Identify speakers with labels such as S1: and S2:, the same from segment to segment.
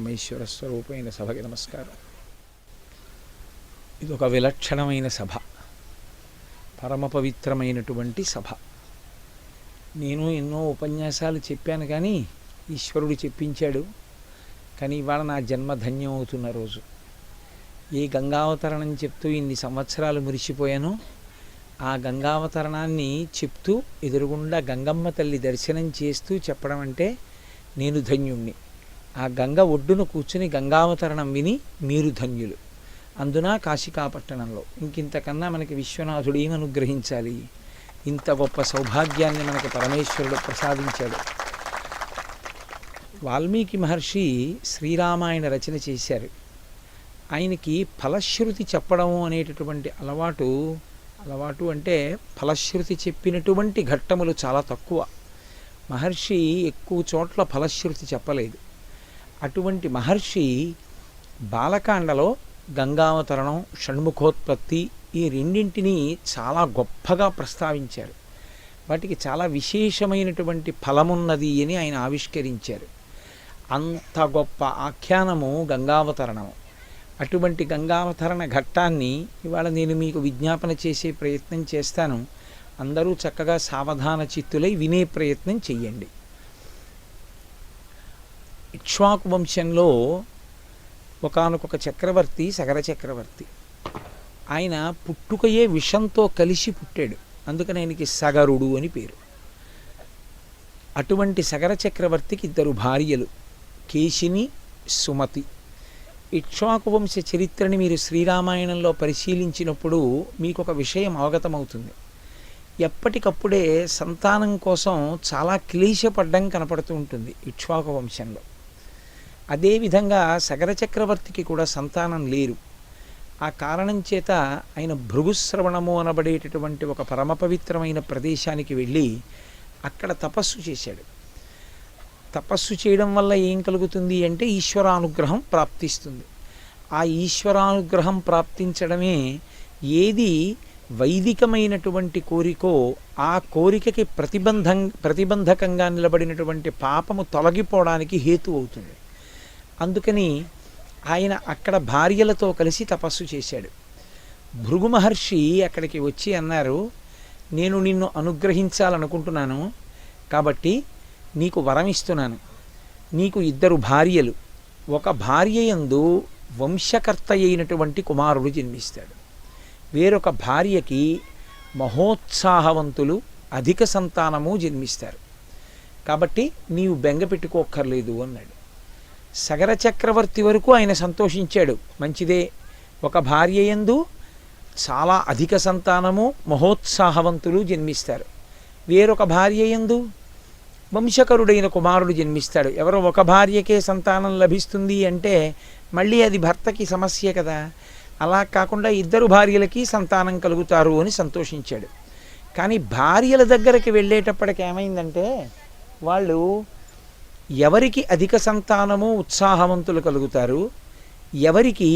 S1: పరమేశ్వర స్వరూపమైన సభకి నమస్కారం. ఇదొక విలక్షణమైన సభ, పరమ పవిత్రమైనటువంటి సభ. నేను ఎన్నో ఉపన్యాసాలు చెప్పాను, కానీ ఈశ్వరుడు చెప్పించాడు. కానీ ఇవాళ నా జన్మ ధన్యం అవుతున్న రోజు. ఏ గంగావతరణం చెప్తూ ఇన్ని సంవత్సరాలు మురిసిపోయానో, ఆ గంగావతరణాన్ని చెప్తూ ఎదురుగుండా గంగమ్మ తల్లి దర్శనం చేస్తూ చెప్పడం అంటే నేను ధన్యుణ్ణి. ఆ గంగ ఒడ్డున కూర్చుని గంగావతరణం విని మీరు ధన్యులు. అందున కాశికాపట్టణంలో ఇంకింతకన్నా మనకి విశ్వనాథుడు ఏం అనుగ్రహించాలి? ఇంత గొప్ప సౌభాగ్యాన్ని మనకి పరమేశ్వరుడు ప్రసాదించాడు. వాల్మీకి మహర్షి శ్రీరామాయణ రచన చేశారు. ఆయనకి ఫలశ్రుతి చెప్పడం అనేటటువంటి అలవాటు అంటే ఫలశ్రుతి చెప్పినటువంటి ఘట్టములు చాలా తక్కువ. మహర్షి ఎక్కువ చోట్ల ఫలశ్రుతి చెప్పలేదు. అటువంటి మహర్షి బాలకాండలో గంగావతరణం, షణ్ముఖోత్పత్తి ఈ రెండింటినీ చాలా గొప్పగా ప్రస్తావించారు. వాటికి చాలా విశేషమైనటువంటి ఫలమున్నది అని ఆయన ఆవిష్కరించారు. అంత గొప్ప ఆఖ్యానము గంగావతరణము. అటువంటి గంగావతరణ ఘట్టాన్ని ఇవాళ నేను మీకు విజ్ఞాపన చేసే ప్రయత్నం చేస్తాను. అందరూ చక్కగా సావధాన చిత్తులై వినే ప్రయత్నం చెయ్యండి. ఇక్ష్వాకు వంశంలో ఒకానొక చక్రవర్తి, సగర చక్రవర్తి. ఆయన పుట్టుకయే విషంతో కలిసి పుట్టాడు. అందుకని ఆయనకి సగరుడు అని పేరు. అటువంటి సగర చక్రవర్తికి 2 భార్యలు, కేశిని, సుమతి. ఇక్ష్వాకు వంశ చరిత్రని మీరు శ్రీరామాయణంలో పరిశీలించినప్పుడు మీకు ఒక విషయం అవగతమవుతుంది. ఎప్పటికప్పుడే సంతానం కోసం చాలా క్లేశపడ్డం కనపడుతూ ఉంటుంది ఇక్ష్వాకు వంశంలో. అదేవిధంగా సగర చక్రవర్తికి కూడా సంతానం లేరు. ఆ కారణం చేత ఆయన భృగుశ్రవణము అనబడేటటువంటి ఒక పరమ పవిత్రమైన ప్రదేశానికి వెళ్ళి అక్కడ తపస్సు చేశాడు. తపస్సు చేయడం వల్ల ఏం కలుగుతుంది అంటే ఈశ్వరానుగ్రహం ప్రాప్తిస్తుంది. ఆ ఈశ్వరానుగ్రహం ప్రాప్తించడమే ఏది వైదికమైనటువంటి కోరికో ఆ కోరికకి ప్రతిబంధకంగా నిలబడినటువంటి పాపము తొలగిపోవడానికి హేతు అవుతుంది. అందుకని ఆయన అక్కడ భార్యలతో కలిసి తపస్సు చేశాడు. భృగు మహర్షి అక్కడికి వచ్చి అన్నారు, నేను నిన్ను అనుగ్రహించాలనుకుంటున్నాను, కాబట్టి నీకు వరం ఇస్తున్నాను. నీకు 2 భార్యలు. ఒక భార్య యందు వంశకర్త అయినటువంటి కుమారుడు జన్మిస్తాడు. వేరొక భార్యకి మహోత్సాహవంతులు, అధిక సంతానము జన్మిస్తారు. కాబట్టి నీవు బెంగ పెట్టుకోక్కర్లేదు అన్నాడు. సగర చక్రవర్తి వరకు ఆయన సంతోషించాడు. మంచిదే, ఒక భార్య యందు చాలా అధిక సంతానము, మహోత్సాహవంతులు జన్మిస్తారు. వేరొక భార్య యందు వంశకరుడైన కుమారుడు జన్మిస్తాడు. ఎవరో ఒక భార్యకే సంతానం లభిస్తుంది అంటే మళ్ళీ అది భర్తకి సమస్య కదా. అలా కాకుండా 2 భార్యలకి సంతానం కలుగుతారు అని సంతోషించాడు. కానీ భార్యల దగ్గరికి వెళ్ళేటప్పటికి ఏమైందంటే, వాళ్ళు ఎవరికి అధిక సంతానము, ఉత్సాహవంతులు కలుగుతారు, ఎవరికి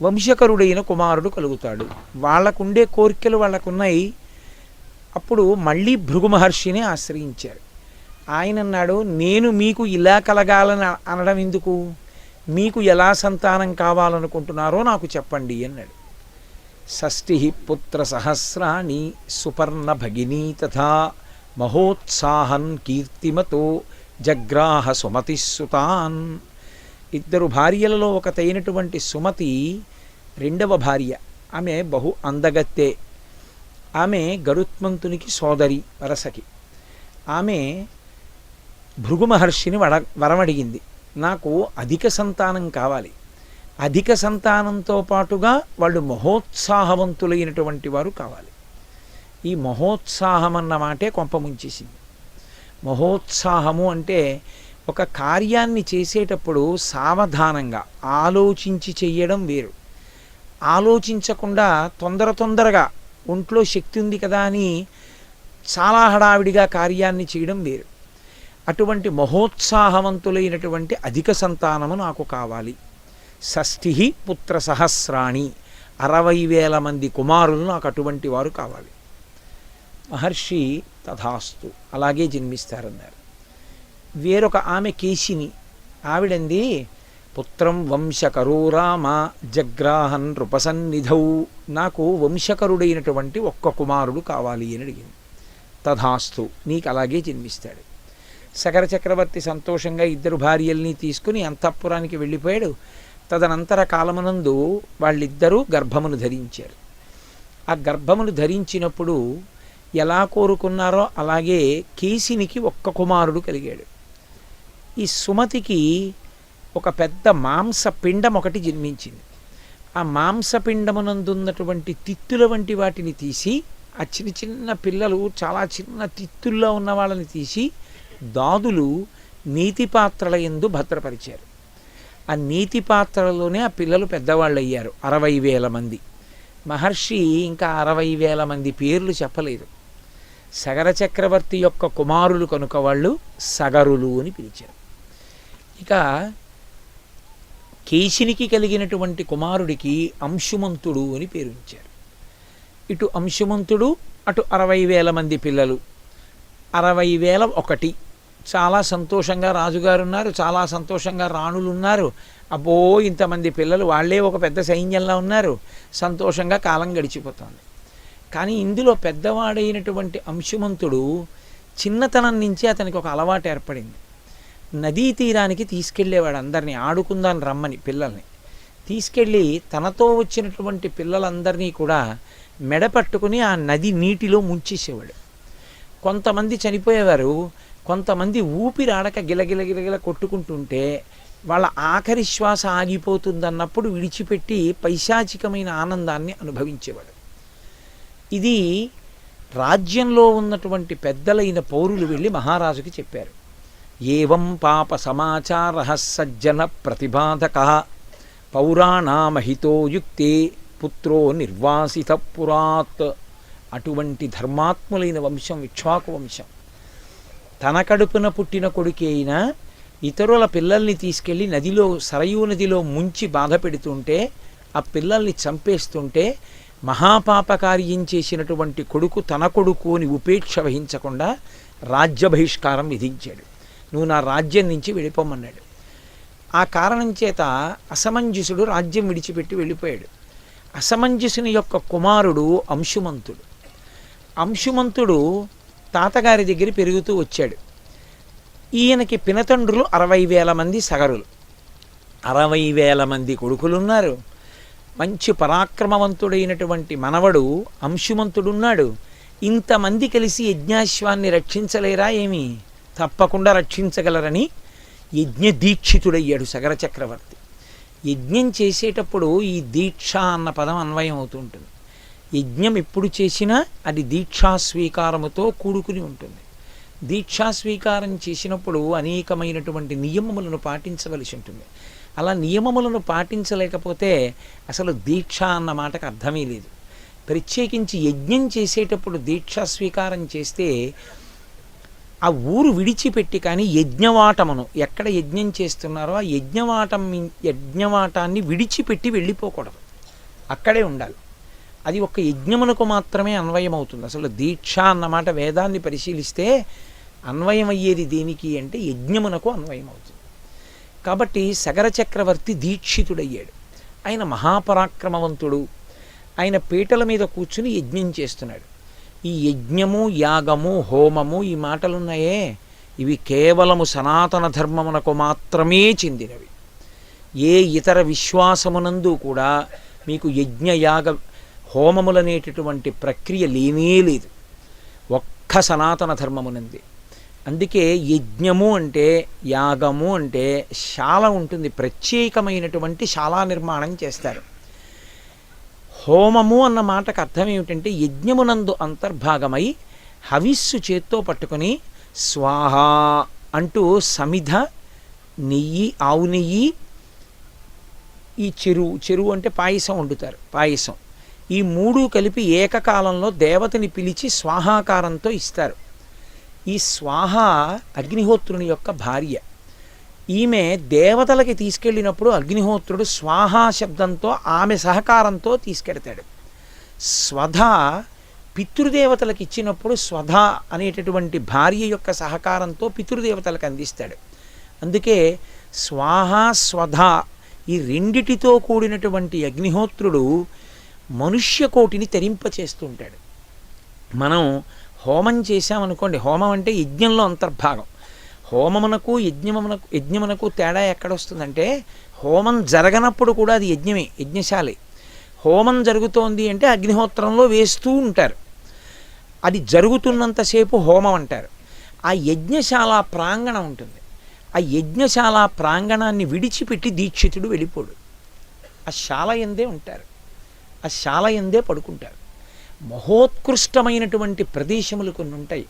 S1: వంశకరుడైన కుమారుడు కలుగుతాడు, వాళ్ళకుండే కోరికలు వాళ్ళకున్నాయి. అప్పుడు మళ్ళీ భృగు మహర్షిని ఆశ్రయించారు. ఆయన అన్నాడు, నేను మీకు ఇలా కలగాలని అనడం ఎందుకు, మీకు ఎలా సంతానం కావాలనుకుంటున్నారో నాకు చెప్పండి అన్నాడు. 6 పుత్ర సహస్రాణి సుపర్ణ భగినీ తథా మహోత్సాహన్ కీర్తిమతో జగ్రాహ సుమతిస్సుతాన్. 2 భార్యలలో ఒకతైనటువంటి సుమతి 2వ భార్య. ఆమె బహు అందగత్తె. ఆమె గరుత్మంతునికి సోదరి వరసకి. ఆమె భృగు మహర్షిని వరమడిగింది, నాకు అధిక సంతానం కావాలి. అధిక సంతానంతో పాటుగా వాళ్ళు మహోత్సాహవంతులైనటువంటి వారు కావాలి. ఈ మహోత్సాహం అన్న మాటే కొంప ముంచేసింది. మహోత్సాహము అంటే ఒక కార్యాన్ని చేసేటప్పుడు సావధానంగా ఆలోచించి చెయ్యడం వేరు. ఆలోచించకుండా తొందరగా ఒంట్లో శక్తి ఉంది కదా అని చాలా హడావిడిగా కార్యాన్ని చేయడం వేరు. అటువంటి మహోత్సాహవంతులైనటువంటి అధిక సంతానము నాకు కావాలి. 6 పుత్ర సహస్రాణి, 60,000 మంది కుమారులు నాకు అటువంటి వారు కావాలి. మహర్షి తథాస్తు, అలాగే జన్మిస్తారన్నారు. వేరొక ఆమె కేశిని. ఆవిడంది, పుత్రం వంశకరో రామ జగ్రాహన్ నృపసన్నిధౌ. నాకు వంశకరుడైనటువంటి ఒక్క కుమారుడు కావాలి అని అడిగింది. తథాస్తు, నీకు అలాగే జన్మిస్తాడు. సగర చక్రవర్తి సంతోషంగా ఇద్దరు భార్యల్ని తీసుకుని అంతఃపురానికి వెళ్ళిపోయాడు. తదనంతర కాలమునందు వాళ్ళిద్దరూ గర్భమును ధరించారు. ఆ గర్భమును ధరించినప్పుడు ఎలా కోరుకున్నారో అలాగే కేసినికి ఒక్క కుమారుడు కలిగాడు. ఈ సుమతికి ఒక పెద్ద మాంసపిండం ఒకటి జన్మించింది. ఆ మాంసపిండమునందున్నటువంటి తిత్తుల వంటి వాటిని తీసి, ఆ చిన్న చిన్న పిల్లలు చాలా చిన్న తిత్తుల్లో ఉన్న వాళ్ళని తీసి దాదులు నీతి పాత్రల యందు భద్రపరిచారు. ఆ నీతి పాత్రలలోనే ఆ పిల్లలు పెద్దవాళ్ళు అయ్యారు. 60,000 మంది. మహర్షి ఇంకా 60,000 మంది పేర్లు చెప్పలేదు. సగర చక్రవర్తి యొక్క కుమారులు కనుక వాళ్ళు సగరులు అని పిలిచారు. ఇక కేశినికి కలిగినటువంటి కుమారుడికి అంశుమంతుడు అని పేరు ఇచ్చారు. ఇటు అంశుమంతుడు, అటు 60,000 మంది పిల్లలు. 60,001. చాలా సంతోషంగా రాజుగారు ఉన్నారు, చాలా సంతోషంగా రాణులు ఉన్నారు. అబ్బో, ఇంతమంది పిల్లలు, వాళ్ళే ఒక పెద్ద సైన్యంలా ఉన్నారు. సంతోషంగా కాలం గడిచిపోతుంది. కానీ ఇందులో పెద్దవాడైనటువంటి అంశుమంతుడు చిన్నతనం నుంచి అతనికి ఒక అలవాటు ఏర్పడింది. నదీ తీరానికి తీసుకెళ్ళేవాడు అందరినీ, ఆడుకుందాని రమ్మని పిల్లల్ని తీసుకెళ్ళి తనతో వచ్చినటువంటి పిల్లలందరినీ కూడా మెడ పట్టుకుని ఆ నది నీటిలో ముంచేసేవాడు. కొంతమంది చనిపోయేవారు, కొంతమంది ఊపిరాడక గిలగిల కొట్టుకుంటుంటే వాళ్ళ ఆఖరి శ్వాస ఆగిపోతుందన్నప్పుడు విడిచిపెట్టి పైశాచికమైన ఆనందాన్ని అనుభవించేవాడు. ఇది రాజ్యంలో ఉన్నటువంటి పెద్దలైన పౌరులు వెళ్ళి మహారాజుకి చెప్పారు. ఏవం పాప సమాచార సజ్జన ప్రతిబాధక పౌరాణామహితో యుక్తే పుత్రో నిర్వాసిత పురాత్. అటువంటి ధర్మాత్ములైన వంశం ఇక్ష్వాకు వంశం. తన కడుపున పుట్టిన కొడుకే అయినా ఇతరుల పిల్లల్ని తీసుకెళ్ళి నదిలో, సరయూ నదిలో ముంచి బాధ పెడుతుంటే, ఆ పిల్లల్ని చంపేస్తుంటే మహాపాపకార్యం చేసినటువంటి కొడుకు తన కొడుకు అని ఉపేక్ష వహించకుండా రాజ్య బహిష్కారం విధించాడు. నువ్వు నా రాజ్యం నుంచి వెళ్ళిపోమన్నాడు. ఆ కారణం చేత అసమంజసుడు రాజ్యం విడిచిపెట్టి వెళ్ళిపోయాడు. అసమంజసుని యొక్క కుమారుడు అంశుమంతుడు. అంశుమంతుడు తాతగారి దగ్గర పెరుగుతూ వచ్చాడు. ఈయనకి పినతండ్రులు 60,000 మంది సగరులు, 60,000 మంది కొడుకులున్నారు. మంచి పరాక్రమవంతుడైనటువంటి మనవడు అంశుమంతుడున్నాడు. ఇంతమంది కలిసి యజ్ఞాశ్వాన్ని రక్షించలేరా ఏమి? తప్పకుండా రక్షించగలరని యజ్ఞదీక్షితుడయ్యాడు సగర చక్రవర్తి. యజ్ఞం చేసేటప్పుడు ఈ దీక్ష అన్న పదం అన్వయం అవుతూ ఉంటుంది. యజ్ఞం ఎప్పుడు చేసినా అది దీక్షా స్వీకారముతో కూడుకుని ఉంటుంది. దీక్షా స్వీకారం చేసినప్పుడు అనేకమైనటువంటి నియమములను పాటించవలసి ఉంటుంది. అలా నియమములను పాటించలేకపోతే అసలు దీక్ష అన్న మాటకు అర్థమే లేదు. ప్రత్యేకించి యజ్ఞం చేసేటప్పుడు దీక్షా స్వీకారం చేస్తే ఆ ఊరు విడిచిపెట్టి, కానీ యజ్ఞవాటమును ఎక్కడ యజ్ఞం చేస్తున్నారో ఆ యజ్ఞవాటాన్ని విడిచిపెట్టి వెళ్ళిపోకూడదు, అక్కడే ఉండాలి. అది ఒక యజ్ఞమునకు మాత్రమే అన్వయం అవుతుంది. అసలు దీక్ష అన్నమాట వేదాన్ని పరిశీలిస్తే అన్వయం అయ్యేది దేనికి అంటే యజ్ఞమునకు అన్వయం అవుతుంది. కాబట్టి సగర చక్రవర్తి దీక్షితుడయ్యాడు. ఆయన మహాపరాక్రమవంతుడు. ఆయన పీటల మీద కూర్చుని యజ్ఞం చేస్తున్నాడు. ఈ యజ్ఞము, యాగము, హోమము, ఈ మాటలున్నాయే, ఇవి కేవలము సనాతన ధర్మమునకు మాత్రమే చెందినవి. ఏ ఇతర విశ్వాసమునందు కూడా మీకు యజ్ఞ, యాగ, హోమములనేటటువంటి ప్రక్రియ లేనే లేదు. ఒక్క సనాతన ధర్మమునంది. అందుకే యజ్ఞము అంటే, యాగము అంటే శాల ఉంటుంది, ప్రత్యేకమైనటువంటి శాలా నిర్మాణం చేస్తారు. హోమము అన్న మాటకు అర్థం ఏమిటంటే యజ్ఞమునందు అంతర్భాగమై హవిస్సు చేత్తో పట్టుకొని స్వాహ అంటూ సమిధ, నెయ్యి, ఆవు నెయ్యి, ఈ చెరువు అంటే పాయసం వండుతారు, పాయసం, ఈ మూడు కలిపి ఏకకాలంలో దేవతని పిలిచి స్వాహాకారంతో ఇస్తారు. ఈ స్వాహ అగ్నిహోత్రుని యొక్క భార్య. ఈమె దేవతలకి తీసుకెళ్ళినప్పుడు అగ్నిహోత్రుడు స్వాహా శబ్దంతో ఆమె సహకారంతో తీసుకెడతాడు. స్వధ పితృదేవతలకు ఇచ్చినప్పుడు స్వధ అనేటటువంటి భార్య యొక్క సహకారంతో పితృదేవతలకు అందిస్తాడు. అందుకే స్వాహ స్వధ ఈ రెండిటితో కూడినటువంటి అగ్నిహోత్రుడు మనుష్యకోటిని తరింపచేస్తూ ఉంటాడు. మనం హోమం చేశామనుకోండి, హోమం అంటే యజ్ఞంలో అంతర్భాగం. హోమమునకు యజ్ఞమునకు తేడా ఎక్కడొస్తుందంటే, హోమం జరగనప్పుడు కూడా అది యజ్ఞమే, యజ్ఞశాలే. హోమం జరుగుతోంది అంటే అగ్నిహోత్రంలో వేస్తూ ఉంటారు, అది జరుగుతున్నంతసేపు హోమం అంటారు. ఆ యజ్ఞశాల ప్రాంగణం ఉంటుంది, ఆ యజ్ఞశాల ప్రాంగణాన్ని విడిచిపెట్టి దీక్షితుడు వెళ్ళిపోడు. ఆ శాల ఎందే ఉంటారు, ఆ శాల ఎందే పడుకుంటారు. మహోత్కృష్టమైనటువంటి ప్రదేశములు కొన్ని ఉంటాయి,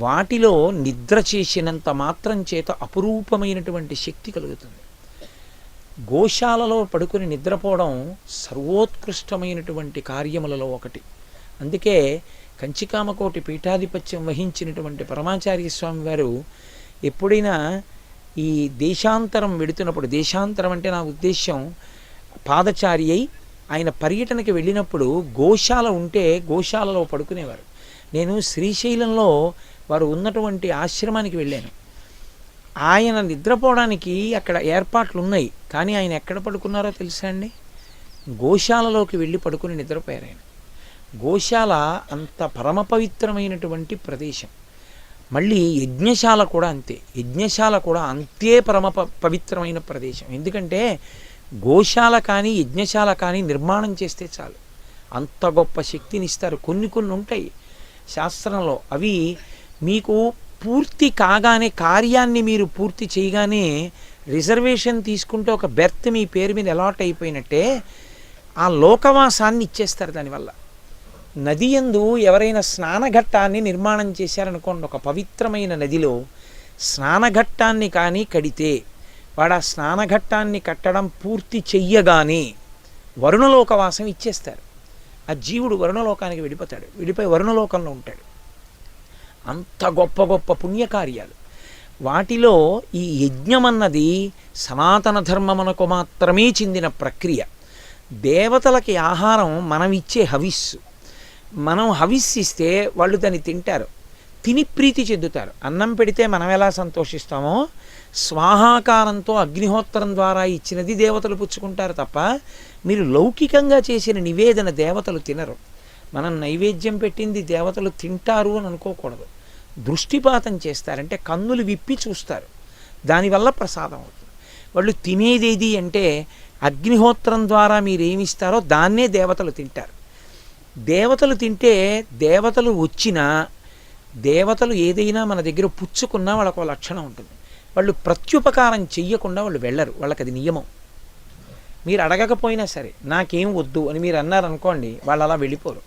S1: వాటిలో నిద్ర చేసినంత మాత్రం చేత అపురూపమైనటువంటి శక్తి కలుగుతుంది. గోశాలలో పడుకుని నిద్రపోవడం సర్వోత్కృష్టమైనటువంటి కార్యములలో ఒకటి. అందుకే కంచికామకోటి పీఠాధిపత్యం వహించినటువంటి పరమాచార్య స్వామి వారు ఎప్పుడైనా ఈ దేశాంతరం వెడుతున్నప్పుడు, దేశాంతరం అంటే నా ఉద్దేశ్యం పాదచారి అయి ఆయన పర్యటనకి వెళ్ళినప్పుడు గోశాల ఉంటే గోశాలలో పడుకునేవారు. నేను శ్రీశైలంలో వారు ఉన్నటువంటి ఆశ్రమానికి వెళ్ళాను. ఆయన నిద్రపోవడానికి అక్కడ ఏర్పాట్లు ఉన్నాయి, కానీ ఆయన ఎక్కడ పడుకున్నారో తెలుసా అండి? గోశాలలోకి వెళ్ళి పడుకుని నిద్రపోయారు ఆయన. గోశాల అంత పరమ పవిత్రమైనటువంటి ప్రదేశం. మళ్ళీ యజ్ఞశాల కూడా అంతే, యజ్ఞశాల కూడా అంతే పరమ పవిత్రమైన ప్రదేశం. ఎందుకంటే గోశాల కానీ యజ్ఞశాల కానీ నిర్మాణం చేస్తే చాలు, అంత గొప్ప శక్తిని ఇస్తారు. కొన్ని కొన్ని ఉంటాయి శాస్త్రంలో, అవి మీకు పూర్తి కాగానే, కార్యాన్ని మీరు పూర్తి చేయగానే రిజర్వేషన్ తీసుకుంటే ఒక బెర్త్ మీ పేరు మీద అలాట్ అయిపోయినట్టే ఆ లోకవాసాన్ని ఇచ్చేస్తారు. దానివల్ల నది యందు ఎవరైనా స్నానఘట్టాన్ని నిర్మాణం చేశారనుకోండి, ఒక పవిత్రమైన నదిలో స్నానఘట్టాన్ని కానీ కడితే, వాడు ఆ స్నానఘట్టాన్ని కట్టడం పూర్తి చెయ్యగానే వరుణలోకవాసం ఇచ్చేస్తారు. ఆ జీవుడు వరుణలోకానికి వెళ్ళిపోతాడు, వెళ్ళిపోయి వరుణలోకంలో ఉంటాడు. అంత గొప్ప గొప్ప పుణ్యకార్యాలు. వాటిలో ఈ యజ్ఞమన్నది సనాతన ధర్మమునకు మాత్రమే చెందిన ప్రక్రియ. దేవతలకి ఆహారం మనం ఇచ్చే హవిస్సు. మనం హవిస్సిస్తే వాళ్ళు దాన్ని తింటారు, తిని ప్రీతి చెందుతారు. అన్నం పెడితే మనం ఎలా సంతోషిస్తామో, స్వాహాకారంతో అగ్నిహోత్రం ద్వారా ఇచ్చినది దేవతలు పుచ్చుకుంటారు తప్ప మీరు లౌకికంగా చేసిన నివేదన దేవతలు తినరు. మనం నైవేద్యం పెట్టింది దేవతలు తింటారు అని అనుకోకూడదు. దృష్టిపాతం చేస్తారంటే కన్నులు విప్పి చూస్తారు, దానివల్ల ప్రసాదం అవుతుంది. వాళ్ళు తినేదేది అంటే అగ్నిహోత్రం ద్వారా మీరేమిస్తారో దాన్నే దేవతలు తింటారు. దేవతలు తింటే దేవతలు వచ్చినా, దేవతలు ఏదైనా మన దగ్గర పుచ్చుకున్నా వాళ్ళకు ఒక లక్షణం ఉంటుంది. వాళ్ళు ప్రత్యుపకారం చెయ్యకుండా వాళ్ళు వెళ్ళరు, వాళ్ళకి అది నియమం. మీరు అడగకపోయినా సరే నాకేం వద్దు అని మీరు అన్నారనుకోండి, వాళ్ళు అలా వెళ్ళిపోరు,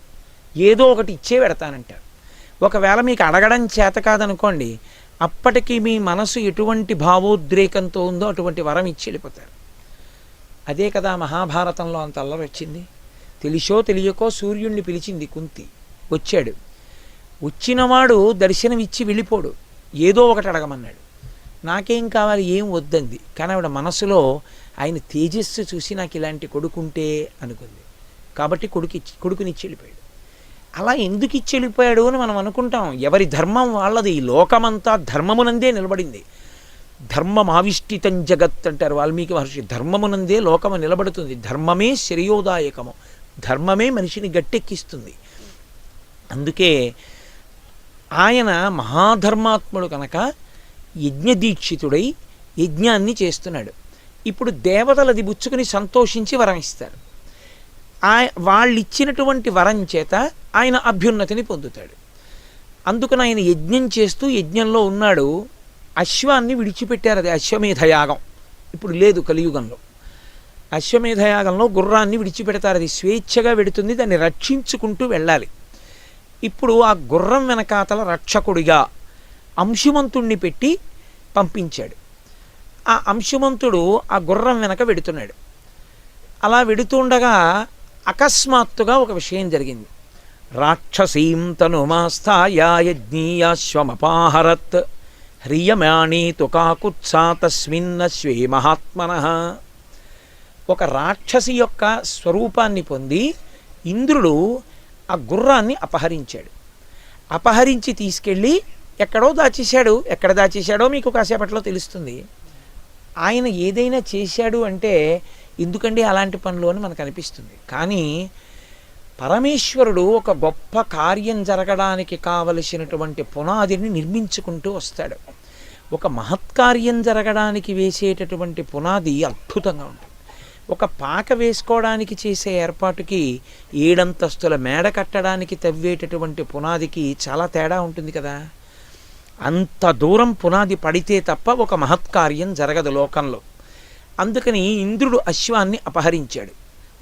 S1: ఏదో ఒకటి ఇచ్చే పెడతానంటారు. ఒకవేళ మీకు అడగడం చేత కాదనుకోండి, అప్పటికి మీ మనసు ఎటువంటి భావోద్రేకంతో ఉందో అటువంటి వరం ఇచ్చి వెళ్ళిపోతారు. అదే కదా మహాభారతంలో అంత అల్లరి వచ్చింది. తెలిసో తెలియకో సూర్యుడిని పిలిచింది కుంతి, వచ్చాడు. వచ్చినవాడు దర్శనమిచ్చి వెళ్ళిపోడు, ఏదో ఒకటి అడగమన్నాడు. నాకేం కావాలి, ఏం వద్దంది. కానీ ఆవిడ మనసులో ఆయన తేజస్సు చూసి నాకు ఇలాంటి కొడుకుంటే అనుకుంది, కాబట్టి కొడుకునిచ్చి వెళ్ళిపోయాడు. అలా ఎందుకు ఇచ్చి వెళ్ళిపోయాడు అని మనం అనుకుంటాం. ఎవరి ధర్మం వాళ్ళది. ఈ లోకమంతా ధర్మమునందే నిలబడింది. ధర్మమావిష్టితం జగత్ అంటారు వాల్మీకి మహర్షి. ధర్మమునందే లోకము నిలబడుతుంది. ధర్మమే శ్రేయోదాయకము, ధర్మమే మనిషిని గట్టెక్కిస్తుంది. అందుకే ఆయన మహాధర్మాత్ముడు కనుక యజ్ఞదీక్షితుడై యజ్ఞాన్ని చేస్తున్నాడు. ఇప్పుడు దేవతలది బుచ్చుకుని సంతోషించి వరం ఇస్తారు. వాళ్ళు ఇచ్చినటువంటి వరం చేత ఆయన అభ్యున్నతిని పొందుతాడు. అందుకని ఆయన యజ్ఞం చేస్తూ యజ్ఞంలో ఉన్నాడు. అశ్వాన్ని విడిచిపెట్టారు, అది అశ్వమేధయాగం. ఇప్పుడు లేదు కలియుగంలో. అశ్వమేధయాగంలో గుర్రాన్ని విడిచిపెడతారు, అది స్వేచ్ఛగా వెడుతుంది, దాన్ని రక్షించుకుంటూ వెళ్ళాలి. ఇప్పుడు ఆ గుర్రం వెనకాతల రక్షకుడిగా అంశుమంతుణ్ణి పెట్టి పంపించాడు. ఆ అంశుమంతుడు ఆ గుర్రం వెనక వెడుతున్నాడు. అలా వెడుతుండగా అకస్మాత్తుగా ఒక విషయం జరిగింది. రాక్షసీం తనుమాస్థాయ యజ్ఞీయాశ్వమపాహరత్ హ్రియమాణీ తుకాకుత్సా తస్మిన్నశ్వే మహాత్మనః. ఒక రాక్షసి యొక్క స్వరూపాన్ని పొంది ఇంద్రుడు ఆ గుర్రాన్ని అపహరించాడు. అపహరించి తీసుకెళ్ళి ఎక్కడో దాచేశాడు. ఎక్కడ దాచేశాడో మీకు కాసేపట్లో తెలుస్తుంది. ఆయన ఏదైనా చేశాడు అంటే ఎందుకండి అలాంటి పనులు అని మనకు అనిపిస్తుంది. కానీ పరమేశ్వరుడు ఒక గొప్ప కార్యం జరగడానికి కావలసినటువంటి పునాదిని నిర్మించుకుంటూ వస్తాడు. ఒక మహత్కార్యం జరగడానికి వేసేటటువంటి పునాది అద్భుతంగా ఉంటుంది. ఒక పాక వేసుకోవడానికి చేసే ఏర్పాటుకి 7 అంతస్తుల మేడ కట్టడానికి తవ్వేటటువంటి పునాదికి చాలా తేడా ఉంటుంది కదా. అంత దూరం పునాది పడితే తప్ప ఒక మహత్కార్యం జరగదు లోకంలో. అందుకని ఇంద్రుడు అశ్వాన్ని అపహరించాడు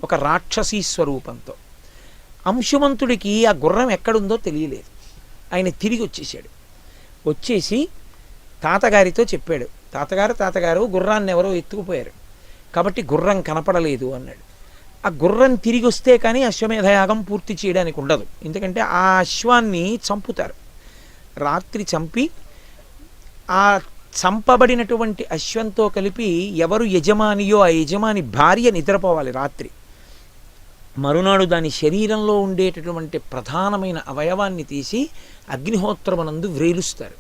S1: ఒక రాక్షసీ స్వరూపంతో. అంశుమంతుడికి ఆ గుర్రం ఎక్కడుందో తెలియలేదు. ఆయన తిరిగి వచ్చేసాడు. వచ్చేసి తాతగారితో చెప్పాడు, తాతగారు గుర్రాన్ని ఎవరో ఎత్తుకుపోయారు కాబట్టి గుర్రం కనపడలేదు అన్నాడు. ఆ గుర్రం తిరిగి వస్తే కానీ అశ్వమేధయాగం పూర్తి చేయడానికి ఉండదు. ఎందుకంటే ఆ అశ్వాన్ని చంపుతారు. రాత్రి చంపి ఆ చంపబడినటువంటి అశ్వంతో కలిపి ఎవరు యజమానియో ఆ యజమాని భార్య నిద్రపోవాలి రాత్రి. మరునాడు దాని శరీరంలో ఉండేటటువంటి ప్రధానమైన అవయవాన్ని తీసి అగ్నిహోత్రమునందు వ్రేలుస్తారు.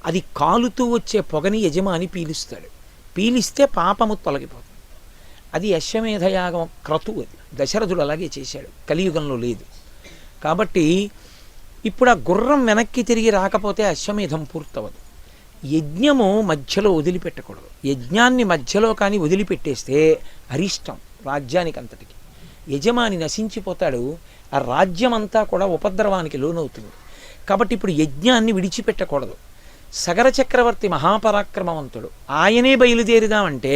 S1: అది కాలుతూ వచ్చే పొగని యజమాని పీలుస్తాడు. పీలిస్తే పాపము తొలగిపోతుంది. అది అశ్వమేధయాగం క్రతువు. అది దశరథుడు అలాగే చేశాడు, కలియుగంలో లేదు. కాబట్టి ఇప్పుడు ఆ గుర్రం వెనక్కి తిరిగి రాకపోతే అశ్వమేధం పూర్తవదు. యజ్ఞము మధ్యలో వదిలిపెట్టకూడదు. యజ్ఞాన్ని మధ్యలో కానీ వదిలిపెట్టేస్తే అరిష్టం రాజ్యానికి అంతటికి. యజమాని నశించిపోతాడు, ఆ రాజ్యం అంతా కూడా ఉపద్రవానికి లోనవుతుంది. కాబట్టి ఇప్పుడు యజ్ఞాన్ని విడిచిపెట్టకూడదు. సగర చక్రవర్తి మహాపరాక్రమవంతుడు, ఆయనే బయలుదేరుదామంటే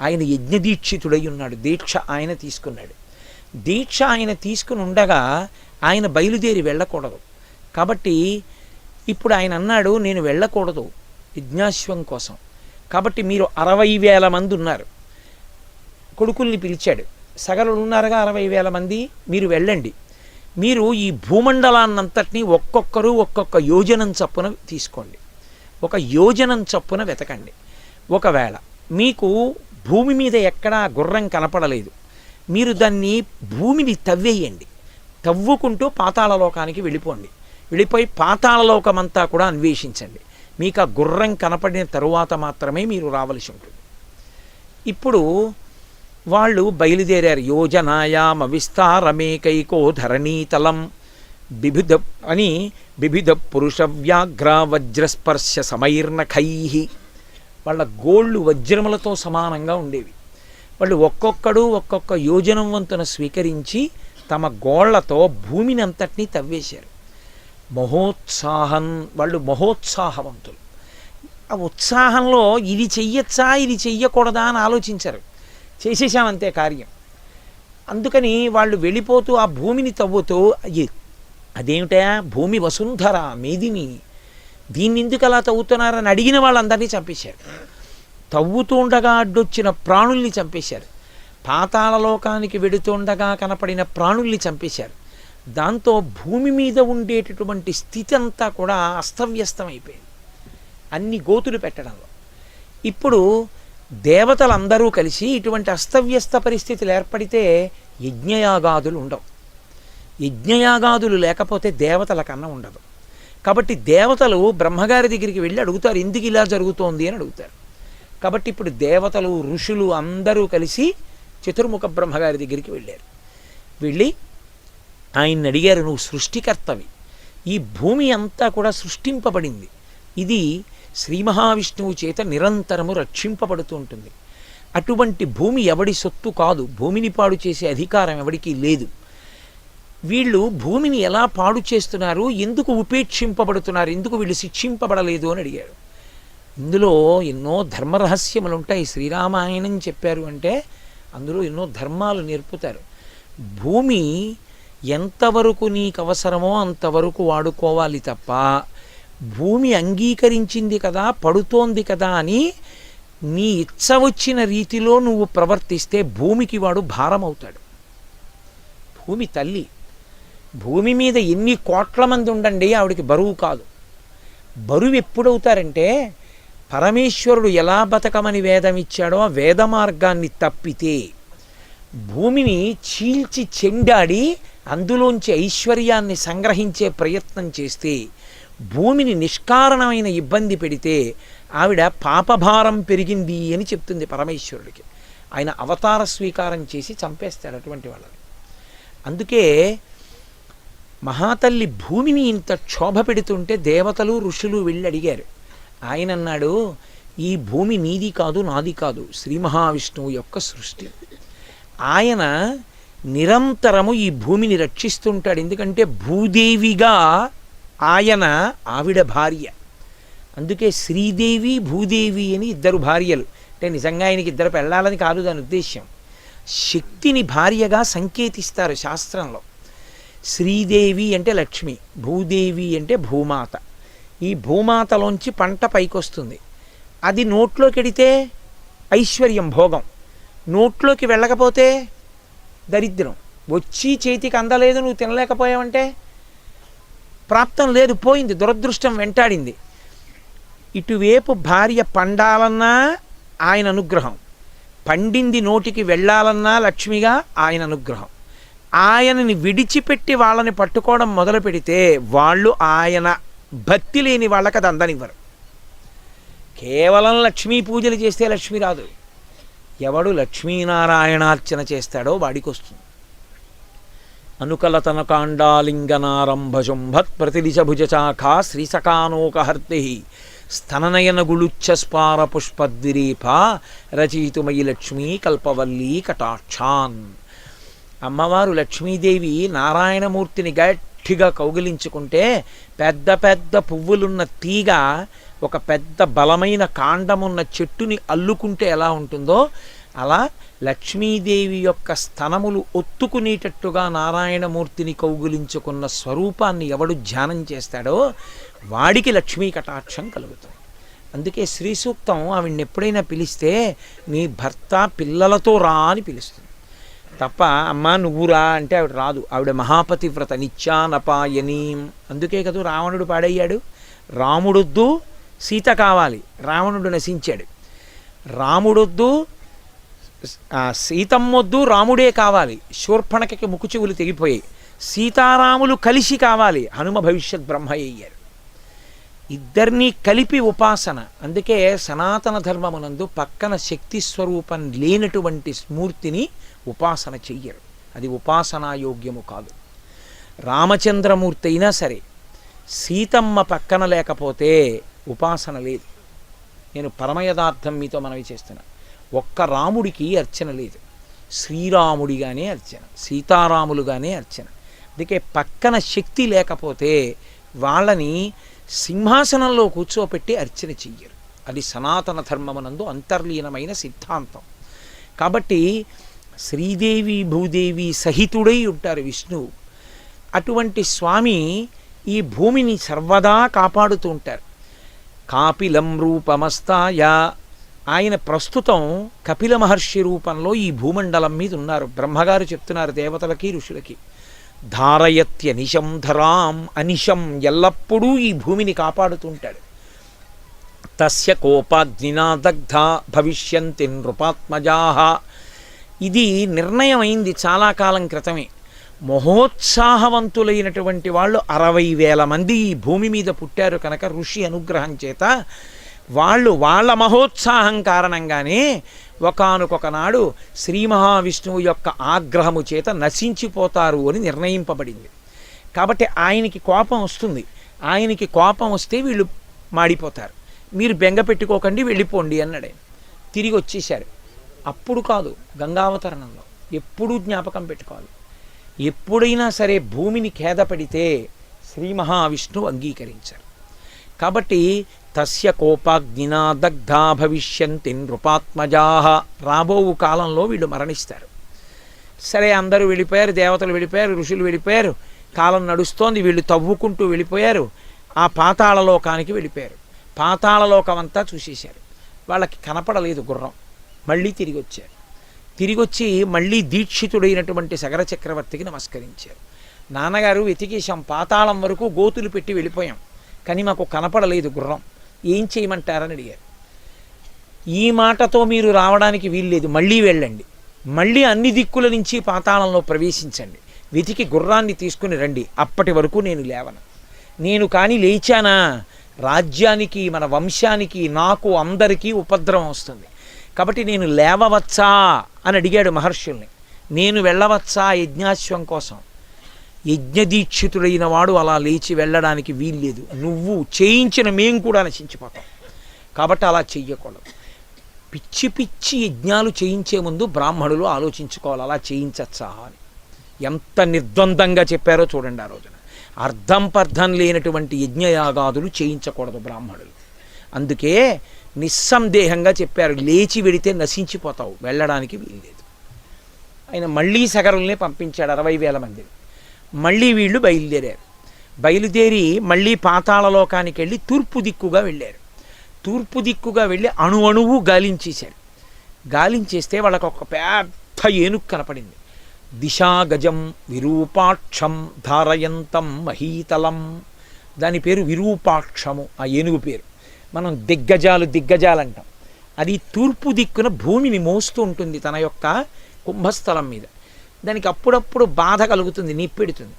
S1: ఆయన యజ్ఞదీక్షితుడై ఉన్నాడు. దీక్ష ఆయన తీసుకున్నాడు. దీక్ష ఆయన తీసుకుని ఉండగా ఆయన బయలుదేరి వెళ్ళకూడదు. కాబట్టి ఇప్పుడు ఆయన అన్నాడు, నేను వెళ్ళకూడదు యజ్ఞాశ్వం కోసం. కాబట్టి మీరు 60,000 మంది ఉన్నారు. కొడుకుల్ని పిలిచాడు. సగరులు ఉన్నారుగా 60,000 మంది, మీరు వెళ్ళండి. మీరు ఈ భూమండలాన్నంతటినీ ఒక్కొక్కరు ఒక్కొక్క యోజనం చప్పున తీసుకోండి. ఒక యోజనం చప్పున వెతకండి. ఒకవేళ మీకు భూమి మీద ఎక్కడా గుర్రం కనపడలేదు, మీరు దాన్ని భూమిని తవ్వేయండి. తవ్వుకుంటూ పాతాళలోకానికి వెళ్ళిపోండి. వెళ్ళిపోయి పాతాళలోకమంతా కూడా అన్వేషించండి. మీకు ఆ గుర్రం కనపడిన తరువాత మాత్రమే మీరు రావలసి ఉంటుంది. ఇప్పుడు వాళ్ళు బయలుదేరారు. యోజనాయామ విస్తారమేకైకో ధరణీతలం బిభిధ అని బిభిధ పురుష వ్యాఘ్ర వజ్రస్పర్శ సమైర్నఖై. వాళ్ళ గోళ్ళు వజ్రములతో సమానంగా ఉండేవి. వాళ్ళు ఒక్కొక్కడు ఒక్కొక్క యోజనం వంతున స్వీకరించి తమ గోళ్లతో భూమిని అంతటినీ తవ్వేశారు. వాళ్ళు మహోత్సాహవంతులు. ఆ ఉత్సాహంలో ఇది చెయ్యొచ్చా ఇది చెయ్యకూడదా అని ఆలోచించారు. చేసేసామంతే కార్యం. అందుకని వాళ్ళు వెళ్ళిపోతూ ఆ భూమిని తవ్వుతూ, అదేమిటా భూమి వసుంధర మేదిని, దీన్ని ఎందుకు అలా తవ్వుతున్నారని అడిగిన వాళ్ళందరినీ చంపేశారు. తవ్వుతూ ఉండగా అడ్డొచ్చిన ప్రాణుల్ని చంపేశారు. పాతాళలోకానికి వెడుతుండగా కనపడిన ప్రాణుల్ని చంపేశారు. దాంతో భూమి మీద ఉండేటటువంటి స్థితి అంతా కూడా అస్తవ్యస్తమైపోయింది అన్ని గోతులు పెట్టడంలో. ఇప్పుడు దేవతలందరూ కలిసి ఇటువంటి అస్తవ్యస్త పరిస్థితులు ఏర్పడితే యజ్ఞయాగాదులు ఉండవు. యజ్ఞయాగాదులు లేకపోతే దేవతల కన్నా ఉండదు. కాబట్టి దేవతలు బ్రహ్మగారి దగ్గరికి వెళ్ళి అడుగుతారు, ఎందుకు ఇలా జరుగుతోంది అని అడుగుతారు. కాబట్టి ఇప్పుడు దేవతలు ఋషులు అందరూ కలిసి చతుర్ముఖ బ్రహ్మగారి దగ్గరికి వెళ్ళారు. వెళ్ళి ఆయన్ని అడిగారు, నువ్వు సృష్టికర్తవి, ఈ భూమి అంతా కూడా సృష్టింపబడింది, ఇది శ్రీ మహావిష్ణువు చేత నిరంతరము రక్షింపబడుతూ ఉంటుంది. అటువంటి భూమి ఎవడి సొత్తు కాదు, భూమిని పాడు చేసే అధికారం ఎవడికి లేదు. వీళ్ళు భూమిని ఎలా పాడు చేస్తున్నారు, ఎందుకు ఉపేక్షింపబడుతున్నారు, ఎందుకు వీళ్ళు శిక్షింపబడలేదు అని అడిగారు. ఇందులో ఎన్నో ధర్మరహస్యములు ఉంటాయి. శ్రీరామాయణం చెప్పారు అంటే అందులో ఎన్నో ధర్మాలు నేర్పుతారు. భూమి ఎంతవరకు నీకు అవసరమో అంతవరకు వాడుకోవాలి తప్ప భూమి అంగీకరించింది కదా, పడుతోంది కదా అని నీ ఇచ్చ వచ్చిన రీతిలో నువ్వు ప్రవర్తిస్తే భూమికి వాడు భారం అవుతాడు. భూమి తల్లి. భూమి మీద ఎన్ని కోట్ల మంది ఉండండి ఆవిడికి బరువు కాదు. బరువు ఎప్పుడవుతారంటే పరమేశ్వరుడు ఎలా బతకమని వేదం ఇచ్చాడో ఆ వేద మార్గాన్ని తప్పితే, భూమిని చీల్చి చెండాడి అందులోంచి ఐశ్వర్యాన్ని సంగ్రహించే ప్రయత్నం చేస్తే, భూమిని నిష్కారణమైన ఇబ్బంది పెడితే ఆవిడ పాపభారం పెరిగింది అని చెప్తుంది పరమేశ్వరుడికి. ఆయన అవతార స్వీకారం చేసి చంపేస్తాడు అటువంటి వాళ్ళని. అందుకే మహాతల్లి భూమిని ఇంత క్షోభ పెడుతుంటే దేవతలు ఋషులు వెళ్ళి అడిగారు. ఆయన అన్నాడు, ఈ భూమి నీది కాదు, నాది కాదు, శ్రీ మహావిష్ణువు యొక్క సృష్టి. ఆయన నిరంతరము ఈ భూమిని రక్షిస్తుంటాడు. ఎందుకంటే భూదేవిగా ఆయన ఆవిడ భార్య. అందుకే శ్రీదేవి భూదేవి అని ఇద్దరు భార్యలు. అంటే నిజంగా ఆయనకి ఇద్దరు పెళ్ళాలని కాదు దాని ఉద్దేశ్యం. శక్తిని భార్యగా సంకేతిస్తారు శాస్త్రంలో. శ్రీదేవి అంటే లక్ష్మి, భూదేవి అంటే భూమాత. ఈ భూమాతలోంచి పంట పైకొస్తుంది. అది నోట్లోకి ఎడితే ఐశ్వర్యం, భోగం. నోట్లోకి వెళ్ళకపోతే దరిద్రం. వచ్చి చేతికి అందలేదు, నువ్వు తినలేకపోయావంటే ప్రాప్తం లేదు, పోయింది, దురదృష్టం వెంటాడింది. ఇటువైపు భార్య పండాలన్నా ఆయన అనుగ్రహం, పండింది నోటికి వెళ్ళాలన్నా లక్ష్మిగా ఆయన అనుగ్రహం. ఆయనని విడిచిపెట్టి వాళ్ళని పట్టుకోవడం మొదలు పెడితే వాళ్ళు ఆయన భక్తి లేని వాళ్ళకి అది అందనివ్వరు. కేవలం లక్ష్మీ పూజలు చేస్తే లక్ష్మి రాదు. ఎవడు లక్ష్మీనారాయణార్చన చేస్తాడో వాడికి వస్తుంది. అనుకలతనకాండాలింగనారంభజుంభత్ ప్రతిదిశభుజచాఖా శ్రీసకానోకహర్తి స్తననయన గుళుచ్చస్పార పుష్పద్విరీప రచయితుమయి లక్ష్మీ కల్పవల్లీ కటాక్షాన్. అమ్మవారు లక్ష్మీదేవి నారాయణమూర్తిని గట్టిగా కౌగిలించుకుంటే పెద్ద పెద్ద పువ్వులున్న తీగ ఒక పెద్ద బలమైన కాండమున్న చెట్టుని అల్లుకుంటే ఎలా ఉంటుందో అలా లక్ష్మీదేవి యొక్క స్తనములు ఒత్తుకునేటట్టుగా నారాయణమూర్తిని కౌగులించుకున్న స్వరూపాన్ని ఎవడు ధ్యానం చేస్తాడో వాడికి లక్ష్మీ కటాక్షం కలుగుతుంది. అందుకే శ్రీ సూక్తం ఆవిడ్ని ఎప్పుడైనా పిలిస్తే నీ భర్త పిల్లలతో రా అని పిలుస్తుంది తప్ప అమ్మా నువ్వు రా అంటే ఆవిడ రాదు. ఆవిడ మహాపతివ్రత, నిత్యానపాయనీం. అందుకే కదా రావణుడు పాడయ్యాడు. రాముడొద్దు సీత కావాలి, రావణుడు నశించాడు. రాముడొద్దు సీతమ్మొద్దు, రాముడే కావాలి, శూర్పణఖకి ముక్కు చెవులు తెగిపోయాయి. సీతారాములు కలిసి కావాలి, హనుమ భవిష్యత్ బ్రహ్మ అయ్యారు. ఇద్దరినీ కలిపి ఉపాసన. అందుకే సనాతన ధర్మమునందు పక్కన శక్తి స్వరూపం లేనటువంటి స్మూర్తిని ఉపాసన చెయ్యరు. అది ఉపాసనాయోగ్యము కాదు. రామచంద్రమూర్తి అయినా సరే సీతమ్మ పక్కన లేకపోతే ఉపాసన లేదు. నేను పరమయథార్థం మీతో మనవి చేస్తున్నా. ఒక్క రాముడికి అర్చన లేదు, శ్రీరాముడిగానే అర్చన, సీతారాములుగానే అర్చన. అందుకే పక్కన శక్తి లేకపోతే వాళ్ళని సింహాసనంలో కూర్చోపెట్టి అర్చన చెయ్యరు. అది సనాతన ధర్మమునందు అంతర్లీనమైన సిద్ధాంతం. కాబట్టి శ్రీదేవి భూదేవి సహితుడై ఉంటారు విష్ణువు. అటువంటి స్వామి ఈ భూమిని సర్వదా కాపాడుతూ ఉంటారు. కాపిలం రూపమస్తాయ. ఆయన ప్రస్తుతం కపిల మహర్షి రూపంలో ఈ భూమండలం మీద ఉన్నారు. బ్రహ్మగారు చెప్తున్నారు దేవతలకి ఋషులకి, ధారయత్యనిశం ధరాం. అనిశం ఎల్లప్పుడూ ఈ భూమిని కాపాడుతుంటాడు. తస్య కోపాగ్నినా దగ్ధ భవిష్యంతి నృపాత్మజాః. ఇది నిర్ణయం అయింది చాలా కాలం క్రితమే. మహోత్సాహవంతులైనటువంటి వాళ్ళు 60,000 మంది ఈ భూమి మీద పుట్టారు కనుక ఋషి అనుగ్రహం చేత వాళ్ళు వాళ్ళ మహోత్సాహం కారణంగానే ఒకానొకనాడు శ్రీ మహావిష్ణువు యొక్క ఆగ్రహము చేత నశించిపోతారు అని నిర్ణయింపబడింది. కాబట్టి ఆయనకి కోపం వస్తుంది. ఆయనకి కోపం వస్తే వీళ్ళు మాడిపోతారు. మీరు బెంగ పెట్టుకోకండి, వెళ్ళిపోండి అన్నాడు ఆయన. తిరిగి వచ్చేశారు. అప్పుడు కాదు, గంగావతరణంలో ఎప్పుడూ జ్ఞాపకం పెట్టుకోవాలి. ఎప్పుడైనా సరే భూమిని ఖేదపడితే శ్రీ మహావిష్ణువు అంగీకరించారు. కాబట్టి తస్య కోపాగ్నినా దగ్ధా భవిష్యంతి నృపాత్మజాః. రాబోవు కాలంలో వీళ్ళు మరణిస్తారు. సరే అందరూ వెళ్ళిపోయారు, దేవతలు వెళ్ళిపోయారు, ఋషులు వెళ్ళిపోయారు, కాలం నడుస్తోంది. వీళ్ళు తవ్వుకుంటూ వెళ్ళిపోయారు, ఆ పాతాళలోకానికి వెళ్ళిపోయారు. పాతాళలోకం అంతా చూసేశారు. వాళ్ళకి కనపడలేదు గుర్రం. మళ్ళీ తిరిగి వచ్చారు. తిరిగొచ్చి మళ్ళీ దీక్షితుడైనటువంటి సగర చక్రవర్తికి నమస్కరించారు. నాన్నగారు వెతికేశాం, పాతాళం వరకు గోతులు పెట్టి వెళ్ళిపోయాం, కానీ మాకు కనపడలేదు గుర్రం, ఏం చేయమంటారని అడిగారు. ఈ మాటతో మీరు రావడానికి వీల్లేదు, మళ్ళీ వెళ్ళండి, మళ్ళీ అన్ని దిక్కుల నుంచి పాతాళంలో ప్రవేశించండి, వెతికి గుర్రాన్ని తీసుకుని రండి, అప్పటి వరకు నేను లేవను. నేను కానీ లేచానా రాజ్యానికి, మన వంశానికి, నాకు, అందరికీ ఉపద్రవం వస్తుంది. కాబట్టి నేను లేవవచ్చా అని అడిగాడు మహర్షుల్ని. నేను వెళ్ళవచ్చా యజ్ఞాశ్వం కోసం? యజ్ఞదీక్షితుడైన వాడు అలా లేచి వెళ్ళడానికి వీల్లేదు. నువ్వు చేయించిన మేము కూడా నశించిపోతాం. కాబట్టి అలా చెయ్యకూడదు. పిచ్చి పిచ్చి యజ్ఞాలు చేయించే ముందు బ్రాహ్మణులు ఆలోచించుకోవాలి, అలా చేయించచ్చా అని. ఎంత నిర్ద్వందంగా చెప్పారో చూడండి ఆ రోజున. అర్థం పర్థం లేనటువంటి యజ్ఞయాగాదులు చేయించకూడదు బ్రాహ్మణులు. అందుకే నిస్సందేహంగా చెప్పారు, లేచి వెడితే నశించిపోతావు, వెళ్ళడానికి వీల్లేదు. ఆయన మళ్ళీ సగరుల్ని పంపించాడు 60,000 మందిని. మళ్ళీ వీళ్ళు బయలుదేరి మళ్ళీ పాతాళలోకానికి వెళ్ళి తూర్పు దిక్కుగా వెళ్ళారు. తూర్పు దిక్కుగా వెళ్ళి అణువు గాలించేశారు. గాలించేస్తే వాళ్ళకు ఒక పెద్ద ఏనుగు కనపడింది. దిశాగజం విరూపాక్షం ధారయంతం మహీతలం. దాని పేరు విరూపాక్షము, ఆ ఏనుగు పేరు. మనం దిగ్గజాలంటాం. అది తూర్పు దిక్కున భూమిని మోస్తూ ఉంటుంది తన యొక్క కుంభస్థలం మీద. దానికి అప్పుడప్పుడు బాధ కలుగుతుంది, నిప్పెడుతుంది.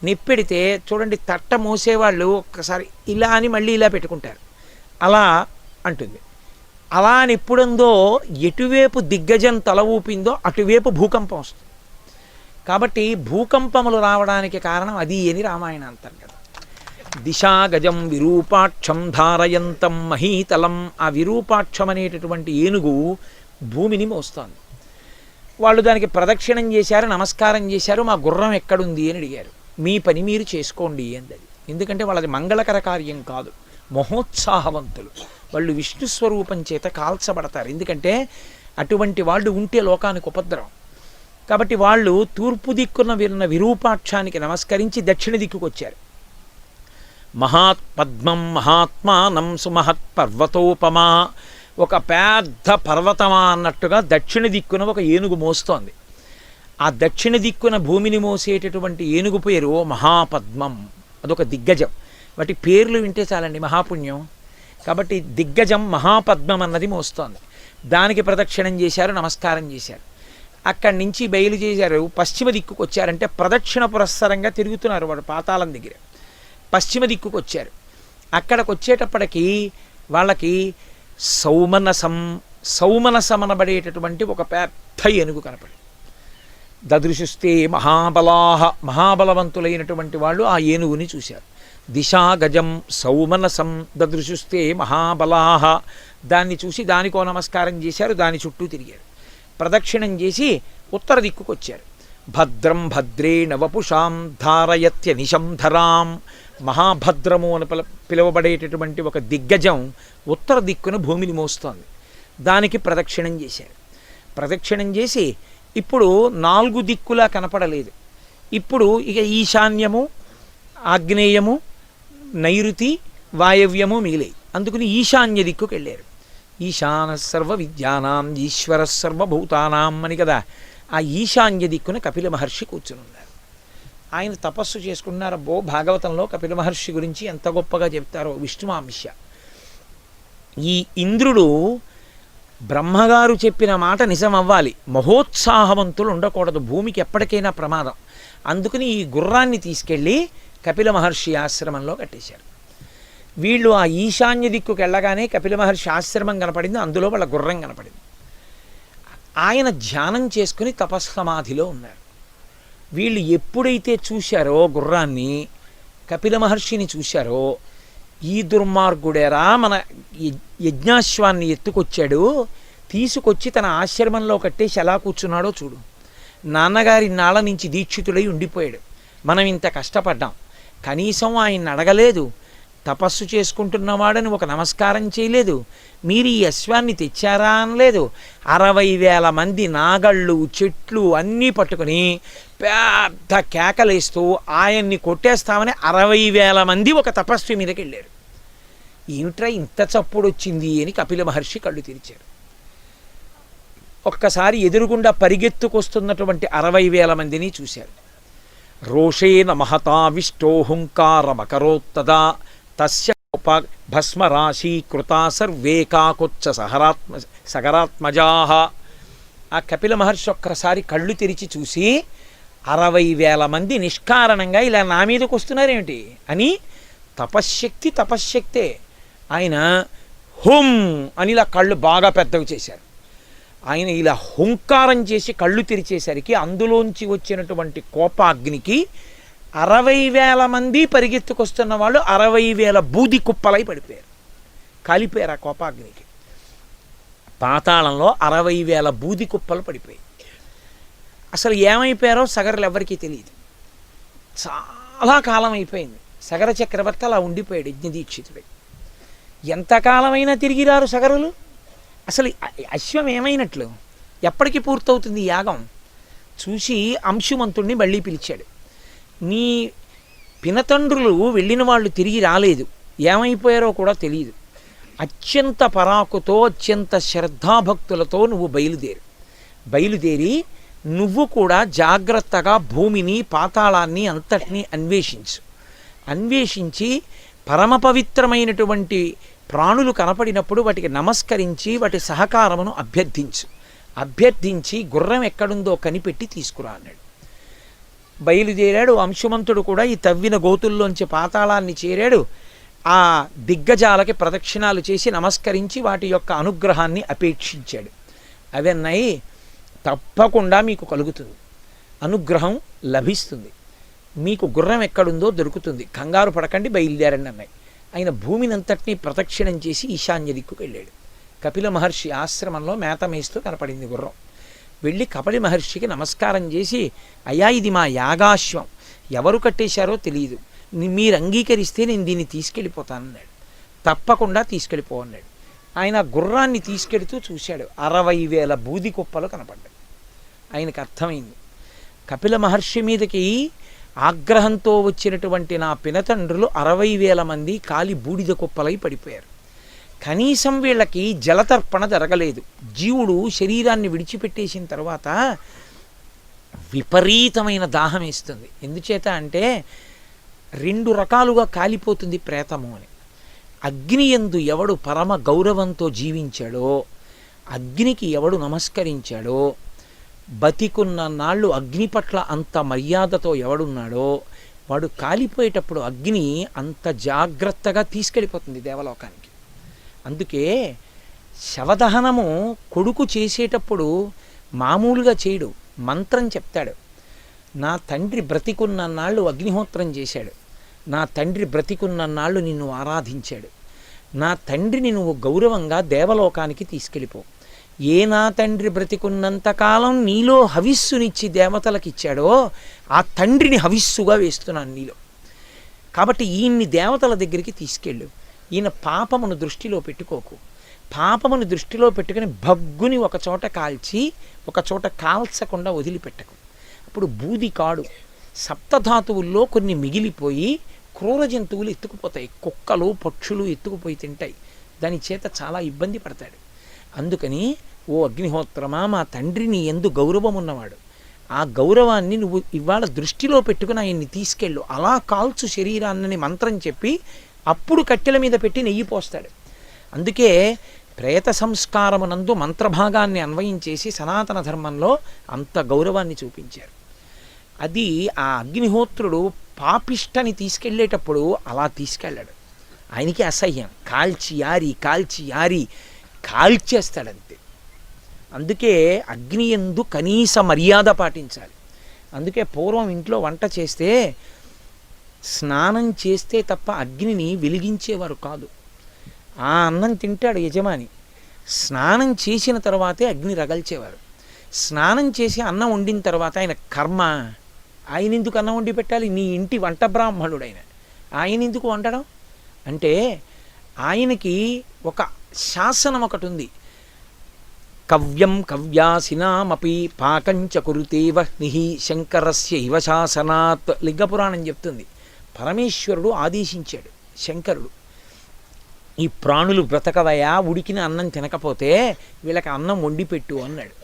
S1: నిప్పెడితే చూడండి, తట్ట మోసేవాళ్ళు ఒక్కసారి ఇలా అని మళ్ళీ ఇలా పెట్టుకుంటారు, అలా అంటుంది. అలా అని ఎప్పుడందో ఎటువైపు దిగ్గజం తల ఊపిందో అటువైపు భూకంపం వస్తుంది. కాబట్టి భూకంపములు రావడానికి కారణం అది అని రామాయణ అంతర్గతం. దిశాగజం విరూపాక్షం ధారయంతం మహీతలం. ఆ విరూపాక్షం అనేటటువంటి ఏనుగు భూమిని మోస్తోంది. వాళ్ళు దానికి ప్రదక్షిణం చేశారు, నమస్కారం చేశారు. మా గుర్రం ఎక్కడుంది అని అడిగారు. మీ పని మీరు చేసుకోండి అంది. ఎందుకంటే వాళ్ళది మంగళకర కార్యం కాదు, మహోత్సాహవంతులు. వాళ్ళు విష్ణు స్వరూపం చేత కాల్చబడతారు. ఎందుకంటే అటువంటి వాళ్ళు ఉంటే లోకానికి ఉపద్రవం. కాబట్టి వాళ్ళు తూర్పు దిక్కున విన్న విరూపాక్షానికి నమస్కరించి దక్షిణ దిక్కుకు వచ్చారు. మహాత్పద్మం మహాత్మానం సుమహత్ పర్వతోపమా. ఒక పెద్ద పర్వతమా అన్నట్టుగా దక్షిణ దిక్కున ఒక ఏనుగు మోస్తోంది. ఆ దక్షిణ దిక్కున భూమిని మోసేటటువంటి ఏనుగు పేరు మహాపద్మం. అదొక దిగ్గజం. వాటి పేర్లు వింటే చాలండి, మహాపుణ్యం. కాబట్టి దిగ్గజం మహాపద్మం అన్నది మోస్తోంది. దానికి ప్రదక్షిణం చేశారు, నమస్కారం చేశారు. అక్కడి నుంచి బయలుదేరారు, పశ్చిమ దిక్కుకు వచ్చారంటే ప్రదక్షిణ పురస్సరంగా తిరుగుతున్నారు వాడు పాతాళం దగ్గర. పశ్చిమ దిక్కుకు వచ్చారు. అక్కడికి వచ్చేటప్పటికి వాళ్ళకి సౌమనసం అనబడేటటువంటి ఒక పెద్ద ఏనుగు కనపడి, దదృశుస్తే మహాబలవంతులైనటువంటి వాళ్ళు ఆ ఏనుగుని చూశారు. దిశాగజం సౌమనసం దదృశుస్తే మహాబలాహ. దాన్ని చూసి దానికో నమస్కారం చేశారు, దాని చుట్టూ తిరిగారు. ప్రదక్షిణం చేసి ఉత్తర దిక్కుకు వచ్చారు. భద్రం భద్రేణ వపుషాం ధారయత్య నిశంధరాం. మహాభద్రము అని పిలువబడేటటువంటి ఒక దిగ్గజం ఉత్తర దిక్కున భూమిని మోస్తోంది. దానికి ప్రదక్షిణం చేశారు. ప్రదక్షిణం చేసి ఇప్పుడు 4 దిక్కులా కనపడలేదు. ఇప్పుడు ఇక ఈశాన్యము, ఆగ్నేయము, నైరుతి, వాయవ్యము మిగిలాయి. అందుకని ఈశాన్య దిక్కుకు వెళ్ళారు. ఈశాన సర్వ విద్యానాం ఈశ్వర సర్వభూతానాం అని కదా. ఆ ఈశాన్య దిక్కున కపిల మహర్షి కూర్చుని ఉన్నారు. ఆయన తపస్సు చేసుకున్నారు. భాగవతంలో కపిల మహర్షి గురించి ఎంత గొప్పగా చెప్తారో విష్ణుమాంశ. ఈ ఇంద్రుడు బ్రహ్మగారు చెప్పిన మాట నిజం అవ్వాలి, మహోత్సాహవంతులు ఉండకూడదు, భూమికి ఎప్పటికైనా ప్రమాదం. అందుకని ఈ గుర్రాన్ని తీసుకెళ్ళి కపిల మహర్షి ఆశ్రమంలో కట్టేశారు. వీళ్ళు ఆ ఈశాన్య దిక్కుకు వెళ్ళగానే కపిల మహర్షి ఆశ్రమం కనపడింది, అందులో వాళ్ళ గుర్రం కనపడింది. ఆయన ధ్యానం చేసుకుని తపస్సమాధిలో ఉన్నారు. వీళ్ళు ఎప్పుడైతే చూశారో గుర్రాన్ని, కపిల మహర్షిని చూశారో, ఈ దుర్మార్గుడేరా మన యజ్ఞాశ్వాన్ని ఎత్తుకొచ్చాడు, తీసుకొచ్చి తన ఆశ్రమంలో కట్టేసి ఎలా కూర్చున్నాడో చూడు. నాన్నగారి నాళ్ళ నుంచి దీక్షితుడై ఉండిపోయాడు, మనం ఇంత కష్టపడ్డాం, కనీసం ఆయన్ని అడగలేదు, తపస్సు చేసుకుంటున్నవాడని ఒక నమస్కారం చేయలేదు, మీరు ఈ అశ్వాన్ని తెచ్చారా అనలేదు. 60,000 మంది నాగళ్ళు, చెట్లు అన్నీ పట్టుకుని పెద్ద కేకలేస్తూ ఆయన్ని కొట్టేస్తామని 60,000 మంది ఒక తపస్వి మీదకి వెళ్ళారు. ఏమిట్రా ఇంత చప్పుడు వచ్చింది అని కపిల మహర్షి కళ్ళు తెరిచారు. ఒక్కసారి ఎదురుగుండా పరిగెత్తుకొస్తున్నటువంటి 60,000 మందిని చూశారు. రోషేన మహతావిష్టోహుంకారమకరోత్తదా తస్య భస్మరాశి కృతా సర్వే కాకొచ్చ సగరాత్మజాహ. ఆ కపిల మహర్షి ఒక్కసారి కళ్ళు తెరిచి చూసి 60,000 మంది నిష్కారణంగా ఇలా నా మీదకి వస్తున్నారేమిటి అని తపశ్శక్తే. ఆయన హుం అని ఇలా కళ్ళు బాగా పెద్దవి చేశారు. ఆయన ఇలా హుంకారం చేసి కళ్ళు తెరిచేసరికి అందులోంచి వచ్చినటువంటి కోపాగ్నికి 60,000 మంది పరిగెత్తుకొస్తున్న వాళ్ళు 60,000 బూది కుప్పలై పడిపోయారు, కాలిపోయారు ఆ కోపాగ్నికి. పాతాళంలో 60,000 బూది కుప్పలు పడిపోయాయి. అసలు ఏమైపోయారో సగరులు ఎవరికీ తెలియదు. చాలా కాలం అయిపోయింది. సగర చక్రవర్తి అలా ఉండిపోయాడు యజ్ఞదీక్షితుడై. ఎంతకాలమైనా తిరిగి రారు సగరులు. అసలు అశ్వం ఏమైనట్లు, ఎప్పటికి పూర్తవుతుంది యాగం? చూసి అంశుమంతుణ్ణి మళ్ళీ పిలిచాడు. నీ పినతండ్రులు వెళ్ళిన వాళ్ళు తిరిగి రాలేదు, ఏమైపోయారో కూడా తెలియదు. అత్యంత పరాకుతో అత్యంత శ్రద్ధాభక్తులతో నువ్వు బయలుదేరి నువ్వు కూడా జాగ్రత్తగా భూమిని పాతాళాన్ని అంతటినీ అన్వేషించి పరమ పవిత్రమైనటువంటి ప్రాణులు కనపడినప్పుడు వాటికి నమస్కరించి వాటి సహకారమును అభ్యర్థించి గుర్రం ఎక్కడుందో కనిపెట్టి తీసుకురా అన్నాడు. బయలుదేరాడు. అంశుమంతుడు కూడా ఈ తవ్విన గోతుల్లోంచి పాతాళాన్ని చేరాడు. ఆ దిగ్గజాలకి ప్రదక్షిణాలు చేసి నమస్కరించి వాటి యొక్క అనుగ్రహాన్ని అపేక్షించాడు. అవన్నీ తప్పకుండా మీకు కలుగుతుంది, అనుగ్రహం లభిస్తుంది, మీకు గుర్రం ఎక్కడుందో దొరుకుతుంది, కంగారు పడకండి, బయలుదేరండి అన్నాయి. ఆయన భూమిని అంతటినీ ప్రదక్షిణం చేసి ఈశాన్య దిక్కుకు వెళ్ళాడు. కపిల మహర్షి ఆశ్రమంలో మేత మేస్తూ కనపడింది గుర్రం. వెళ్ళి కపిల మహర్షికి నమస్కారం చేసి, అయ్యా ఇది మా యాగాశ్వం, ఎవరు కట్టేశారో తెలియదు, మీరు అంగీకరిస్తే నేను దీన్ని తీసుకెళ్ళిపోతానన్నాడు. తప్పకుండా తీసుకెళ్ళిపో అన్నాడు. ఆయన గుర్రాన్ని తీసుకెడుతూ చూశాడు. 60,000 బూది కుప్పలు కనపడ్డాయి. ఆయనకు అర్థమైంది, కపిల మహర్షి మీదకి ఆగ్రహంతో వచ్చినటువంటి నా పినతండ్రులు 60,000 మంది కాలి బూడిద కుప్పలై పడిపోయారు. కనీసం వీళ్ళకి జలతర్పణ జరగలేదు. జీవుడు శరీరాన్ని విడిచిపెట్టేసిన తర్వాత విపరీతమైన దాహం వేస్తుంది. ఎందుచేత అంటే 2 రకాలుగా కాలిపోతుంది ప్రేతము అని. అగ్ని యందు ఎవడు పరమ గౌరవంతో జీవించాడో, అగ్నికి ఎవడు నమస్కరించాడో, బతికున్న నాళ్ళు అగ్ని పట్ల అంత మర్యాదతో ఎవడున్నాడో వాడు కాలిపోయేటప్పుడు అగ్ని అంత జాగ్రత్తగా తీసుకెళ్ళిపోతుంది దేవలోకానికి. అందుకే శవదహనము కొడుకు చేసేటప్పుడు మామూలుగా చేయడు, మంత్రం చెప్తాడు. నా తండ్రి బ్రతికున్న నాళ్ళు అగ్నిహోత్రం చేశాడు, నా తండ్రి బ్రతికున్న నాళ్ళు నిన్ను ఆరాధించాడు, నా తండ్రిని నువ్వు గౌరవంగా దేవలోకానికి తీసుకెళ్ళిపో. ఏ నా తండ్రి బ్రతికున్నంతకాలం నీలో హవిస్సునిచ్చి దేవతలకిచ్చాడో ఆ తండ్రిని హవిస్సుగా వేస్తున్నాను నీలో. కాబట్టి ఈయన్ని దేవతల దగ్గరికి తీసుకెళ్ళు. ఈయన పాపమును దృష్టిలో పెట్టుకోకు. పాపమును దృష్టిలో పెట్టుకుని భగ్గుని ఒకచోట కాల్చి ఒకచోట కాల్చకుండా వదిలిపెట్టకు. అప్పుడు బూది కాడు, సప్తధాతువుల్లో కొన్ని మిగిలిపోయి క్రూర జంతువులు ఎత్తుకుపోతాయి, కుక్కలు పక్షులు ఎత్తుకుపోయి తింటాయి. దాని చేత చాలా ఇబ్బంది పడతాడు. అందుకని ఓ అగ్నిహోత్రమా, మా తండ్రిని ఎందు గౌరవం ఉన్నవాడు, ఆ గౌరవాన్ని నువ్వు ఇవాళ దృష్టిలో పెట్టుకుని ఆయన్ని తీసుకెళ్ళు, అలా కాల్చు శరీరాన్ని మంత్రం చెప్పి అప్పుడు కట్టెల మీద పెట్టి నెయ్యి పోస్తాడు. అందుకే ప్రేత సంస్కారమునందు మంత్రభాగాన్ని అన్వయించేసి సనాతన ధర్మంలో అంత గౌరవాన్ని చూపించారు. అది ఆ అగ్నిహోత్రుడు పాపిష్టని తీసుకెళ్ళేటప్పుడు అలా తీసుకెళ్ళాడు. ఆయనకి అసహ్యం, కాల్చి యారి కాల్చేస్తాడంతే. అందుకే అగ్ని యందు కనీస మర్యాద పాటించాలి. అందుకే పూర్వం ఇంట్లో వంట చేస్తే స్నానం చేస్తే తప్ప అగ్నిని వెలిగించేవారు కాదు. ఆ అన్నం తింటాడు యజమాని, స్నానం చేసిన తర్వాతే అగ్ని రగల్చేవారు. స్నానం చేసి అన్నం వండిన తర్వాత ఆయన కర్మ, ఆయన ఎందుకు అన్నం వండి పెట్టాలి? నీ ఇంటి వంట బ్రాహ్మణుడు ఆయన ఎందుకు వండడం అంటే, ఆయనకి ఒక శాసనం ఒకటి ఉంది. కవ్యం కవ్యాసినామపి పాకంచ కురుతేవ నిహి శంకరస్య ఇవ శాసనాత్ లింగపురాణం చెప్తుంది. పరమేశ్వరుడు ఆదేశించాడు, శంకరుడు ఈ ప్రాణులు బ్రతకవయా, ఉడికిన అన్నం తినకపోతే వీళ్ళకి అన్నం వండిపెట్టు అన్నాడు.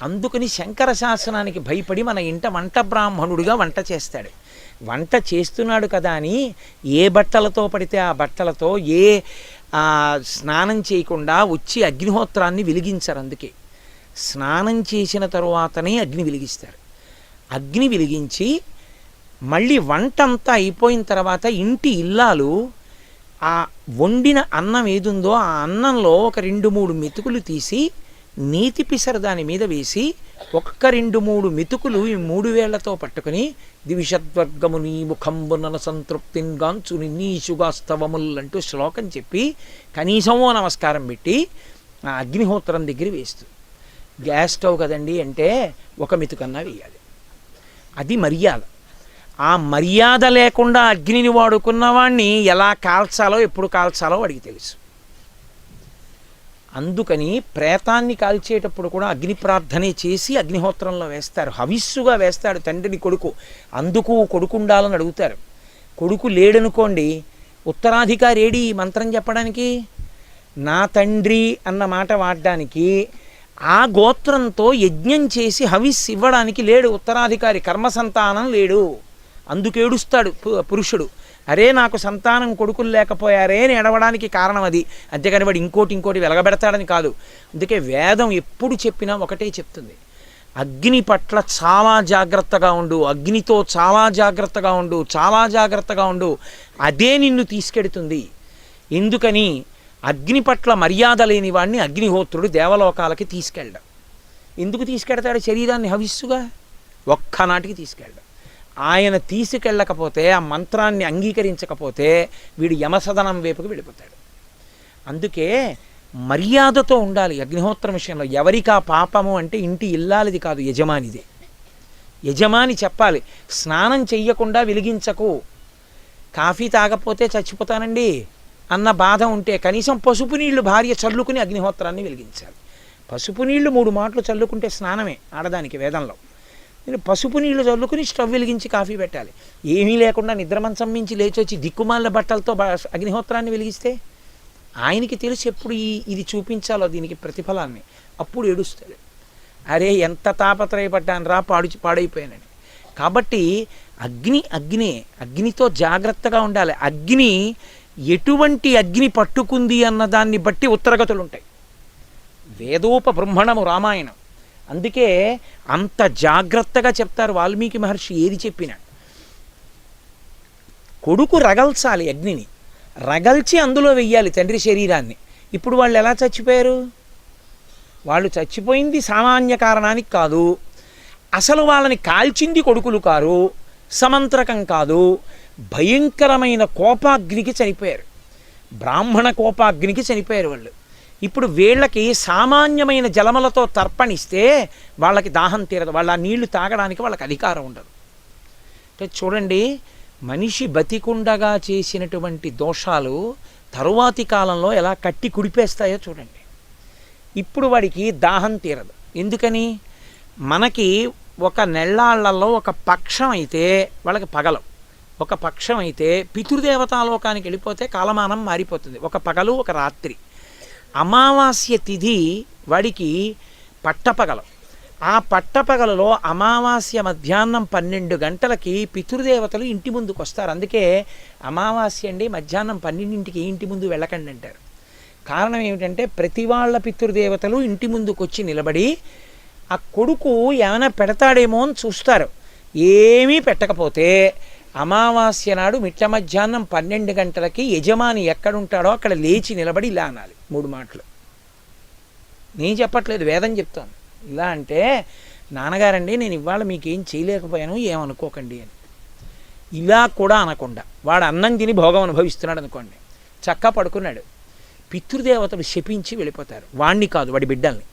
S1: అందుకని శంకర శాసనానికి భయపడి మన ఇంట వంట బ్రాహ్మణుడిగా వంట చేస్తాడు. వంట చేస్తున్నాడు కదా అని ఏ బట్టలతో పడితే ఆ బట్టలతో స్నానం చేయకుండా వచ్చి అగ్నిహోత్రాన్ని వెలిగించరు. అందుకే స్నానం చేసిన తరువాతనే అగ్ని వెలిగిస్తారు. అగ్ని వెలిగించి మళ్ళీ వంట అంతా అయిపోయిన తర్వాత ఇంటి ఇల్లాలు ఆ వండిన అన్నం ఏదుందో ఆ అన్నంలో ఒక 2-3 మెతుకులు తీసి నీతి పిసరు దాని మీద వేసి ఒక్క 2-3 మెతుకులు ఈ 3 వేళ్లతో పట్టుకుని దివిషద్వర్గము నీ ముఖంబునన సంతృప్తిన్ గాంచు నిన్నీషుగాస్తవముల్ అంటూ శ్లోకం చెప్పి కనీసమో నమస్కారం పెట్టి ఆ అగ్నిహోత్రం దగ్గర వేస్తుంది. గ్యాస్ స్టవ్ కదండి అంటే ఒక మెతుకన్నా వేయాలి. అది మర్యాద. ఆ మర్యాద లేకుండా అగ్నిని వాడుకున్నవాణ్ణి ఎలా కాల్చాలో ఎప్పుడు కాల్చాలో వాడికి తెలుసు. అందుకని ప్రేతాన్ని కాల్చేటప్పుడు కూడా అగ్ని ప్రార్థనే చేసి అగ్నిహోత్రంలో వేస్తారు. హవిస్సుగా వేస్తాడు తండ్రిని కొడుకు. అందుకు కొడుకు ఉండాలని అడుగుతారు. కొడుకు లేడనుకోండి, ఉత్తరాధికారి ఏడి ఈ మంత్రం చెప్పడానికి? నా తండ్రి అన్న మాట వాడడానికి ఆ గోత్రంతో యజ్ఞం చేసి హవిస్ ఇవ్వడానికి లేడు ఉత్తరాధికారి. కర్మసంతానం లేడు. అందుకేడుస్తాడు పురుషుడు. అరే నాకు సంతానం కొడుకులు లేకపోయారే అని ఎడవడానికి కారణం అది. అంతేకాని వాడు ఇంకోటి వెలగబెడతాడని కాదు. అందుకే వేదం ఎప్పుడు చెప్పినా ఒకటే చెప్తుంది, అగ్ని పట్ల చాలా జాగ్రత్తగా ఉండు, అగ్నితో చాలా జాగ్రత్తగా ఉండు, చాలా జాగ్రత్తగా ఉండు. అదే నిన్ను తీసుకెడుతుంది. ఎందుకని? అగ్ని పట్ల మర్యాద లేని వాడిని అగ్నిహోత్రుడు దేవలోకాలకి తీసుకెళ్ళడం. ఎందుకు తీసుకెడతాడు? శరీరాన్ని హవిస్సుగా ఒక్కనాటికి తీసుకెళ్ళడం. ఆయన తీసుకెళ్ళకపోతే, ఆ మంత్రాన్ని అంగీకరించకపోతే వీడు యమసదనం వైపుకి వెళ్ళిపోతాడు. అందుకే మర్యాదతో ఉండాలి అగ్నిహోత్రం విషయంలో. ఎవరికా పాపము అంటే ఇంటి ఇల్లాలిది కాదు, యజమానిదే. యజమాని చెప్పాలి, స్నానం చెయ్యకుండా వెలిగించకు, కాఫీ తాగపోతే చచ్చిపోతానండి అన్న బాధ ఉంటే కనీసం పసుపు నీళ్లు భార్య చల్లుకుని అగ్నిహోత్రాన్ని వెలిగించాలి. పసుపు నీళ్లు 3 మాటలు చల్లుకుంటే స్నానమే ఆడదానికి వేదంలో. నేను పసుపు నీళ్లు చల్లుకుని స్టవ్ వెలిగించి కాఫీ పెట్టాలి. ఏమీ లేకుండా నిద్రమంచం మించి లేచొచ్చి దిక్కుమాల బట్టలతో అగ్నిహోత్రాన్ని వెలిగిస్తే ఆయనకి తెలుసు ఎప్పుడు ఇది చూపించాలో దీనికి ప్రతిఫలాన్ని. అప్పుడు ఏడుస్తాడు, అరే ఎంత తాపత్రయపడ్డాను రా, పాడైపోయానని. కాబట్టి అగ్నితో జాగ్రత్తగా ఉండాలి. అగ్ని ఎటువంటి అగ్ని పట్టుకుంది అన్నదాన్ని బట్టి ఉత్తరగతులు ఉంటాయి. వేదోపబృంహణము రామాయణం. అందుకే అంత జాగ్రత్తగా చెప్తారు వాల్మీకి మహర్షి ఏది చెప్పినా. కొడుకు రగల్చాలి, అగ్నిని రగల్చి అందులో వెయ్యాలి తండ్రి శరీరాన్ని. ఇప్పుడు వాళ్ళు ఎలా చచ్చిపోయారు? వాళ్ళు చచ్చిపోయింది సామాన్య కారణానికి కాదు, అసలు వాళ్ళని కాల్చింది కొడుకులు కారు, సమంత్రకం కాదు, భయంకరమైన కోపాగ్నికి చనిపోయారు. బ్రాహ్మణ కోపాగ్నికి చనిపోయారు వాళ్ళు. ఇప్పుడు వీళ్ళకి సామాన్యమైన జలములతో తర్పణిస్తే వాళ్ళకి దాహం తీరదు, వాళ్ళ నీళ్లు తాగడానికి వాళ్ళకి అధికారం ఉండదు. అంటే చూడండి, మనిషి బతికుండగా చేసినటువంటి దోషాలు తరువాతి కాలంలో ఎలా కట్టి కుడిపేస్తాయో చూడండి. ఇప్పుడు వాడికి దాహం తీరదు. ఎందుకని? మనకి ఒక నెల్లాళ్లలో ఒక పక్షం అయితే వాళ్ళకి పగలం, ఒక పక్షం అయితే పితృదేవతాలోకానికి వెళ్ళిపోతే కాలమానం మారిపోతుంది. ఒక పగలు ఒక రాత్రి. అమావాస్య తిథి వాడికి పట్టపగలం. ఆ పట్టపగలలో అమావాస్య మధ్యాహ్నం 12 గంటలకి పితృదేవతలు ఇంటి ముందుకు వస్తారు. అందుకే అమావాస్య అండి మధ్యాహ్నం 12ంటికి ఇంటి ముందు వెళ్ళకండి అంటారు. కారణం ఏమిటంటే ప్రతి వాళ్ళ పితృదేవతలు ఇంటి ముందుకు వచ్చి నిలబడి ఆ కొడుకు ఏమైనా పెడతాడేమో అని చూస్తారు. ఏమీ పెట్టకపోతే అమావాస్య నాడు మిట్ట మధ్యాహ్నం 12 గంటలకి యజమాని ఎక్కడుంటాడో అక్కడ లేచి నిలబడి ఇలా అనాలి 3 మాటలు. నేను చెప్పట్లేదు, వేదం చెప్తాను. ఇలా అంటే, నాన్నగారండి నేను ఇవాళ మీకేం చేయలేకపోయాను, ఏమనుకోకండి అని. ఇలా కూడా అనకుండా వాడు అన్నం తిని భోగం అనుభవిస్తున్నాడు అనుకోండి, చక్కా పడుకున్నాడు, పితృదేవతలు శపించి వెళ్ళిపోతారు. వాణ్ణి కాదు, వాడి బిడ్డల్ని.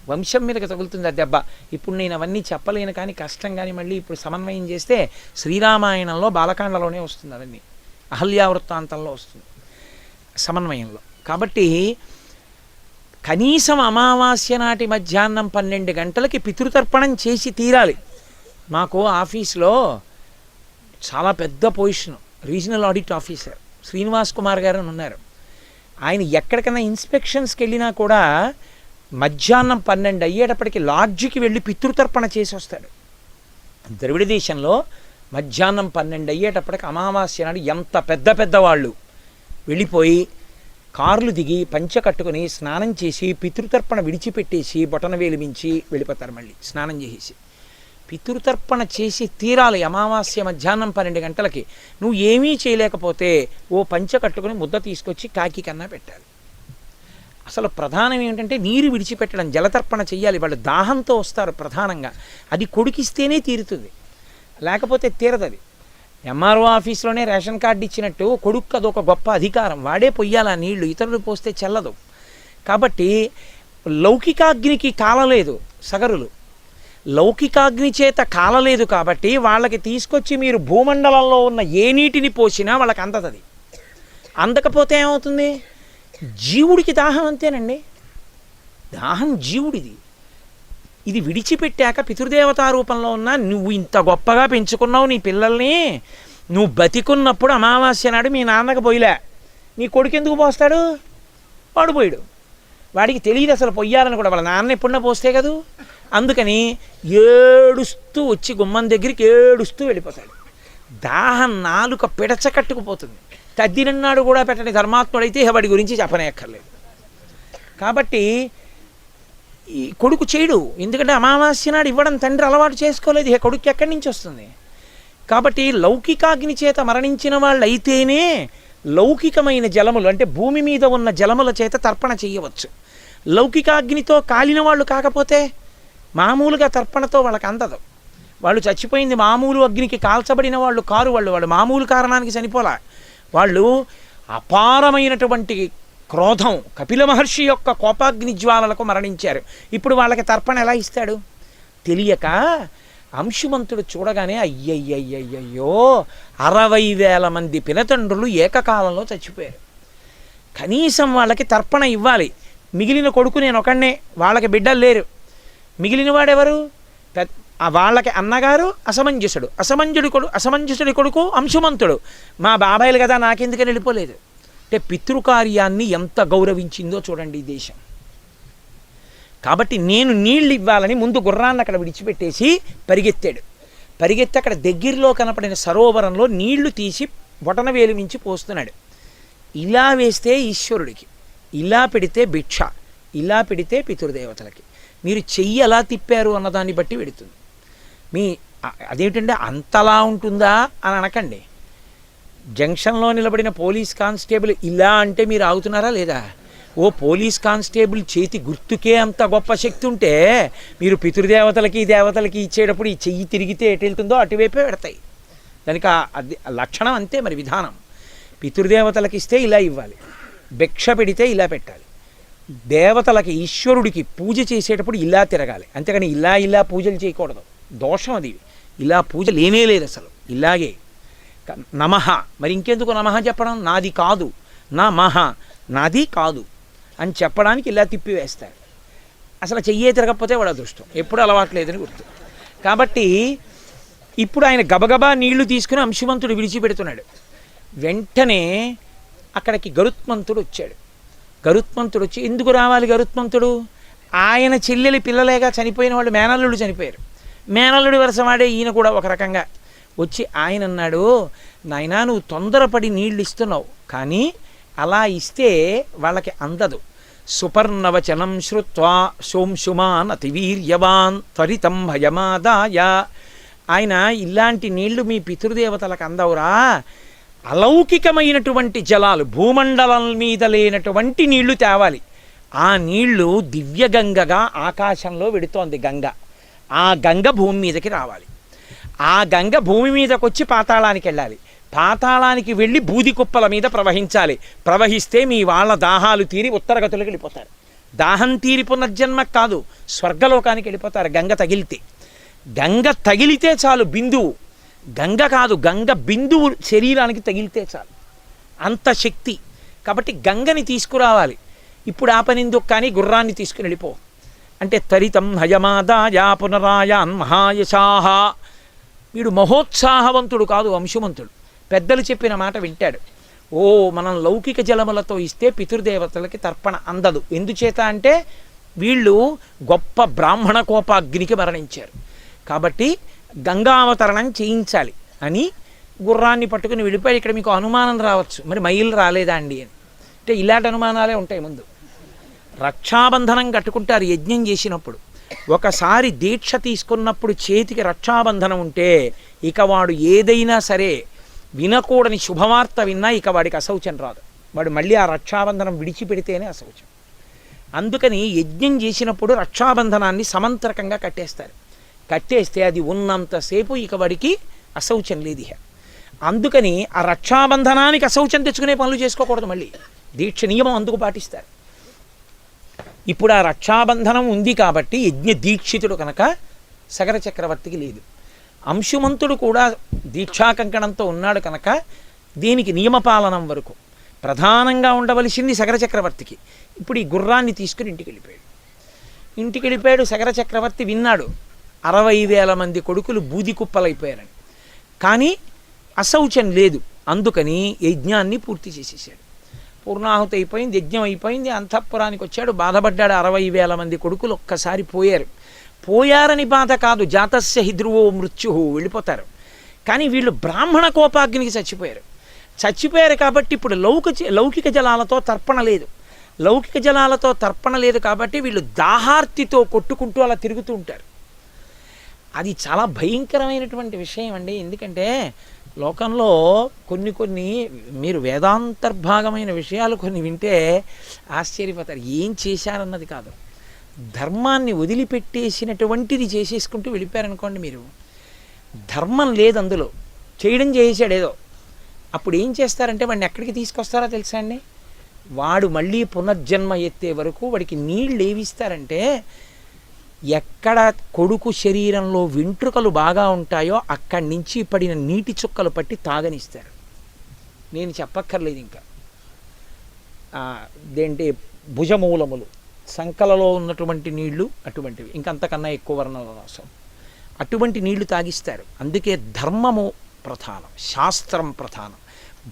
S1: వంశం మీదకి తగులుతుంది ఆ దెబ్బ. ఇప్పుడు నేను అవన్నీ చెప్పలేను, కానీ కష్టం. కానీ మళ్ళీ ఇప్పుడు సమన్వయం చేస్తే శ్రీరామాయణంలో బాలకాండలోనే వస్తుంది, అవన్నీ అహల్యావృత్తాంతంలో వస్తుంది సమన్వయంలో. కాబట్టి కనీసం అమావాస్య నాటి మధ్యాహ్నం 12 గంటలకి పితృతర్పణం చేసి తీరాలి. మాకు ఆఫీస్లో చాలా పెద్ద position, regional audit officer Srinivas Kumar గారు అని ఉన్నారు. ఆయన ఎక్కడికైనా ఇన్స్పెక్షన్స్కి వెళ్ళినా కూడా మధ్యాహ్నం 12 అయ్యేటప్పటికి లాడ్జికి వెళ్ళి పితృతర్పణ చేసి వస్తాడు. ద్రవిడ దేశంలో మధ్యాహ్నం 12 అయ్యేటప్పటికి అమావాస్య నాడు ఎంత పెద్ద పెద్దవాళ్ళు వెళ్ళిపోయి కార్లు దిగి పంచ కట్టుకుని స్నానం చేసి పితృతర్పణ విడిచిపెట్టేసి బొటన వేలు మించి వెళ్ళిపోతారు. మళ్ళీ స్నానం చేసి పితృతర్పణ చేసి తీరాలి. అమావాస్య మధ్యాహ్నం 12 గంటలకి. నువ్వు ఏమీ చేయలేకపోతే ఓ పంచె కట్టుకుని ముద్ద తీసుకొచ్చి కాకి కన్నా పెట్టాలి. అసలు ప్రధానం ఏమిటంటే నీరు విడిచిపెట్టడం, జలతర్పణ చెయ్యాలి. వాళ్ళు దాహంతో వస్తారు ప్రధానంగా. అది కొడుకిస్తేనే తీరుతుంది, లేకపోతే తీరదు. అది ఎంఆర్ఓ ఆఫీస్లోనే రేషన్ కార్డు ఇచ్చినట్టు కొడుకు అదొక గొప్ప అధికారం. వాడే పొయ్యాలి ఆ నీళ్లు, ఇతరులు పోస్తే చెల్లదు. కాబట్టి లౌకికాగ్నికి కాలలేదు సగరులు, లౌకికాగ్ని చేత కాలలేదు. కాబట్టి వాళ్ళకి తీసుకొచ్చి మీరు భూమండలంలో ఉన్న ఏ నీటిని పోసినా వాళ్ళకి అందదు. అందకపోతే ఏమవుతుంది? జీవుడికి దాహం అంతేనండి. దాహం జీవుడిది. ఇది విడిచిపెట్టాక పితృదేవతా రూపంలో ఉన్న నువ్వు ఇంత గొప్పగా పెంచుకున్నావు నీ పిల్లల్ని, నువ్వు బతికున్నప్పుడు అమావాస్య నాడు మీ నాన్నకు పోయిలే, నీ కొడుకు ఎందుకు పోస్తాడు? వాడు పోయాడు, వాడికి తెలియదు అసలు పొయ్యాలని కూడా. వాళ్ళ నాన్న ఎప్పుడన్నా పోస్తే కదూ. అందుకని ఏడుస్తూ వచ్చి గుమ్మం దగ్గరికి ఏడుస్తూ వెళ్ళిపోతాడు. దాహం నాలుక పిడచకట్టుకుపోతుంది. తద్దినన్నాడు కూడా పెట్టని ధర్మాత్ముడైతే వాడి గురించి చెప్పనేక్కర్లేదు. కాబట్టి ఈ కొడుకు చేయడు, ఎందుకంటే అమావాస్య నాడు ఇవ్వడం తండ్రి అలవాటు చేసుకోలేదు. ఈ కొడుకు ఎక్కడి నుంచి వస్తుంది? కాబట్టి లౌకికాగ్ని చేత మరణించిన వాళ్ళు అయితేనే లౌకికమైన జలములు, అంటే భూమి మీద ఉన్న జలముల చేత తర్పణ చెయ్యవచ్చు. లౌకికాగ్నితో కాలిన వాళ్ళు కాకపోతే మామూలుగా తర్పణతో వాళ్ళకి అందదు. వాళ్ళు చచ్చిపోయింది మామూలు అగ్నికి కాల్చబడిన వాళ్ళు కారు. వాళ్ళు మామూలు కారణానికి చనిపోలా. వాళ్ళు అపారమైనటువంటి క్రోధం, కపిల మహర్షి యొక్క కోపాగ్ని జ్వాలలకు మరణించారు. ఇప్పుడు వాళ్ళకి తర్పణ ఎలా ఇస్తాడు? తెలియక అంశుమంతుడు చూడగానే అయ్యయ్యయ్యయ్యో 60,000 మంది పినతండ్రులు ఏకకాలంలో చచ్చిపోయారు. కనీసం వాళ్ళకి తర్పణ ఇవ్వాలి. మిగిలిన కొడుకు నేను ఒకనే, వాళ్ళకి బిడ్డలు లేరు. మిగిలిన వాడెవరు? వాళ్ళకి అన్నగారు అసమంజసుడి కొడుకు అంశుమంతుడు. మా బాబాయిలు కదా, నాకెందుకని వెళ్ళిపోలేదు. అంటే పితృకార్యాన్ని ఎంత గౌరవించిందో చూడండి ఈ దేశం. కాబట్టి నేను నీళ్ళు ఇవ్వాలని ముందు గుర్రాన్ని అక్కడ విడిచిపెట్టేసి పరిగెత్తి అక్కడ దగ్గరలో కనపడిన సరోవరంలో నీళ్లు తీసి బొటనవేలు మించి పోస్తున్నాడు. ఇలా వేస్తే ఈశ్వరుడికి, ఇలా పెడితే భిక్ష, ఇలా పెడితే పితృదేవతలకి. మీరు చెయ్యి ఎలా తిప్పారు అన్నదాన్ని బట్టి పెడుతుంది. అదేంటంటే అంతలా ఉంటుందా అని అనకండి. జంక్షన్లో నిలబడిన పోలీస్ కానిస్టేబుల్ ఇలా అంటే మీరు ఆగుతున్నారా లేదా? ఓ పోలీస్ కానిస్టేబుల్ చేతి గుర్తుకే అంత గొప్ప శక్తి ఉంటే మీరు పితృదేవతలకి దేవతలకి ఇచ్చేటప్పుడు ఈ చెయ్యి తిరిగితే ఎటు వెళ్తుందో అటువైపే పెడతాయి. దానికి అది లక్షణం అంతే. మరి విధానం పితృదేవతలకి ఇస్తే ఇలా ఇవ్వాలి, భిక్ష పెడితే ఇలా పెట్టాలి. దేవతలకి ఈశ్వరుడికి పూజ చేసేటప్పుడు ఇలా తిరగాలి, అంతేగాని ఇలా పూజలు చేయకూడదు. దోషం అది. ఇలా పూజ లేనే లేదు అసలు. ఇలాగే నమః, మరి ఇంకెందుకు నమః చెప్పడం? నాది కాదు, నాది కాదు అని చెప్పడానికి ఇలా తిప్పివేస్తారు. అసలు చెయ్యే తిరగకపోతే వాడు అదృష్టం, ఎప్పుడు అలవాట్లేదని గుర్తు. కాబట్టి ఇప్పుడు ఆయన గబగబా నీళ్లు తీసుకుని అంశుమంతుడు విడిచిపెడుతున్నాడు. వెంటనే అక్కడికి గరుత్మంతుడు వచ్చాడు. గరుత్మంతుడు వచ్చి, ఎందుకు రావాలి గరుత్మంతుడు? ఆయన చెల్లెలి పిల్లలేగా చనిపోయిన వాళ్ళు, మేనల్లుడు చనిపోయారు. మేనల్లుడి వరసవాడే ఈయన కూడా ఒక రకంగా వచ్చి ఆయన అన్నాడు, నాయనా నువ్వు తొందరపడి నీళ్ళు ఇస్తున్నావు, కానీ అలా ఇస్తే వాళ్ళకి అందదు. సుపర్ణవచనం శ్రుత్వా సోంశుమాన్ అతివీర్యవాన్ త్వరితం భయమాదాయ. ఆయన ఇలాంటి నీళ్లు మీ పితృదేవతలకు అందవురా, అలౌకికమైనటువంటి జలాలు, భూమండలం మీద లేనటువంటి నీళ్లు తేవాలి. ఆ నీళ్లు దివ్యగంగగా ఆకాశంలో వెడుతోంది గంగ. ఆ గంగ భూమి మీదకి రావాలి. ఆ గంగ భూమి మీదకి వచ్చి పాతాళానికి వెళ్ళాలి. పాతాళానికి వెళ్ళి బూది కుప్పల మీద ప్రవహించాలి. ప్రవహిస్తే మీ వాళ్ళ దాహాలు తీరి ఉత్తరగతులకు వెళ్ళిపోతారు. దాహం తీరి పునర్జన్మ కాదు, స్వర్గలోకానికి వెళ్ళిపోతారు గంగ తగిలితే. గంగ తగిలితే చాలు, బిందువు గంగ కాదు, గంగ బిందువు శరీరానికి తగిలితే చాలు, అంత శక్తి. కాబట్టి గంగని తీసుకురావాలి. ఇప్పుడు ఆ పని ఎందుకు, కానీ గుర్రాన్ని తీసుకుని వెళ్ళిపో అంటే తరితం హయమాదాయ పునరాయాన్ మహాయశాహ. వీడు మహోత్సాహవంతుడు కాదు, అంశుమంతుడు. పెద్దలు చెప్పిన మాట వింటాడు. ఓ మనం లౌకిక జలములతో ఇస్తే పితృదేవతలకి తర్పణ అందదు. ఎందుచేత అంటే వీళ్ళు గొప్ప బ్రాహ్మణ కోపాగ్నికి మరణించారు. కాబట్టి గంగావతరణం చేయించాలి అని గుర్రాన్ని పట్టుకుని వెళ్ళిపోయి. ఇక్కడ మీకు అనుమానం రావచ్చు, మరి మైలు రాలేదా అండి అని. అంటే ఇలాంటి అనుమానాలే ఉంటాయి. ముందు రక్షాబంధనం కట్టుకుంటారు యజ్ఞం చేసినప్పుడు. ఒకసారి దీక్ష తీసుకున్నప్పుడు చేతికి రక్షాబంధనం ఉంటే ఇక వాడు ఏదైనా సరే వినకూడని శుభవార్త విన్నా ఇక వాడికి అశౌచం రాదు. వాడు మళ్ళీ ఆ రక్షాబంధనం విడిచిపెడితేనే అశౌచం. అందుకని యజ్ఞం చేసినప్పుడు రక్షాబంధనాన్ని సమంత్రకంగా కట్టేస్తారు. కట్టేస్తే అది ఉన్నంతసేపు ఇక వాడికి అశౌచం లేదు. అందుకని ఆ రక్షాబంధనానికి అశౌచం తెచ్చుకునే పనులు చేసుకోకూడదు. మళ్ళీ దీక్ష నియమం అందుకు పాటిస్తారు. ఇప్పుడు ఆ రక్షాబంధనం ఉంది కాబట్టి యజ్ఞ దీక్షితుడు కనుక సగర చక్రవర్తికి లేదు. అంశుమంతుడు కూడా దీక్షా కంకణంతో ఉన్నాడు కనుక దీనికి నియమపాలనం వరకు ప్రధానంగా ఉండవలసింది సగర చక్రవర్తికి. ఇప్పుడు ఈ గుర్రాన్ని తీసుకుని ఇంటికి వెళ్ళిపోయాడు. సగర చక్రవర్తి విన్నాడు 60,000 మంది కొడుకులు బూది కుప్పలైపోయారని. కానీ అశౌచం లేదు. అందుకని యజ్ఞాన్ని పూర్తి చేసేసాడు. పూర్ణాహుతి అయిపోయింది, యజ్ఞం అయిపోయింది. అంతఃపురానికి వచ్చాడు, బాధపడ్డాడు. 60,000 మంది కొడుకులు ఒక్కసారి పోయారని బాధ కాదు, జాతస్య హి ధ్రువో మృత్యుహు, వెళ్ళిపోతారు. కానీ వీళ్ళు బ్రాహ్మణ కోపాగ్నికి చచ్చిపోయారు కాబట్టి ఇప్పుడు లౌకిక జలాలతో తర్పణ లేదు. లౌకిక జలాలతో తర్పణ లేదు కాబట్టి వీళ్ళు దాహార్తితో కొట్టుకుంటూ అలా తిరుగుతూ ఉంటారు. అది చాలా భయంకరమైనటువంటి విషయం అండి. ఎందుకంటే లోకంలో కొన్ని మీరు వేదాంతర్భాగమైన విషయాలు కొన్ని వింటే ఆశ్చర్యపోతారు. ఏం చేశారన్నది కాదు, ధర్మాన్ని వదిలిపెట్టేసినటువంటిది చేసేసుకుంటూ వెళ్ళిపోయారనుకోండి. మీరు ధర్మం లేదు అందులో, చేయడం చేసాడు ఏదో. అప్పుడు ఏం చేస్తారంటే వాడిని ఎక్కడికి తీసుకొస్తారో తెలుసా అండి? వాడు మళ్ళీ పునర్జన్మ ఎత్తే వరకు వాడికి నీళ్ళు ఏవిస్తారంటే ఎక్కడ కొడుకు శరీరంలో వెంట్రుకలు బాగా ఉంటాయో అక్కడి నుంచి పడిన నీటి చుక్కలు పట్టి తాగనిస్తారు. నేను చెప్పక్కర్లేదు. ఇంకా దేంటే భుజమూలములు, సంకలలో ఉన్నటువంటి నీళ్లు అటువంటివి, ఇంకంతకన్నా ఎక్కువ వర్ణన రాసం, అటువంటి నీళ్లు తాగిస్తారు. అందుకే ధర్మము ప్రధానం, శాస్త్రం ప్రధానం.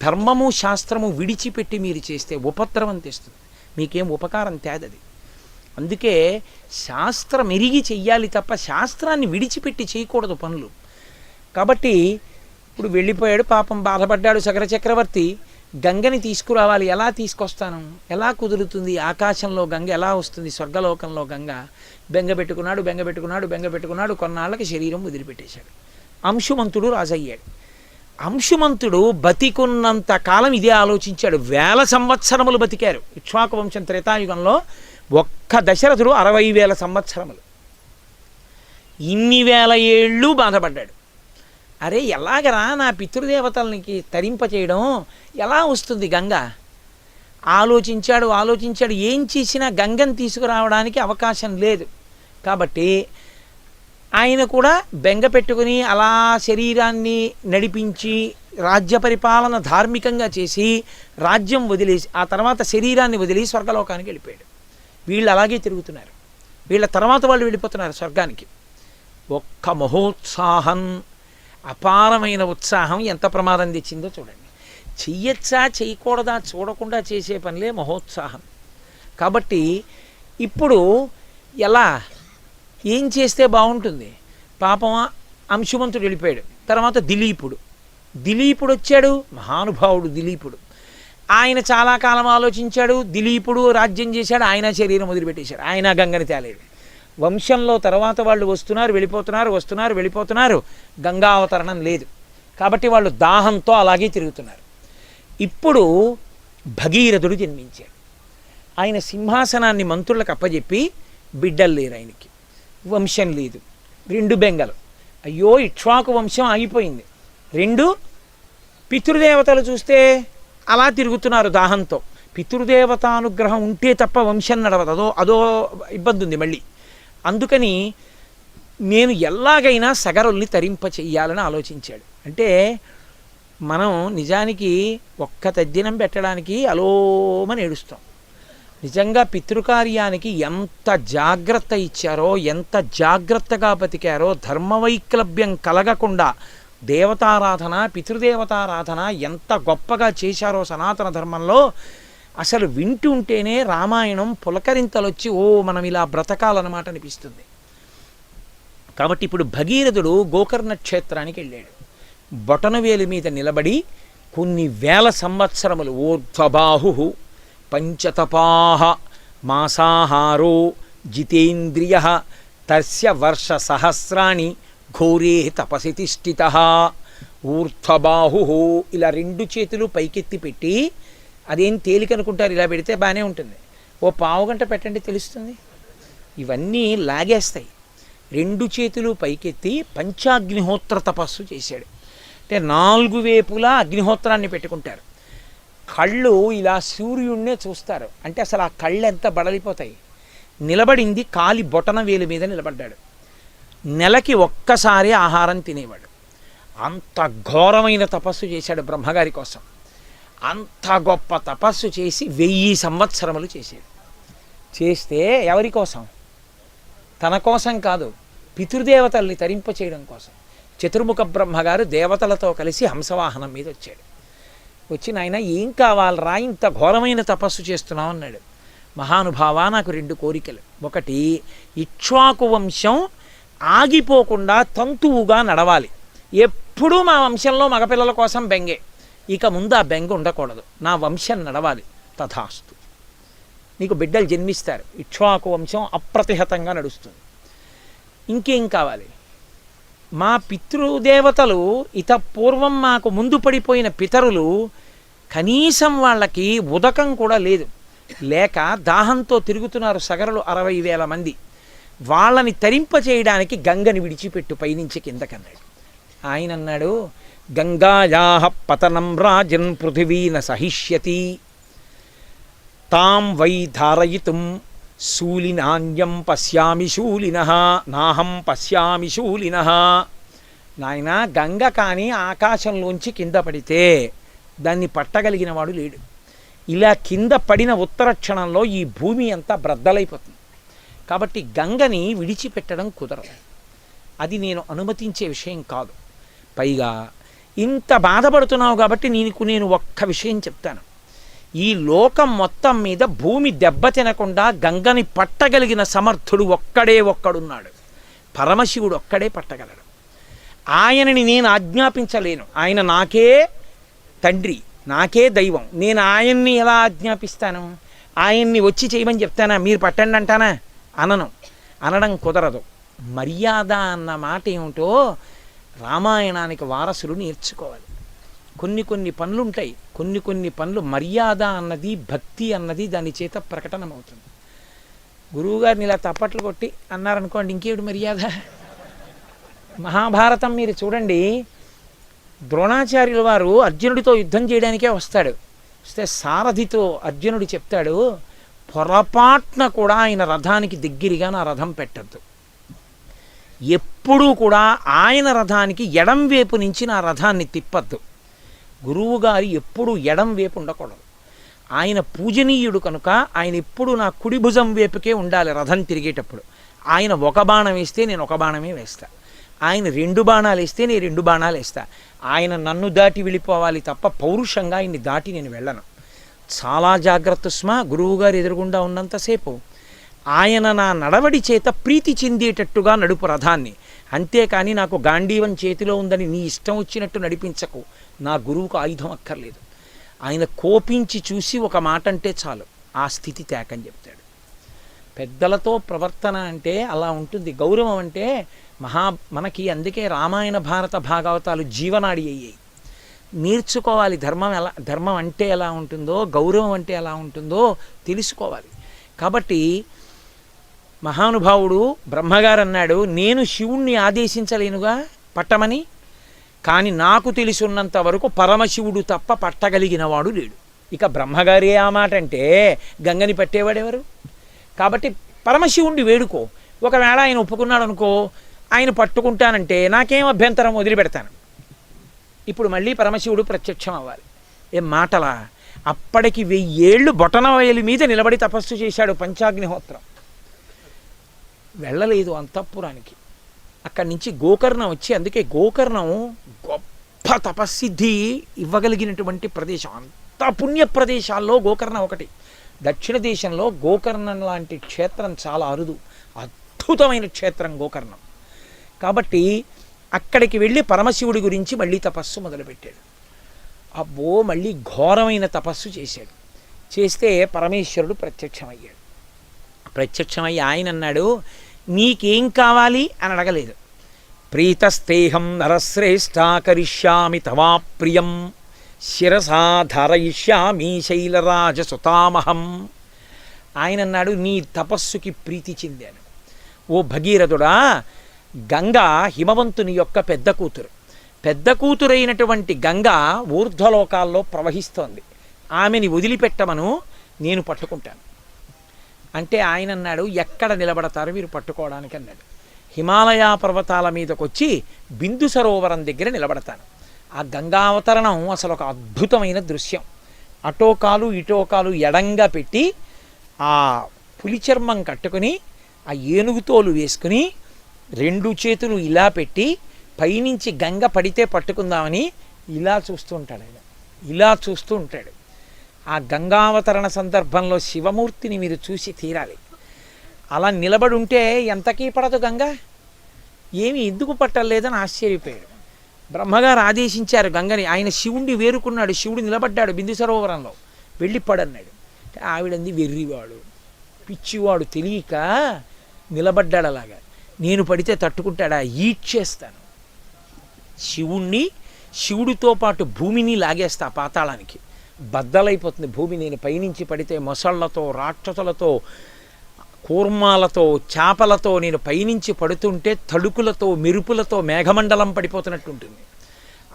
S1: ధర్మము శాస్త్రము విడిచిపెట్టి మీరు చేస్తే ఉపద్రవం తెస్తుంది, మీకేం ఉపకారం తేదది. అందుకే శాస్త్రం ఎరిగి చెయ్యాలి తప్ప శాస్త్రాన్ని విడిచిపెట్టి చేయకూడదు పనులు. కాబట్టి ఇప్పుడు వెళ్ళిపోయాడు, పాపం బాధపడ్డాడు సగర చక్రవర్తి. గంగని తీసుకురావాలి, ఎలా తీసుకొస్తాను, ఎలా కుదురుతుంది? ఆకాశంలో గంగ ఎలా వస్తుంది? స్వర్గలోకంలో గంగ. బెంగపెట్టుకున్నాడు. కొన్నాళ్ళకి శరీరం వదిలిపెట్టేశాడు. అంశుమంతుడు రాజయ్యాడు. అంశుమంతుడు బతికున్నంత కాలం ఇదే ఆలోచించాడు. 1000 సంవత్సరములు బతికారు. ఇక్ష్వాకు వంశం త్రేతాయుగంలో ఒక్క దశరథుడు 60,000 సంవత్సరములు. ఇన్ని వేల ఏళ్ళు బాధపడ్డాడు. అరే ఎలాగరా నా పితృదేవతలకి తరింపచేయడం, ఎలా వస్తుంది గంగ? ఆలోచించాడు. ఏం చేసినా గంగను తీసుకురావడానికి అవకాశం లేదు. కాబట్టి ఆయన కూడా బెంగ పెట్టుకుని అలా శరీరాన్ని నడిపించి రాజ్య పరిపాలన ధార్మికంగా చేసి రాజ్యం వదిలేసి ఆ తర్వాత శరీరాన్ని వదిలి స్వర్గలోకానికి వెళ్ళిపోయాడు. వీళ్ళు అలాగే తిరుగుతున్నారు. వీళ్ళ తర్వాత వాళ్ళు వెళ్ళిపోతున్నారు స్వర్గానికి. ఒక్క మహోత్సాహం, అపారమైన ఉత్సాహం ఎంత ప్రమాదం తెచ్చిందో చూడండి. చెయ్యొచ్చా చేయకూడదా చూడకుండా చేసే పనిలే మహోత్సాహం. కాబట్టి ఇప్పుడు ఎలా ఏం చేస్తే బాగుంటుంది? పాపం అంశుమంతుడు వెళ్ళిపోయాడు. తర్వాత దిలీపుడు వచ్చాడు. మహానుభావుడు దిలీపుడు. ఆయన చాలా కాలం ఆలోచించాడు. దిలీపుడు రాజ్యం చేశాడు, ఆయన శరీరం వదిలిపెట్టేశాడు. ఆయన గంగని తేలేడు. వంశంలో తర్వాత వాళ్ళు వెళ్ళిపోతున్నారు. గంగా అవతరణం లేదు. కాబట్టి వాళ్ళు దాహంతో అలాగే తిరుగుతున్నారు. ఇప్పుడు భగీరథుడు జన్మించాడు. ఆయన సింహాసనాన్ని మంత్రులకు అప్పజెప్పి బిడ్డలు లేరు ఆయనకి, వంశం లేదు, 2 బెంగలు. అయ్యో ఇక్ష్వాకు వంశం ఆగిపోయింది. 2 పితృదేవతలు చూస్తే అలా తిరుగుతున్నారు దాహంతో. పితృదేవతానుగ్రహం ఉంటే తప్ప వంశం నడవదు. అదో ఇబ్బంది ఉంది మళ్ళీ. అందుకని నేను ఎలాగైనా సగరుల్ని తరింప చెయ్యాలని ఆలోచించాడు. అంటే మనం నిజానికి ఒక్క తద్దినం పెట్టడానికి అలోమని ఏడుస్తాం. నిజంగా పితృకార్యానికి ఎంత జాగ్రత్త ఇచ్చారో, ఎంత జాగ్రత్తగా బతికారో, ధర్మవైక్లభ్యం కలగకుండా దేవతారాధన, పితృదేవతారాధన ఎంత గొప్పగా చేశారో సనాతన ధర్మంలో. అసలు వింటుంటేనే రామాయణం పులకరింతలొచ్చి మనం ఇలా బ్రతకాలన్నమాట అనిపిస్తుంది. కాబట్టి ఇప్పుడు భగీరథుడు గోకర్ణ క్షేత్రానికి వెళ్ళాడు. బొటనవేలు మీద నిలబడి కొన్ని వేల సంవత్సరములు ఊర్ధ్వబాహు పంచతపాహ మాసాహారో జితేంద్రియ తస్య వర్ష సహస్రాణి ఘోరే తపసి తిష్ఠితః ఊర్ధ్వబాహు. ఇలా రెండు చేతులు పైకెత్తి పెట్టి, అదేం తేలికనుకుంటారు, ఇలా పెడితే బాగానే ఉంటుంది, ఓ పావుగంట పెట్టండి తెలుస్తుంది. ఇవన్నీ లాగేస్తాయి. రెండు చేతులు పైకెత్తి పంచాగ్నిహోత్ర తపస్సు చేశాడు. అంటే 4 వైపులా అగ్నిహోత్రాన్ని పెట్టుకుంటారు. కళ్ళు ఇలా సూర్యుడినే చూస్తారు. అంటే అసలు ఆ కళ్ళు ఎంత బడలిపోతాయి. నిలబడింది కాలి బొటన వేలు మీద నిలబడ్డాడు. నెలకి ఒక్కసారి ఆహారం తినేవాడు. అంత ఘోరమైన తపస్సు చేశాడు బ్రహ్మగారి కోసం. అంత గొప్ప తపస్సు చేసి 1000 సంవత్సరములు చేశాడు. చేస్తే ఎవరి కోసం? తన కోసం కాదు, పితృదేవతల్ని తరింప చేయడం కోసం. చతుర్ముఖ బ్రహ్మగారు దేవతలతో కలిసి హంసవాహనం మీద వచ్చాడు. వచ్చి, నాయన ఏం కావాలరా, ఇంత ఘోరమైన తపస్సు చేస్తున్నావు అన్నాడు. మహానుభావ, నాకు 2 కోరికలు. ఒకటి, ఇక్ష్వాకు వంశం ఆగిపోకుండా తంతువుగా నడవాలి. ఎప్పుడూ మా వంశంలో మగపిల్లల కోసం బెంగే, ఇక ముందు ఆ బెంగ ఉండకూడదు, నా వంశం నడవాలి. తథాస్తు, నీకు బిడ్డలు జన్మిస్తారు, ఇక్ష్వాకు వంశం అప్రతిహతంగా నడుస్తుంది. ఇంకేం కావాలి? మా పితృదేవతలు పూర్వం మాకు ముందు పడిపోయిన పితరులు, కనీసం వాళ్ళకి ఉదకం కూడా లేదు, లేక దాహంతో తిరుగుతున్నారు సగరులు 60,000 మంది. వాళ్ళని తరింప చేయడానికి గంగని విడిచిపెట్టు పైనుంచి కిందకన్నాడు. ఆయన అన్నాడు, గంగాయాః పతనం రాజన్ పృథివీన సహిష్యతి తాం వై ధారయితుం శూలినాన్యం పశ్యామి శూలినః నాహం పశ్యామి శూలినః. నాయన, గంగ కానీ ఆకాశంలోంచి కింద పడితే దాన్ని పట్టగలిగిన వాడు లేడు. ఇలా కింద పడిన ఉత్తర క్షణంలో ఈ భూమి అంతా బ్రద్దలైపోతుంది. కాబట్టి గంగని విడిచిపెట్టడం కుదరదు. అది నేను అనుమతించే విషయం కాదు. పైగా ఇంత బాధపడుతున్నావు కాబట్టి నేను ఒక్క విషయం చెప్తాను. ఈ లోకం మొత్తం మీద భూమి దెబ్బతినకుండా గంగని పట్టగలిగిన సమర్థుడు ఒక్కడున్నాడు. పరమశివుడు ఒక్కడే పట్టగలడు. ఆయనని నేను ఆజ్ఞాపించలేను. ఆయన నాకే తండ్రి, నాకే దైవం. నేను ఆయన్ని ఎలా ఆజ్ఞాపిస్తాను? ఆయన్ని వచ్చి చేయమని చెప్తానా? మీరు పట్టండి అంటానా? అనడం కుదరదు. మర్యాద అన్న మాట ఏమిటో రామాయణానికి వారసులు నేర్చుకోవాలి. కొన్ని పనులు ఉంటాయి, కొన్ని పనులు మర్యాద అన్నది, భక్తి అన్నది దాని చేత ప్రకటనమవుతుంది. గురువుగారిని ఇలా తప్పట్లు కొట్టి అన్నారనుకోండి, ఇంకేమిటి మర్యాద? మహాభారతం మీరు చూడండి, ద్రోణాచార్యుల వారు అర్జునుడితో యుద్ధం చేయడానికే వస్తాడు. వస్తే సారథితో అర్జునుడు చెప్తాడు, పొరపాటున కూడా ఆయన రథానికి దగ్గరగా నా రథం పెట్టద్దు. ఎప్పుడూ కూడా ఆయన రథానికి ఎడం వైపు నుంచి నా రథాన్ని తిప్పద్దు. గురువుగారి ఎప్పుడూ ఎడం వైపు ఉండకూడదు. ఆయన పూజనీయుడు కనుక ఆయన ఎప్పుడు నా కుడి భుజం వైపుకే ఉండాలి రథం తిరిగేటప్పుడు. ఆయన ఒక బాణం వేస్తే నేను ఒక బాణమే వేస్తా, ఆయన 2 బాణాలు వేస్తే నేను 2 బాణాలు వేస్తా. ఆయన నన్ను దాటి వెళ్ళిపోవాలి తప్ప పౌరుషంగా ఆయన్ని దాటి నేను వెళ్ళను. చాలా జాగ్రత్త స్మా. గురువుగారు ఎదురుగుండా ఉన్నంతసేపు ఆయన నా నడవడి చేత ప్రీతి చెందేటట్టుగా నడుపు రథాన్ని. అంతేకాని నాకు గాంధీవం చేతిలో ఉందని నీ ఇష్టం వచ్చినట్టు నడిపించకు. నా గురువుకు ఆయుధం అక్కర్లేదు. ఆయన కోపించి చూసి ఒక మాట అంటే చాలు, ఆ స్థితి తేకని చెప్తాడు. పెద్దలతో ప్రవర్తన అంటే అలా ఉంటుంది. గౌరవం అంటే మనకి అందుకే రామాయణ భారత భాగవతాలు జీవనాడి అయ్యాయి. నేర్చుకోవాలి ధర్మం అంటే ఎలా ఉంటుందో, గౌరవం అంటే ఎలా ఉంటుందో తెలుసుకోవాలి. కాబట్టి మహానుభావుడు బ్రహ్మగారు అన్నాడు, నేను శివుణ్ణి ఆదేశించలేనుగా పట్టమని, కానీ నాకు తెలిసినంత వరకు పరమశివుడు తప్ప పట్టగలిగిన వాడు లేడు. ఇక బ్రహ్మగారే ఆ మాట అంటే గంగని పట్టేవాడెవరు? కాబట్టి పరమశివుణ్ణి వేడుకో. ఒకవేళ ఆయన ఒప్పుకున్నాడు అనుకో, ఆయన పట్టుకుంటానంటే నాకేం అభ్యంతరం, వదిలిపెడతాను. ఇప్పుడు మళ్ళీ పరమశివుడు ప్రత్యక్షం అవ్వాలి. ఏం మాటలా? అప్పటికి 1000 ఏళ్ళు బొటనవేలు మీద నిలబడి తపస్సు చేశాడు పంచాగ్నిహోత్రం. వెళ్ళలేదు అంతఃపురానికి. అక్కడి నుంచి గోకర్ణం వచ్చి, అందుకే గోకర్ణం గొప్ప తపస్సిద్ధి ఇవ్వగలిగినటువంటి ప్రదేశం. అంత పుణ్య ప్రదేశాల్లో గోకర్ణం ఒకటి. దక్షిణ దేశంలో గోకర్ణం లాంటి క్షేత్రం చాలా అరుదు. అద్భుతమైన క్షేత్రం గోకర్ణం. కాబట్టి అక్కడికి వెళ్ళి పరమశివుడి గురించి మళ్ళీ తపస్సు మొదలుపెట్టాడు. అబ్బో, మళ్ళీ ఘోరమైన తపస్సు చేశాడు. చేస్తే పరమేశ్వరుడు ప్రత్యక్షమయ్యాడు. ప్రత్యక్షమయ్యి ఆయన అన్నాడు, నీకేం కావాలి అని అడగలేదు. ప్రీతస్తేహం నరశ్రేష్ఠ కరిష్యామి తవా ప్రియం శిరసా ధారయిష్యామి శైలరాజసుతామహం. ఆయన అన్నాడు, నీ తపస్సుకి ప్రీతి చెందాను. ఓ భగీరథుడా, గంగ హిమవంతుని యొక్క పెద్ద కూతురు. పెద్ద కూతురైనటువంటి గంగ ఊర్ధ్వలోకాల్లో ప్రవహిస్తోంది. ఆమెని వదిలిపెట్టమను, నేను పట్టుకుంటాను అంటే ఆయన అన్నాడు, ఎక్కడ నిలబడతారు మీరు పట్టుకోవడానికి అన్నాడు. హిమాలయ పర్వతాల మీదకి వచ్చి బిందు సరోవరం దగ్గర నిలబడతాను. ఆ గంగావతరణం అసలు ఒక అద్భుతమైన దృశ్యం. అటోకాలు ఇటోకాలు ఎడంగా పెట్టి ఆ పులి చర్మం కట్టుకుని ఆ ఏనుగుతోలు వేసుకుని 2 చేతులు ఇలా పెట్టి పైనుంచి గంగ పడితే పట్టుకుందామని ఇలా చూస్తూ ఉంటాడు. ఆయన ఇలా చూస్తూ ఉంటాడు. ఆ గంగావతరణ సందర్భంలో శివమూర్తిని మీరు చూసి తీరాలి. అలా నిలబడి ఉంటే ఎంతకీ పడదు గంగ. ఏమి ఎందుకు పట్టలేదని ఆశ్చర్యపోయాడు. బ్రహ్మగారు ఆదేశించారు గంగని. ఆయన శివుణ్ణి వేరుకున్నాడు. శివుడు నిలబడ్డాడు బిందు సరోవరంలో. వెళ్ళి పడన్నాడు. ఆవిడంది వెర్రివాడు, పిచ్చివాడు, తెలియక నిలబడ్డాడు. అలాగా నేను పడితే తట్టుకుంటాడా? ఈడ్చేస్తాను శివుణ్ణి. శివుడితో పాటు భూమిని లాగేస్తా పాతాళానికి. బద్దలైపోతుంది భూమి. నేను పైనుంచి పడితే మొసళ్లతో, రాక్షసులతో, కూర్మాలతో, చేపలతో నేను పైనుంచి పడుతుంటే తడుకులతో, మెరుపులతో మేఘమండలం పడిపోతున్నట్టుంటుంది.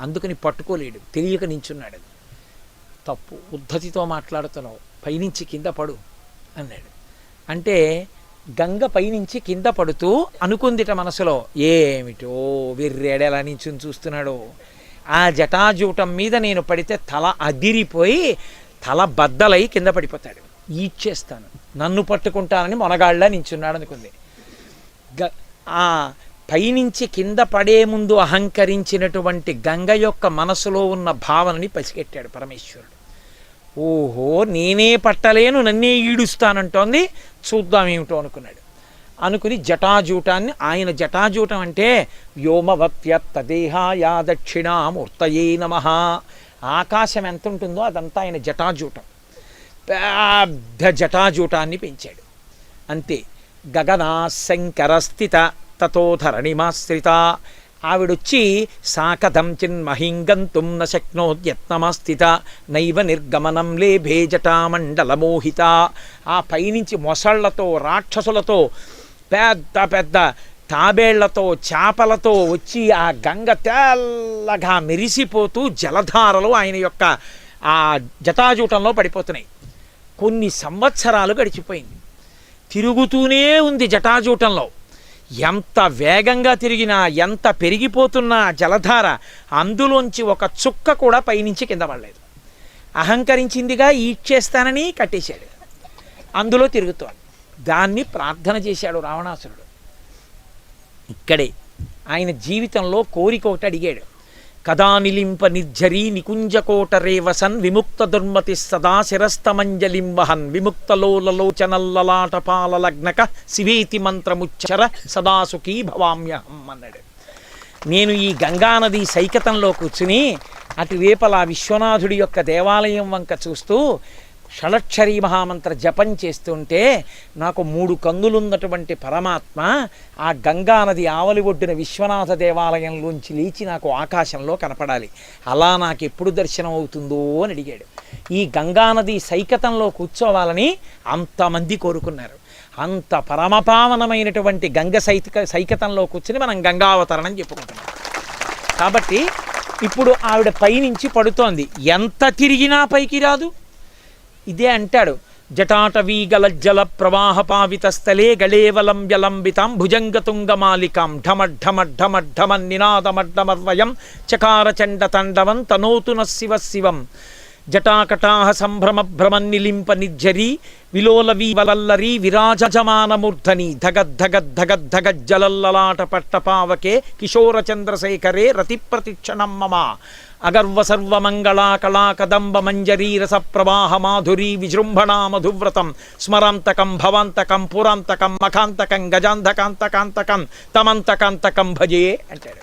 S1: అందుకని పట్టుకోలేడు, తెలియక నించున్నాడు. తప్పు, ఉద్ధతితో మాట్లాడుతున్నావు, పైనుంచి కింద పడు అన్నాడు. అంటే గంగ పైనుంచి కింద పడుతూ అనుకుందిట మనసులో, ఏమిటో వెర్రేడేలా నించుని చూస్తున్నాడు. ఆ జటాజూటం మీద నేను పడితే తల అదిరిపోయి తల బద్దలై కింద పడిపోతాడు. ఈడ్చేస్తాను, నన్ను పట్టుకుంటానని మొనగాళ్ళ నించున్నాడు అనుకుంది. ఆ పైనుంచి కింద పడే ముందు అహంకరించినటువంటి గంగ యొక్క మనసులో ఉన్న భావనని పసిగట్టాడు పరమేశ్వరుడు. ఓహో, నేనే పట్టలేను, నన్నే ఈడుస్తానంటోంది, చూద్దామేమిటో అనుకున్నాడు. అనుకుని జటాజూటాన్ని, ఆయన జటాజూటం అంటే వ్యోమవత్యత్తదేహాయా దక్షిణామూర్తయే నమః. ఆకాశం ఎంత ఉంటుందో అదంతా ఆయన జటాజూటం. పెద్ద జటాజూటాన్ని పెంచాడు. అంతే. గగనా శంకరస్థిత తతోధరణిమాశ్రిత. ఆవిడొచ్చి సాకథం చిన్మహింగంతుం న శక్నోద్యత్నమస్థిత నైవ నిర్గమనం లేభే జటామండలమోహిత. ఆ పైనుంచి మొసళ్లతో, రాక్షసులతో, పెద్ద పెద్ద తాబేళ్లతో, చేపలతో వచ్చి ఆ గంగ తెల్లగా మెరిసిపోతూ జలధారలు ఆయన యొక్క ఆ జటాజూటంలో పడిపోతున్నాయి. కొన్ని సంవత్సరాలు గడిచిపోయింది. తిరుగుతూనే ఉంది జటాజూటంలో. ఎంత వేగంగా తిరిగినా, ఎంత పెరిగిపోతున్నా జలధార, అందులోంచి ఒక చుక్క కూడా పైనుంచి కింద పడలేదు. అహంకరించిందిగా ఈడ్చేస్తానని కట్టేశాడు. అందులో తిరుగుతోంది. దాన్ని ప్రార్థన చేశాడు రావణాసురుడు. ఇక్కడే ఆయన జీవితంలో కోరిక ఒకటి అడిగాడు. కదా నిలింప నిర్జరీ నికుంజకోటరేవసన్ విముక్త దుర్మతి సదా శిరస్తమంజలిం వహన్ విముక్తలోలలోచనల్లలాటపాలలగ్నక శివేతి మంత్రముచ్చర సదాసుఖీ భవామ్యహం అన్నాడు. నేను ఈ గంగానది సైకతంలో కూర్చుని అటువేపలా విశ్వనాథుడి యొక్క దేవాలయం వంక చూస్తూ షడక్షరీ మహామంత్ర జపం చేస్తుంటే నాకు 3 కన్నులున్నటువంటి పరమాత్మ ఆ గంగానది ఆవలి ఒడ్డున విశ్వనాథ దేవాలయంలోంచి లేచి నాకు ఆకాశంలో కనపడాలి. అలా నాకు ఎప్పుడు దర్శనం అవుతుందో అని అడిగాడు. ఈ గంగానది సైకతంలో కూర్చోవాలని అంతమంది కోరుకున్నారు. అంత పరమపావనమైనటువంటి గంగ సైకతంలో కూర్చుని మనం గంగావతరణం చెప్పుకుంటున్నాం. కాబట్టి ఇప్పుడు ఆవిడ పైనుంచి పడుతోంది. ఎంత తిరిగినా పైకి రాదు. ఇదే అంటాడు, జటాటవీగలజ్జల ప్రవాహ పావిత స్థలే గళేవలంబ్యలంబితాం భుజంగతుంగమాలికాం ఢమఢమఢమఢమన్ నినాదమడ్డమర్వయం చకారచండ తండవం తనోతున శివ శివం జటాకటాహ సంభ్రమ భ్రమన్నిలింప నిర్జరీ విలోలవీవలల్లరీ విరాజమానమూర్ధని ధగద్ధగద్ధగద్ధగజ్జలల్లలాట పట్టపావకే కిశోరచంద్రశేఖరే రతిప్రతిక్షణం మమ అగర్వ సర్వమంగళా కళా కదంబ మంజరీ రస ప్రవాహ మాధురీ విజృంభణా మధువ్రతం స్మరాంతకం భవాంతకం పురాంతకం మఖాంతకం గజాంధకాంతకాంతకం తమంతకాంతకం భజే అంటాడు.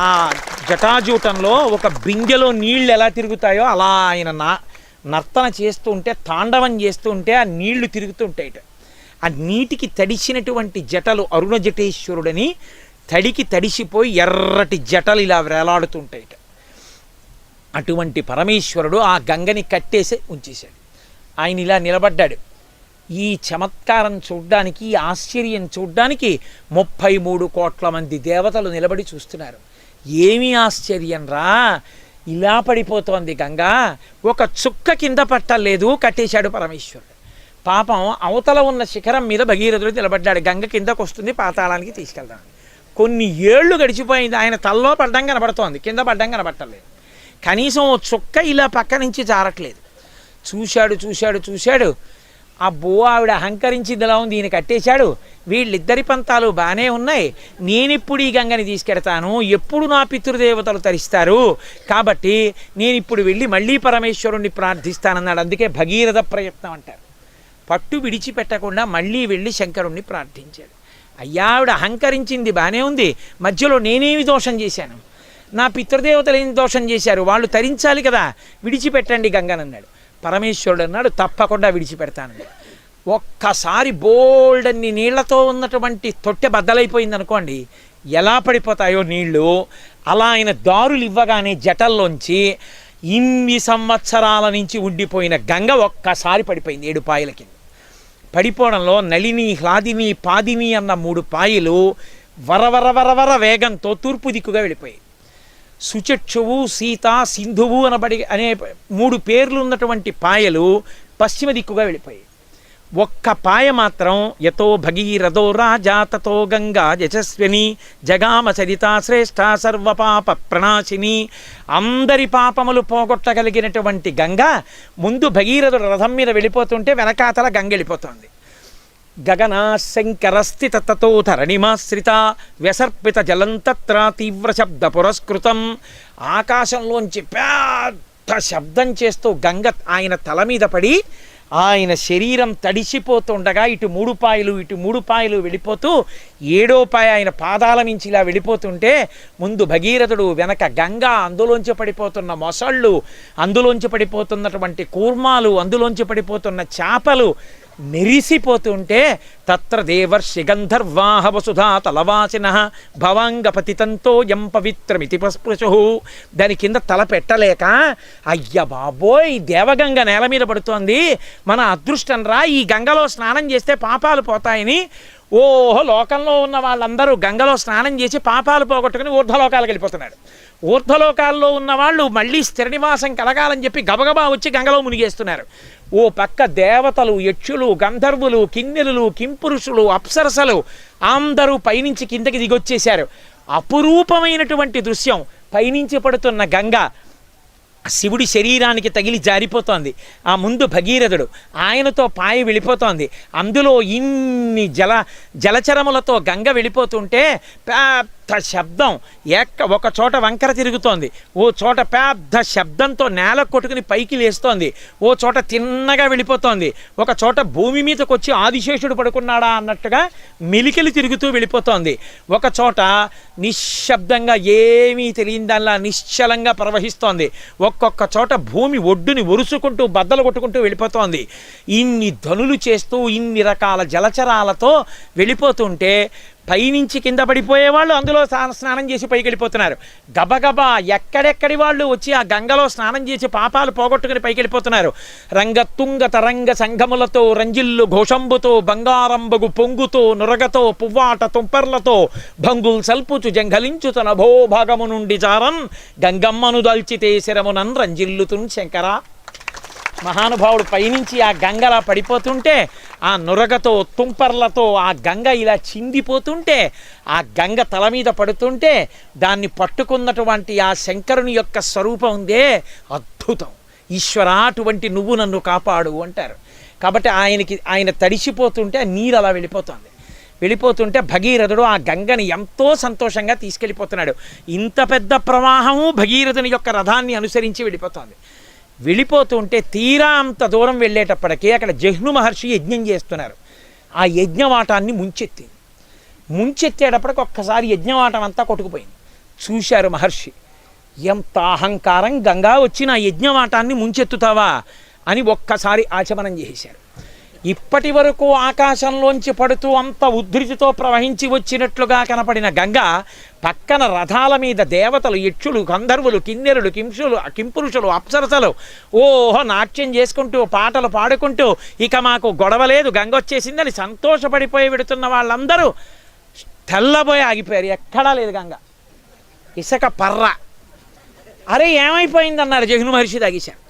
S1: ఆ జటాజూటంలో ఒక బిందెలో నీళ్లు ఎలా తిరుగుతాయో అలా ఆయన నర్తన చేస్తూ ఉంటే, తాండవం చేస్తూ ఉంటే ఆ నీళ్లు తిరుగుతూ ఉంటాయిట. ఆ నీటికి తడిసినటువంటి జటలు అరుణ జటేశ్వరుడని, తడికి తడిసిపోయి ఎర్రటి జటలు ఇలా వేలాడుతుంటాయిట. అటువంటి పరమేశ్వరుడు ఆ గంగని కట్టేసి ఉంచేశాడు. ఆయన ఇలా నిలబడ్డాడు. ఈ చమత్కారం చూడ్డానికి, ఈ ఆశ్చర్యం చూడ్డానికి 33 కోట్ల మంది దేవతలు నిలబడి చూస్తున్నారు. ఏమీ ఆశ్చర్యం రా, ఇలా పడిపోతోంది గంగా, ఒక చుక్క కింద పట్టలేదు, కట్టేశాడు పరమేశ్వరుడు. పాపం అవతల ఉన్న శిఖరం మీద భగీరథుడు నిలబడ్డాడు. గంగ కిందకు వస్తుంది, పాతాళానికి తీసుకెళ్దాం. కొన్ని ఏళ్ళు గడిచిపోయింది, ఆయన తల్లో పడ్డం కనబడుతోంది, కింద పడ్డం కనబట్టలేదు. కనీసం ఓ చుక్క ఇలా పక్క నుంచి జారట్లేదు. చూశాడు చూశాడు చూశాడు, అబ్బో ఆవిడ అహంకరించింది ఎలా ఉంది, ఈయన కట్టేశాడు, వీళ్ళిద్దరి పంతాలు బాగానే ఉన్నాయి, నేనిప్పుడు ఈ గంగని తీసుకెడతాను, ఎప్పుడు నా పితృదేవతలు తరిస్తారు, కాబట్టి నేను ఇప్పుడు వెళ్ళి మళ్ళీ పరమేశ్వరుణ్ణి ప్రార్థిస్తానన్నాడు. అందుకే భగీరథ ప్రయత్నం అంటారు. పట్టు విడిచిపెట్టకుండా మళ్ళీ వెళ్ళి శంకరుణ్ణి ప్రార్థించాడు. అయ్యా ఆవిడ అహంకరించింది బాగానే ఉంది, మధ్యలో నేనేమి దోషం చేశాను, నా పితృదేవతలు ఏం దోషం చేశారు, వాళ్ళు తరించాలి కదా, విడిచిపెట్టండి గంగనన్నాడు. పరమేశ్వరుడు అన్నాడు, తప్పకుండా విడిచిపెడతానండి. ఒక్కసారి బోల్డన్ని నీళ్లతో ఉన్నటువంటి తొట్టె బద్దలైపోయింది అనుకోండి, ఎలా పడిపోతాయో నీళ్లు, అలా ఆయన దారులు ఇవ్వగానే జటల్లోంచి ఇన్ని సంవత్సరాల నుంచి ఉండిపోయిన గంగ ఒక్కసారి పడిపోయింది 7 పాయల కింద. పడిపోవడంలో నళిని, హ్లాదిని, పాదిని అన్న 3 పాయలు వరవర వేగంతో తూర్పు దిక్కుగా వెళ్ళిపోయాయి. సుచక్షువు, సీత, సింధువు అనే 3 పేర్లు ఉన్నటువంటి పాయలు పశ్చిమ దిక్కుగా వెళ్ళిపోయాయి. ఒక్క పాయ మాత్రం యతో భగీరథో రాజా తతో గంగా యశస్విని జగామ చరితా శ్రేష్ఠ సర్వపాప ప్రణాశిని. అందరి పాపములు పోగొట్టగలిగినటువంటి గంగ ముందు భగీరథుడు రథం మీద వెళ్ళిపోతుంటే వెనకాతల గంగ వెళ్ళిపోతుంది. గగనా శంకరస్థిత తతో ధరణిమాశ్రిత వ్యసర్పిత జలంతత్ర తీవ్ర శబ్ద పురస్కృతం. ఆకాశంలోంచి పెద్ద శబ్దం చేస్తూ గంగ ఆయన తల మీద పడి ఆయన శరీరం తడిసిపోతుండగా ఇటు 3 పాయలు ఇటు 3 పాయలు వెళ్ళిపోతూ 7వ పాయ ఆయన పాదాల మించి ఇలా వెళ్ళిపోతుంటే ముందు భగీరథుడు, వెనక గంగ, అందులోంచి పడిపోతున్న మొసళ్ళు, అందులోంచి పడిపోతున్నటువంటి కూర్మాలు, అందులోంచి పడిపోతున్న చేపలు నెరిసిపోతుంటే తత్ర దేవర్షి గంధర్వాహ వసుధా తలవాసిన భవాంగపతితంతో యం పవిత్రమితి పస్పృశు. దాని కింద తల పెట్టలేక, అయ్య బాబోయ్ దేవగంగ నేల మీద పడుతోంది, మన అదృష్టం రా, ఈ గంగలో స్నానం చేస్తే పాపాలు పోతాయని ఓహో లోకంలో ఉన్న వాళ్ళందరూ గంగలో స్నానం చేసి పాపాలు పోగొట్టుకుని ఊర్ధ్వలోకాలకు వెళ్ళిపోతున్నాడు. ఊర్ధ్వలోకాల్లో ఉన్న వాళ్ళు మళ్ళీ స్థిర నివాసం కలగాలని చెప్పి గబగబా వచ్చి గంగలో మునిగేస్తున్నారు. ఓ పక్క దేవతలు, యక్షులు, గంధర్వులు, కిన్నెరులు, కింపురుషులు, అప్సరసలు అందరూ పైనుంచి కిందకి దిగొచ్చేశారు. అపురూపమైనటువంటి దృశ్యం, పైనుంచి పడుతున్న గంగ శివుడి శరీరానికి తగిలి జారిపోతోంది. ఆ ముందు భగీరథుడు, ఆయనతో పాయ వెళ్ళిపోతోంది. అందులో ఇన్ని జలచరములతో గంగ వెళ్ళిపోతుంటే పెద్ద శబ్దం, ఒక చోట వంకర తిరుగుతోంది, ఓ చోట పెద్ద శబ్దంతో నేల కొట్టుకుని పైకి లేస్తోంది, ఓ చోట తిన్నగా వెళ్ళిపోతోంది, ఒక చోట భూమి మీదకి వచ్చి ఆదిశేషుడు పడుకున్నాడా అన్నట్టుగా మెలికలు తిరుగుతూ వెళ్ళిపోతోంది, ఒక చోట నిశ్శబ్దంగా ఏమీ తెలియదల్లా నిశ్చలంగా ప్రవహిస్తోంది, ఒక్కొక్క చోట భూమి ఒడ్డుని ఒరుసుకుంటూ బద్దలు కొట్టుకుంటూ వెళ్ళిపోతోంది. ఇన్ని ధనులు చేస్తూ ఇన్ని రకాల జలచరాలతో వెళ్ళిపోతుంటే పైనుంచి కింద పడిపోయేవాళ్ళు అందులో స్నానం చేసి పైకి వెళ్ళిపోతున్నారు. గబగబా ఎక్కడెక్కడి వాళ్ళు వచ్చి ఆ గంగలో స్నానం చేసి పాపాలు పోగొట్టుకుని పైకి వెళ్ళిపోతున్నారు. రంగతుంగ తరంగ సంఘములతో రంజిల్లు ఘోషంబుతో బంగారంబగు పొంగుతో నురగతో పువ్వాట తుంపర్లతో భంగుల్ సల్పుచు జంఘలించు తన భోభాగము నుండి జారన్ గంగమ్మను దల్చితే శరమునన్ రంజిల్లుతున్ శంకర. మహానుభావుడు పైనుంచి ఆ గంగలా పడిపోతుంటే, ఆ నురగతో తుంపర్లతో ఆ గంగ ఇలా చిందిపోతుంటే, ఆ గంగ తల మీద పడుతుంటే దాన్ని పట్టుకున్నటువంటి ఆ శంకరుని యొక్క స్వరూపం ఉందే అద్భుతం. ఈశ్వర అటువంటి నువ్వు నన్ను కాపాడు అంటారు. కాబట్టి ఆయన తడిసిపోతుంటే నీరు అలా వెళ్ళిపోతుంటే భగీరథుడు ఆ గంగని ఎంతో సంతోషంగా తీసుకెళ్ళిపోతున్నాడు. ఇంత పెద్ద ప్రవాహము భగీరథుని యొక్క రథాన్ని అనుసరించి వెళ్ళిపోతుంటే తీరా అంత దూరం వెళ్ళేటప్పటికీ అక్కడ జహ్ను మహర్షి యజ్ఞం చేస్తున్నారు. ఆ యజ్ఞవాటాన్ని ముంచెత్తేటప్పటికి ఒక్కసారి యజ్ఞవాటం అంతా కొట్టుకుపోయింది. చూశారు మహర్షి, ఎంత అహంకారం, గంగా వచ్చి నా యజ్ఞవాటాన్ని ముంచెత్తుతావా అని ఒక్కసారి ఆచమనం చేశారు. ఇప్పటి వరకు ఆకాశంలోంచి పడుతూ అంత ఉద్ధృతితో ప్రవహించి వచ్చినట్లుగా కనపడిన గంగ పక్కన రథాల మీద దేవతలు, యక్షులు, గంధర్వులు, కిన్నెరులు, కింపురుషులు, అప్సరసలు ఓహో నాట్యం చేసుకుంటూ పాటలు పాడుకుంటూ ఇక మాకు గొడవ లేదు, గంగ వచ్చేసిందని సంతోషపడిపోయి పెడుతున్న వాళ్ళందరూ తెల్లబోయి ఆగిపోయారు. ఎక్కడా లేదు గంగ, ఇసుక పర్ర. అరే ఏమైపోయింది అన్నారు జహ్ను మహర్షి. తాగేశాడు.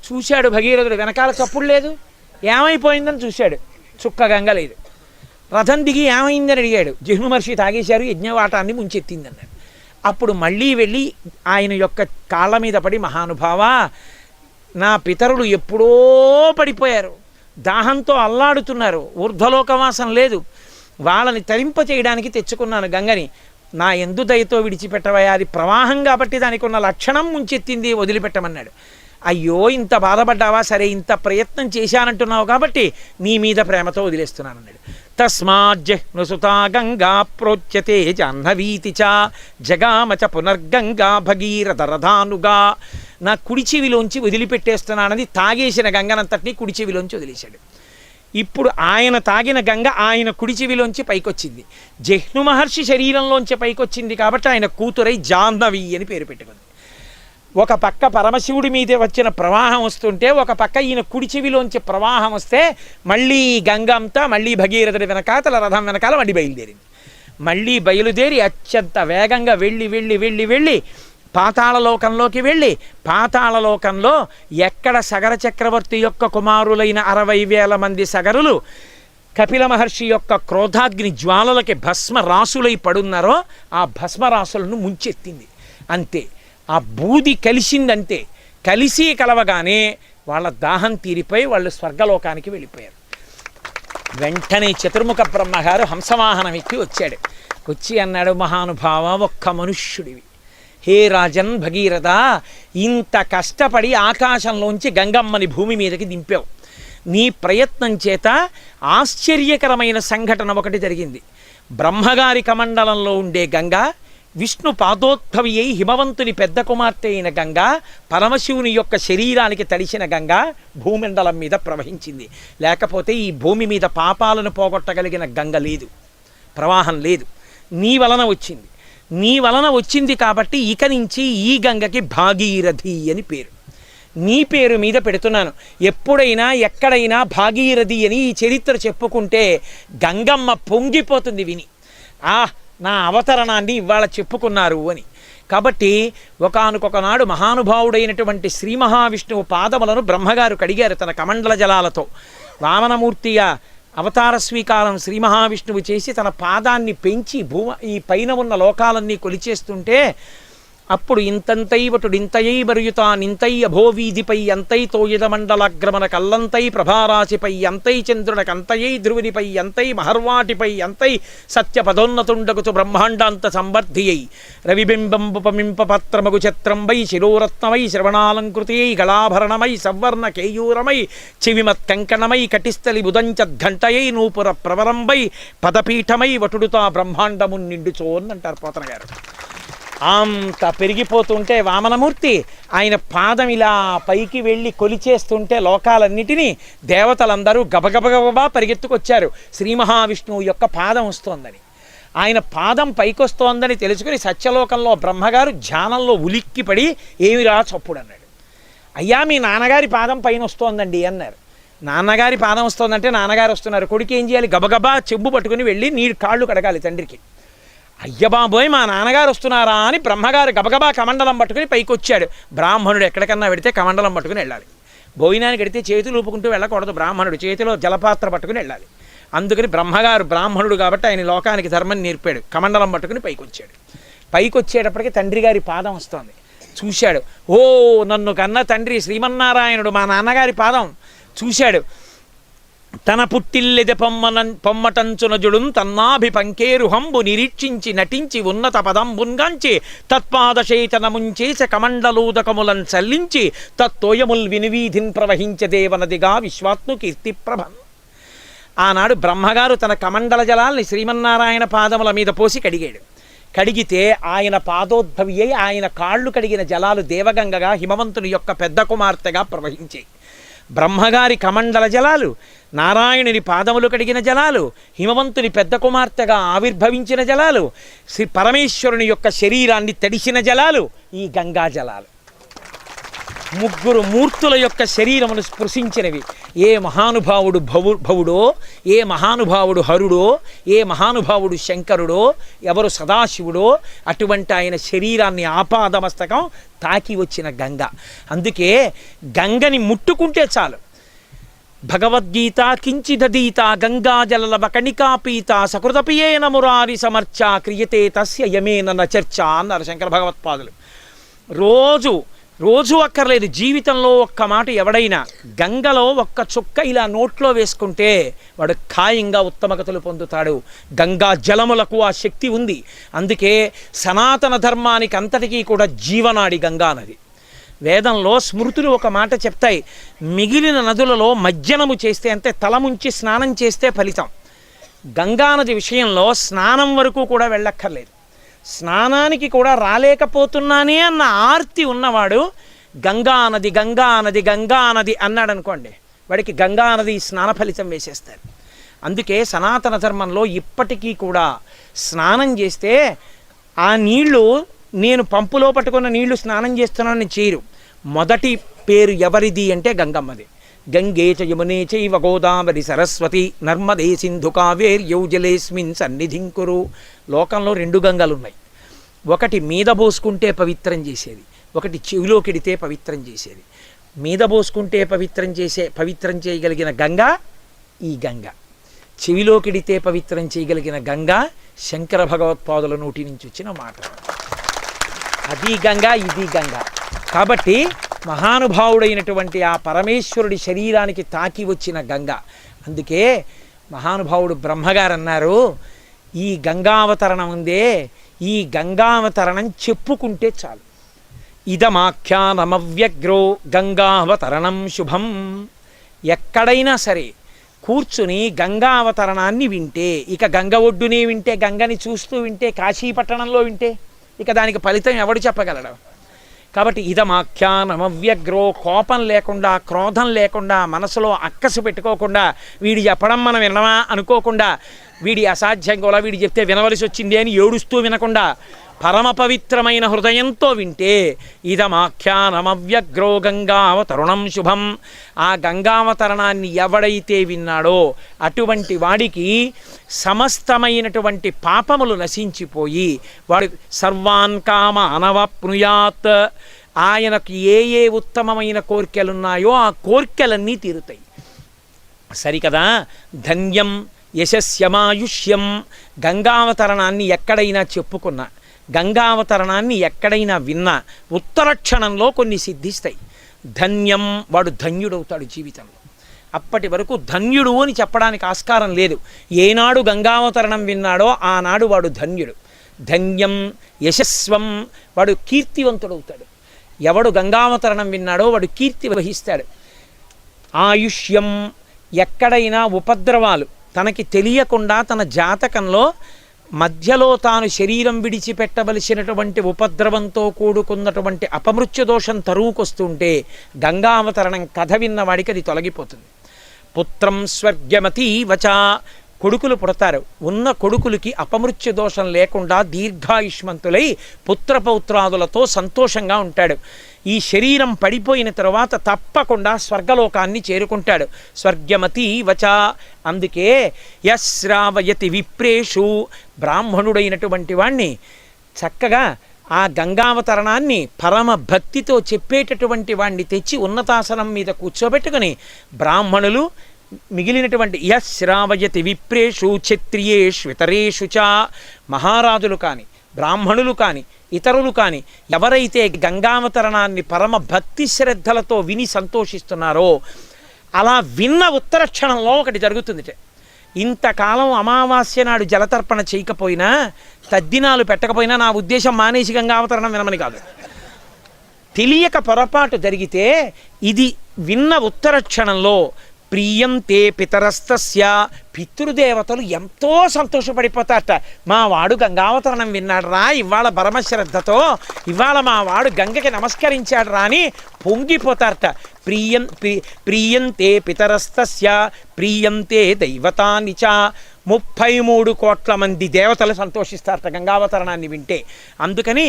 S1: చూశాడు భగీరథుడు, వెనకాల చప్పుడు లేదు. ఏమైపోయిందని చూశాడు, చుక్క గంగ లేదు. రథం దిగి ఏమైందని అడిగాడు. జహ్ను మహర్షి తాగేశారు, యజ్ఞవాటాన్ని ముంచెత్తిందన్నాడు. అప్పుడు మళ్ళీ వెళ్ళి ఆయన యొక్క కాళ్ళ మీద పడి, మహానుభావా, నా పితరులు ఎప్పుడో పడిపోయారు, దాహంతో అల్లాడుతున్నారు, ఊర్ధ్వలోకవాసం లేదు, వాళ్ళని తరింప చేయడానికి తెచ్చుకున్నాను గంగని, నా ఎందు దయతో విడిచిపెట్టవయ్యా, అది ప్రవాహం కాబట్టి దానికి ఉన్న లక్షణం ముంచెత్తింది, వదిలిపెట్టమన్నాడు. అయ్యో ఇంత బాధపడ్డావా, సరే ఇంత ప్రయత్నం చేశానంటున్నావు కాబట్టి నీ మీద ప్రేమతో వదిలేస్తున్నాను అన్నాడు. తస్మాజ్జహ్నుసుతా గంగా ప్రోచ్యతే జాహ్నవీతి చ జగామచ పునర్గంగా భగీరథ రథానుగా. నా కుడి చెవిలోంచి వదిలిపెట్టేస్తున్నానది తాగేసిన గంగనంతటినీ కుడి చెవిలోంచి వదిలేశాడు. ఇప్పుడు ఆయన తాగిన గంగ ఆయన కుడి చెవిలోంచి పైకొచ్చింది. జహ్ను మహర్షి శరీరంలోంచి పైకొచ్చింది కాబట్టి ఆయన కూతురై జాహ్నవి అని పేరు పెట్టుకుంది. ఒక పక్క పరమశివుడి మీద వచ్చిన ప్రవాహం వస్తుంటే ఒక పక్క ఈయన కుడి చెవిలోంచి ప్రవాహం వస్తే మళ్ళీ గంగ అంతా మళ్ళీ భగీరథుడి వెనకాతల రథం వెనకాల మళ్ళీ బయలుదేరింది. మళ్ళీ బయలుదేరి అత్యంత వేగంగా వెళ్ళి వెళ్ళి వెళ్ళి వెళ్ళి పాతాళలోకంలోకి వెళ్ళి పాతాళలోకంలో ఎక్కడ సగర చక్రవర్తి యొక్క కుమారులైన 60,000 మంది సగరులు కపిల మహర్షి యొక్క క్రోధాగ్ని జ్వాలలకి భస్మరాసులై పడున్నారో ఆ భస్మరాసులను ముంచెత్తింది. అంతే, ఆ బూది కలిసిందంతే. కలిసి కలవగానే వాళ్ళ దాహం తీరిపోయి వాళ్ళు స్వర్గలోకానికి వెళ్ళిపోయారు. వెంటనే చతుర్ముఖ బ్రహ్మగారు హంసవాహనం ఎక్కి వచ్చాడు. వచ్చి అన్నాడు, మహానుభావ, ఒక్క మనుష్యుడివి, హే రాజన్ భగీరథ, ఇంత కష్టపడి ఆకాశంలోంచి గంగమ్మని భూమి మీదకి దింపావు. నీ ప్రయత్నం చేత ఆశ్చర్యకరమైన సంఘటన ఒకటి జరిగింది. బ్రహ్మగారి కమండలంలో ఉండే గంగ, విష్ణు పాదోద్భవి అయి హిమవంతుని పెద్ద కుమార్తె అయిన గంగ, పరమశివుని యొక్క శరీరానికి తడిసిన గంగ భూమండలం మీద ప్రవహించింది. లేకపోతే ఈ భూమి మీద పాపాలను పోగొట్టగలిగిన గంగ లేదు, ప్రవాహం లేదు. నీ వలన వచ్చింది. నీ వలన వచ్చింది కాబట్టి ఇక నుంచి ఈ గంగకి భాగీరథి అని పేరు. నీ పేరు మీద పెడుతున్నాను. ఎప్పుడైనా ఎక్కడైనా భాగీరథి అని ఈ చరిత్ర చెప్పుకుంటే గంగమ్మ పొంగిపోతుంది విని, నా అవతరణాన్ని ఇవాళ చెప్పుకున్నారు అని. కాబట్టి ఒకానొకనాడు మహానుభావుడైనటువంటి శ్రీ మహావిష్ణువు పాదములను బ్రహ్మగారు కడిగారు తన కమండల జలాలతో. వామనమూర్తిగా అవతార స్వీకారం శ్రీ మహావిష్ణువు చేసి తన పాదాన్ని పెంచి ఈ పైన ఉన్న లోకాలన్నీ కొలిచేస్తుంటే అప్పుడు ఇంతంతైవటుడింతయై బరుయుతానింతై అభోవీధిపై అంతై తోయిదమండలాగ్రమణ కల్లంతై ప్రభారాశిపై అంతై చంద్రునకంతయై ధ్రువునిపై అంతై మహర్వాటిపై అంతై సత్యపదోన్నతుండగుతు బ్రహ్మాండాంత సంవర్ధియై రవిబింబంబుపమింప పత్రమగు ఛత్రంబై శిరోరత్నమై శ్రవణాలంకృతియై గళాభరణమై సవర్ణ కేయూరమై చివిమత్కంకణమై కటిస్థలి బుధంచద్ఘంటయై నూపుర ప్రవరంబై పదపీఠమై వటుడుతా బ్రహ్మాండము నిండుచోన్నంటారు పోతన గారు. అంత పెరిగిపోతుంటే వామనమూర్తి ఆయన పాదం ఇలా పైకి వెళ్ళి కొలిచేస్తుంటే లోకాలన్నిటినీ దేవతలందరూ గబగబగబా పరిగెత్తుకొచ్చారు శ్రీ మహావిష్ణువు యొక్క పాదం వస్తోందని. ఆయన పాదం పైకొస్తోందని తెలుసుకుని సత్యలోకంలో బ్రహ్మగారు ధ్యానంలో ఉలిక్కిపడి ఏమిరా చప్పుడు అన్నాడు. అయ్యా మీ నాన్నగారి పాదం పైన వస్తోందండి అన్నారు. నాన్నగారి పాదం వస్తోందంటే నాన్నగారు వస్తున్నారు, కొడుకు ఏం చేయాలి, గబగబా చెంబు పట్టుకుని వెళ్ళి నీరు కాళ్ళు కడగాలి తండ్రికి. అయ్యబాబోయ్ మా నాన్నగారు వస్తున్నారా అని బ్రహ్మగారు గబగబా కమండలం పట్టుకుని పైకి వచ్చాడు. బ్రాహ్మణుడు ఎక్కడికన్నా వెడితే కమండలం పట్టుకుని వెళ్ళాలి. భోజనానికి వెడితే చేతులు ఊపుకుంటూ వెళ్ళకూడదు, బ్రాహ్మణుడు చేతిలో జలపాత్ర పట్టుకుని వెళ్ళాలి. అందుకని బ్రహ్మగారు బ్రాహ్మణుడు కాబట్టి ఆయన లోకానికి ధర్మం నేర్పాడు. కమండలం పట్టుకుని పైకి వచ్చాడు. పైకి వచ్చేటప్పటికి తండ్రి గారి పాదం వస్తోంది. చూశాడు, ఓ నన్ను కన్న తండ్రి శ్రీమన్నారాయణుడు మా నాన్నగారి పాదం చూశాడు. తన పుట్టిల్లెదె పొమ్మటంచునజుడుం తన్నాభిపంకేరుహంబు నిరీక్షించి నటించి ఉన్నత పదంబున్గాంచి తత్పాదశేతనముంచేస కమండలూదకములం చల్లించి తత్తోయముల్ వినివీధిన్ ప్రవహించదేవనదిగా విశ్వాత్ను కీర్తిప్రభన్. ఆనాడు బ్రహ్మగారు తన కమండల జలాల్ని శ్రీమన్నారాయణ పాదముల మీద పోసి కడిగాడు. కడిగితే ఆయన పాదోద్భవి అయి ఆయన కాళ్ళు కడిగిన జలాలు దేవగంగగా హిమవంతుని యొక్క పెద్ద కుమార్తెగా ప్రవహించాయి. బ్రహ్మగారి కమండల జలాలు, నారాయణుని పాదములు కడిగిన జలాలు, హిమవంతుని పెద్ద కుమార్తెగా ఆవిర్భవించిన జలాలు, శ్రీ పరమేశ్వరుని యొక్క శరీరాన్ని తడిసిన జలాలు ఈ గంగా జలాలు. ముగ్గురు మూర్తుల యొక్క శరీరమును స్పృశించినవి. ఏ మహానుభావుడు భవుడో, ఏ మహానుభావుడు హరుడో, ఏ మహానుభావుడు శంకరుడో, ఎవరు సదాశివుడో, అటువంటి ఆయన శరీరాన్ని ఆపాదమస్తకం తాకి వచ్చిన గంగ. అందుకే గంగని ముట్టుకుంటే చాలు. భగవద్గీత కించిదీత గంగాజలలవ కణికాపీత సకృతపియేన మురారి సమర్చ క్రియతే తస్య యమేన నచర్చ అన్నారు శంకర భగవత్పాదులు. రోజు అక్కర్లేదు, జీవితంలో ఒక్క మాట ఎవడైనా గంగలో ఒక్క చుక్క ఇలా నోట్లో వేసుకుంటే వాడు ఖాయంగా ఉత్తమగతులు పొందుతాడు. గంగా జలములకు ఆ శక్తి ఉంది. అందుకే సనాతన ధర్మానికి అంతటికీ కూడా జీవనాడి గంగా నది. వేదంలో స్మృతులు ఒక మాట చెప్తాయి, మిగిలిన నదులలో మజ్జనము చేస్తే, అంటే తలముంచి స్నానం చేస్తే ఫలితం. గంగానది విషయంలో స్నానం వరకు కూడా వెళ్ళక్కర్లేదు. స్నానానికి కూడా రాలేకపోతున్నానే అన్న ఆర్తి ఉన్నవాడు గంగానది గంగానది గంగానది అన్నాడు అనుకోండి, వాడికి గంగానది స్నాన ఫలితం వేసేస్తారు. అందుకే సనాతన ధర్మంలో ఇప్పటికీ కూడా స్నానం చేస్తే ఆ నీళ్లు నేను పంపులో పట్టుకున్న నీళ్లు స్నానం చేస్తున్నానని చేయరు. మొదటి పేరు ఎవరిది అంటే గంగమ్మది. గంగే చ యమునే చైవ గోదావరి సరస్వతి నర్మదే సింధు కావేర్యౌ జలేస్మిన్ సన్నిధింకురు. లోకంలో 2 గంగలు ఉన్నాయి. ఒకటి మీద పోసుకుంటే పవిత్రం చేసేది, ఒకటి చెవిలో కెడితే పవిత్రం చేసేది. మీద పోసుకుంటే పవిత్రం చేయగలిగిన గంగ ఈ గంగ. చెవిలో కెడితే పవిత్రం చేయగలిగిన గంగ శంకర భగవత్పాదుల నోటి నుంచి వచ్చిన మాట. అది గంగ, ఇది గంగ. కాబట్టి మహానుభావుడైనటువంటి ఆ పరమేశ్వరుడి శరీరానికి తాకి వచ్చిన గంగ. అందుకే మహానుభావుడు బ్రహ్మగారు అన్నారు, ఈ గంగావతరణం ఉందే, ఈ గంగావతరణం చెప్పుకుంటే చాలు. ఇదమాఖ్యానమవ్యగ్రో గంగావతరణం శుభం. ఎక్కడైనా సరే కూర్చుని గంగావతరణాన్ని వింటే, ఇక గంగ ఒడ్డునే వింటే, గంగని చూస్తూ వింటే, కాశీపట్టణంలో వింటే ఇక దానికి ఫలితం ఎవడు చెప్పగలడు? కాబట్టి ఇదమాఖ్యానమవ్యగ్రో, కోపం లేకుండా, క్రోధం లేకుండా, మనసులో అక్కసు పెట్టుకోకుండా, వీడి చెప్పడం మనం వినమా అనుకోకుండా, వీడి అసాధ్యం కూడా వీడి చెప్తే వినవలసి వచ్చింది అని ఏడుస్తూ వినకుండా పరమ పవిత్రమైన హృదయంతో వింటే ఇదమాఖ్యానమవ్యగ్రో గంగావతరణం శుభం. ఆ గంగావతరణాన్ని ఎవడైతే విన్నాడో అటువంటి వాడికి సమస్తమైనటువంటి పాపములు నశించిపోయి వాడి సర్వాన్ కామానవాప్నుయాత్. ఆయనకు ఏ ఉత్తమమైన కోరికలున్నాయో ఆ కోరికలన్నీ తీరుతాయి. సరికదా? ధన్యం యశస్యమాయుష్యం. గంగావతరణాన్ని ఎక్కడైనా చెప్పుకున్నా, గంగావతరణాన్ని ఎక్కడైనా విన్నా ఉత్తరక్షణంలో కొన్ని సిద్ధిస్తాయి. ధన్యం, వాడు ధన్యుడవుతాడు జీవితంలో. అప్పటి వరకు ధన్యుడు అని చెప్పడానికి ఆస్కారం లేదు. ఏనాడు గంగావతరణం విన్నాడో ఆనాడు వాడు ధన్యుడు. ధన్యం యశస్వం, వాడు కీర్తివంతుడవుతాడు. ఎవడు గంగావతరణం విన్నాడో వాడు కీర్తి వహిస్తాడు. ఆయుష్యం, ఎక్కడైనా ఉపద్రవాలు తనకి తెలియకుండా తన జాతకంలో మధ్యలో తాను శరీరం విడిచిపెట్టవలసినటువంటి ఉపద్రవంతో కూడుకున్నటువంటి అపమృత్యు దోషం తరువుకొస్తుంటే గంగావతరణం కథ విన్నవాడికి అది తొలగిపోతుంది. పుత్రం స్వర్గమతీవచ, కొడుకులు పుడతారు. ఉన్న కొడుకులకి అపమృత్యు దోషం లేకుండా దీర్ఘాయుష్మంతులై పుత్రపౌత్రాదులతో సంతోషంగా ఉంటాడు. ఈ శరీరం పడిపోయిన తరువాత తప్పకుండా స్వర్గలోకాన్ని చేరుకుంటాడు. స్వర్గమతీవచ. అందుకే యశ్రావయతి విప్రేషు, బ్రాహ్మణుడైనటువంటి వాణ్ణి చక్కగా ఆ గంగావతరణాన్ని పరమ భక్తితో చెప్పేటటువంటి వాణ్ణి తెచ్చి ఉన్నతాసనం మీద కూర్చోబెట్టుకుని బ్రాహ్మణులు మిగిలినటువంటి యశ్రావయతి విప్రేషు క్షత్రియేషు ఇతరేషు చ, మహారాజులు కానీ బ్రాహ్మణులు కానీ ఇతరులు కానీ ఎవరైతే గంగావతరణాన్ని పరమ భక్తి శ్రద్ధలతో విని సంతోషిస్తున్నారో అలా విన్న ఉత్తర క్షణంలో ఒకటి జరుగుతుంది. ఇంతకాలం అమావాస్య నాడు జలతర్పణ చేయకపోయినా, తద్దినాలు పెట్టకపోయినా, నా ఉద్దేశం మానేసి గంగావతరణం వినమని కాదు, తెలియక పొరపాటు జరిగితే ఇది విన్న ఉత్తర క్షణంలో ప్రియంతే పితరస్తస్య. పితృదేవతలు ఎంతో సంతోషపడిపోతారట. మా వాడు గంగావతరణం విన్నాడు రా ఇవాళ పరమశ్రద్ధతో, ఇవాళ మా వాడు గంగకి నమస్కరించాడు రా అని పొంగిపోతారట. ప్రియంతే పితరస్తస్య ప్రియంతే దైవతాని చ. 33 కోట్ల మంది దేవతలు సంతోషిస్తారట గంగావతరణాన్ని వింటే. అందుకని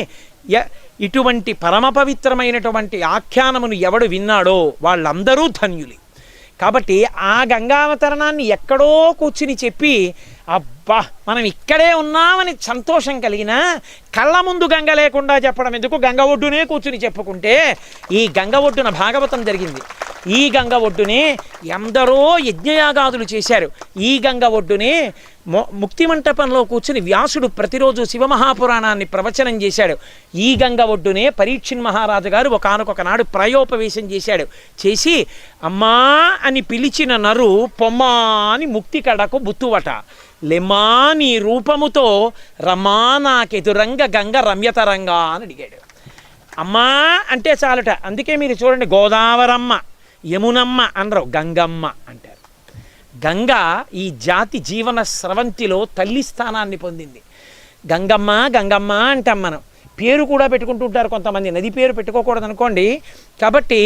S1: ఇటువంటి పరమ పవిత్రమైనటువంటి ఆఖ్యానమును ఎవడు విన్నాడో వాళ్ళందరూ ధన్యులు. కాబట్టి ఆ గంగావతరణాన్ని ఎక్కడో కూర్చుని చెప్పి అబ్బా మనం ఇక్కడే ఉన్నామని సంతోషం కలిగినా కళ్ళ ముందు గంగ లేకుండా చెప్పడం ఎందుకు, గంగ ఒడ్డునే కూర్చుని చెప్పుకుంటే. ఈ గంగ ఒడ్డున భాగవతం జరిగింది. ఈ గంగ ఒడ్డునే ఎందరో యజ్ఞయాగాదులు చేశారు. ఈ గంగ ఒడ్డునే ముక్తి మంటపంలో కూర్చుని వ్యాసుడు ప్రతిరోజు శివమహాపురాణాన్ని ప్రవచనం చేశాడు. ఈ గంగ ఒడ్డునే పరీక్షిన్ మహారాజు గారు ఒకానొకనాడు ప్రాయోపవేశం చేశాడు. చేసి అమ్మా అని పిలిచిన నరు పొమ్మా అని ముక్తి కడకు బుత్తువట. లెమ్మా నీ రూపముతో రమా నాకెదురంగ గంగ రమ్యతరంగా అని అడిగాడు. అమ్మా అంటే చాలుట. అందుకే మీరు చూడండి, గోదావరమ్మ యమునమ్మ అనరు, గంగమ్మ అంటారు. గంగ ఈ జాతి జీవన స్రవంతిలో తల్లి స్థానాన్ని పొందింది. గంగమ్మ గంగమ్మ అంటాం మనం. పేరు కూడా పెట్టుకుంటుంటారు కొంతమంది, నది పేరు పెట్టుకోకూడదు అనుకోండి. కాబట్టి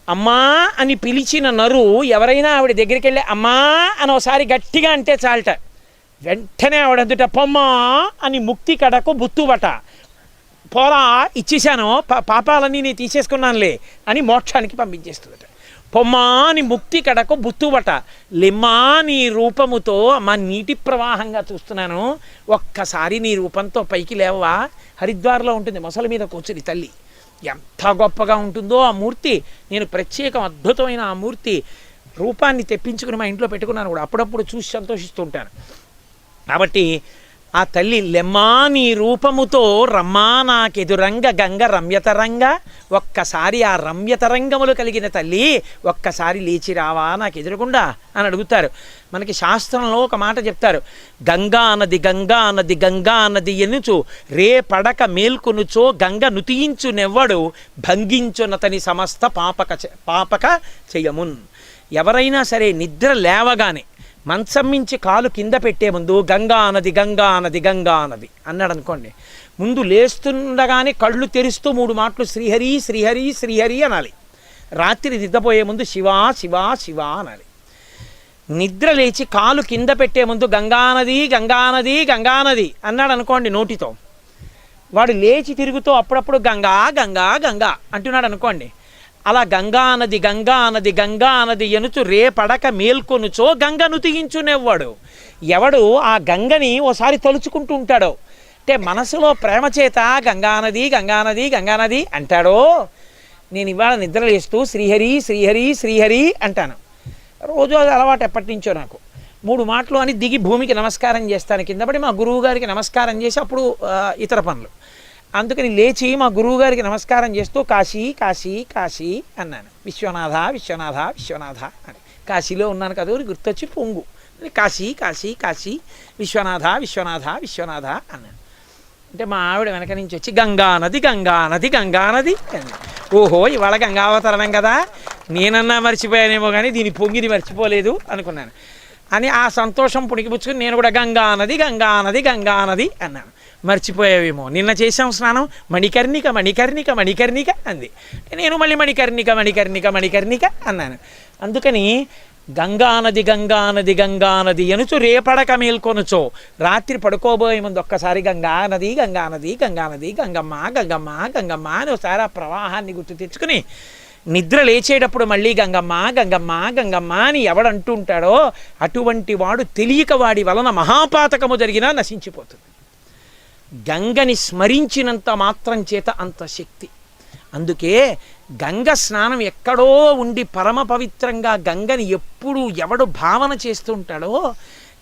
S1: అమ్మా అని పిలిచిన నరు ఎవరైనా ఆవిడ దగ్గరికి వెళ్ళి అమ్మా అని ఒకసారి గట్టిగా అంటే చాలట. వెంటనే ఆవిడందుట పొమ్మా అని ముక్తి కడకు బుత్తువట. పోరా ఇచ్చేశాను, పాపాలన్నీ నేను తీసేసుకున్నానులే అని మోక్షానికి పంపించేస్తుందట. పొమ్మా అని ముక్తి కడకు బుత్తువట. లిమ్మా నీ రూపముతో మా నీటి ప్రవాహంగా చూస్తున్నాను, ఒక్కసారి నీ రూపంతో పైకి లేవా. హరిద్వార్లో ఉంటుంది మొసలి మీద కూర్చుని తల్లి. ఎంత గొప్పగా ఉంటుందో ఆ మూర్తి. నేను ప్రత్యేకం అద్భుతమైన ఆ మూర్తి రూపాన్ని తెప్పించుకుని మా ఇంట్లో పెట్టుకున్నాను కూడా. అప్పుడప్పుడు చూసి సంతోషిస్తూ ఉంటాను. కాబట్టి ఆ తల్లి లెమ్మా నీ రూపముతో రమ్మా నాకెదురంగ గంగ రమ్యతరంగ. ఒక్కసారి ఆ రమ్యతరంగములు కలిగిన తల్లి ఒక్కసారి లేచి రావా నాకు ఎదురుగుండా అని అడుగుతారు. మనకి శాస్త్రంలో ఒక మాట చెప్తారు, గంగా నది గంగా నది గంగా నది ఎనుచు రే పడక మేల్కొనుచో గంగ నుతియించు నెవ్వడు భంగించునతని సమస్త పాపక చెయ్యమున్. ఎవరైనా సరే నిద్ర లేవగానే మంచం మించి కాలు కింద పెట్టే ముందు గంగా నది గంగా నది గంగా నది అన్నాడు అనుకోండి, ముందు లేస్తుండగానే కళ్ళు తెరుస్తూ 3 మాటలు శ్రీహరి శ్రీహరి శ్రీహరి అనాలి. రాత్రి నిద్రపోయే ముందు శివా శివా శివా అనాలి. నిద్ర లేచి కాలు కింద పెట్టే ముందు గంగానది గంగానది గంగానది అన్నాడు అనుకోండి నోటితో, వాడు లేచి తిరుగుతూ అప్పుడప్పుడు గంగా గంగా గంగా అంటున్నాడు అనుకోండి, అలా గంగానది గంగానది గంగానది ఎనుచు రేపడక మేల్కొనుచో గంగ నుతిగించునేవాడు. ఎవడు ఆ గంగని ఓసారి తలుచుకుంటూ ఉంటాడో, అంటే మనసులో ప్రేమ చేత గంగానది గంగానది గంగానది అంటాడో, నేను ఇవాళ నిద్రలేస్తూ శ్రీహరి శ్రీహరి శ్రీహరి అంటాను. రోజు అది అలవాటు ఎప్పటి నుంచో నాకు. 3 మాటలు అని దిగి భూమికి నమస్కారం చేస్తాను, కిందపడి మా గురువు గారికి నమస్కారం చేసి అప్పుడు ఇతర పనులు. అందుకని లేచి మా గురువుగారికి నమస్కారం చేస్తూ కాశీ కాశీ కాశీ అన్నాను. విశ్వనాథ విశ్వనాథ విశ్వనాథ అని. కాశీలో ఉన్నాను కదా అని గుర్తొచ్చి పొంగు కాశీ కాశీ కాశీ విశ్వనాథ విశ్వనాథ విశ్వనాథ అన్నాను. అంటే మా ఆవిడ వెనక నుంచి వచ్చి గంగానది గంగానది గంగానది అని. ఓహో ఇవాళ గంగావతరణం కదా, నేనన్నా మర్చిపోయానేమో కానీ దీని పొంగిని మర్చిపోలేదు అనుకున్నాను అని ఆ సంతోషం పుణికిపుచ్చుకుని నేను కూడా గంగానది గంగానది గంగానది అన్నాను. మర్చిపోయావేమో, నిన్న చేసాం స్నానం, మణికర్ణిక మణికర్ణిక మణికర్ణిక అంది. నేను మళ్ళీ మణికర్ణిక మణికర్ణిక మణికర్ణిక అన్నాను. అందుకని గంగానది గంగానది గంగానది ఎనుచు రేపడక మేల్కొనుచో, రాత్రి పడుకోబోయే ముందు ఒక్కసారి గంగానది గంగానది గంగానది గంగమ్మ గంగమ్మ గంగమ్మ అని ఒకసారి ఆ ప్రవాహాన్ని గుర్తు తెచ్చుకుని నిద్ర లేచేటప్పుడు మళ్ళీ గంగమ్మ గంగమ్మ గంగమ్మ అని ఎవడంటూ ఉంటాడో అటువంటి వాడు తెలియక వాడి వలన మహాపాతకము జరిగినా నశించిపోతుంది. గంగని స్మరించినంత మాత్రం చేత అంత శక్తి. అందుకే గంగ స్నానం ఎక్కడో ఉండి పరమ పవిత్రంగా గంగని ఎప్పుడు ఎవడు భావన చేస్తూ ఉంటాడో,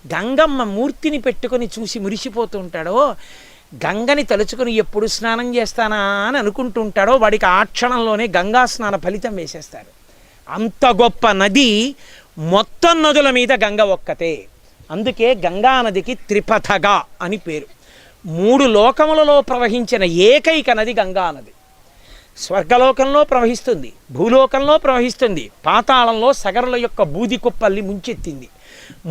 S1: గంగమ్మ మూర్తిని పెట్టుకొని చూసి మురిసిపోతూ ఉంటాడో, గంగని తలుచుకొని ఎప్పుడు స్నానం చేస్తానా అని అనుకుంటూ ఉంటాడో వాడికి ఆ క్షణంలోనే గంగా స్నాన ఫలితం వేసేస్తారు. అంత గొప్ప నది, మొత్తం నదుల మీద గంగ ఒక్కతే. అందుకే గంగా నదికి త్రిపథగా అని పేరు. 3 లోకములలో ప్రవహించిన ఏకైక నది గంగా నది. స్వర్గలోకంలో ప్రవహిస్తుంది, భూలోకంలో ప్రవహిస్తుంది, పాతాళంలో సగరుల యొక్క బూది కుప్పల్ని ముంచెత్తింది.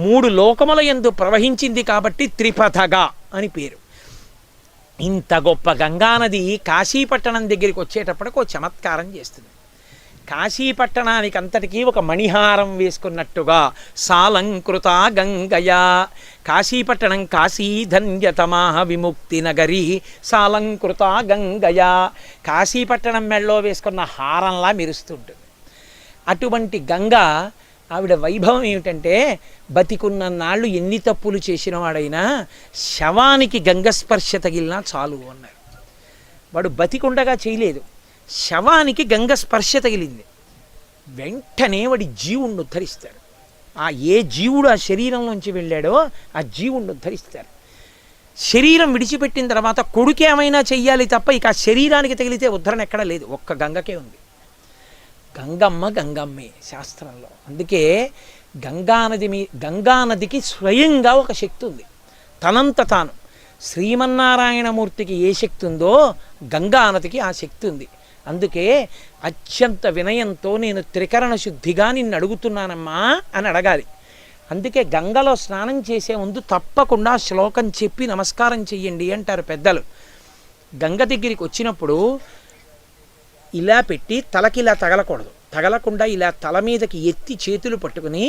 S1: 3 లోకముల యందు ప్రవహించింది కాబట్టి త్రిపథగా అని పేరు. ఇంత గొప్ప గంగానది కాశీపట్టణం దగ్గరికి వచ్చేటప్పటికి ఒక చమత్కారం చేస్తుంది. కాశీపట్టణానికి అంతటికీ ఒక మణిహారం వేసుకున్నట్టుగా సాలంకృత గంగయా, కాశీపట్టణం కాశీధన్యతమా విముక్తి నగరి సాలంకృత గంగయా, కాశీపట్టణం మెళ్ళలో వేసుకున్న హారంలా మెరుస్తుంటుంది. అటువంటి గంగ ఆవిడ వైభవం ఏమిటంటే, బతికున్న నాళ్ళు ఎన్ని తప్పులు చేసిన వాడైనా శవానికి గంగస్పర్శ తగిలినా చాలు అన్నారు. వాడు బతికుండగా చేయలేదు, శవానికి గంగ స్పర్శ తగిలింది, వెంటనే వాడి జీవుణ్ణి ఉద్ధరిస్తారు. ఏ జీవుడు ఆ శరీరంలోంచి వెళ్ళాడో ఆ జీవుణ్ణి ఉద్ధరిస్తారు. శరీరం విడిచిపెట్టిన తర్వాత కొడుకేమైనా చెయ్యాలి తప్ప ఇక ఆ శరీరానికి తగిలితే ఉద్ధరణ ఎక్కడా లేదు, ఒక్క గంగకే ఉంది. గంగమ్మ గంగమ్మే శాస్త్రంలో. అందుకే గంగానదికి స్వయంగా ఒక శక్తి ఉంది. తనంత తాను శ్రీమన్నారాయణమూర్తికి ఏ శక్తి ఉందో గంగానదికి ఆ శక్తి ఉంది. అందుకే అత్యంత వినయంతో నేను త్రికరణ శుద్ధిగా నిన్ను అడుగుతున్నానమ్మా అని అడగాలి. అందుకే గంగలో స్నానం చేసే ముందు తప్పకుండా శ్లోకం చెప్పి నమస్కారం చెయ్యండి అంటారు పెద్దలు. గంగ దగ్గరికి వచ్చినప్పుడు ఇలా పెట్టి తలకి ఇలా తగలకూడదు, తగలకుండా ఇలా తల మీదకి ఎత్తి చేతులు పట్టుకుని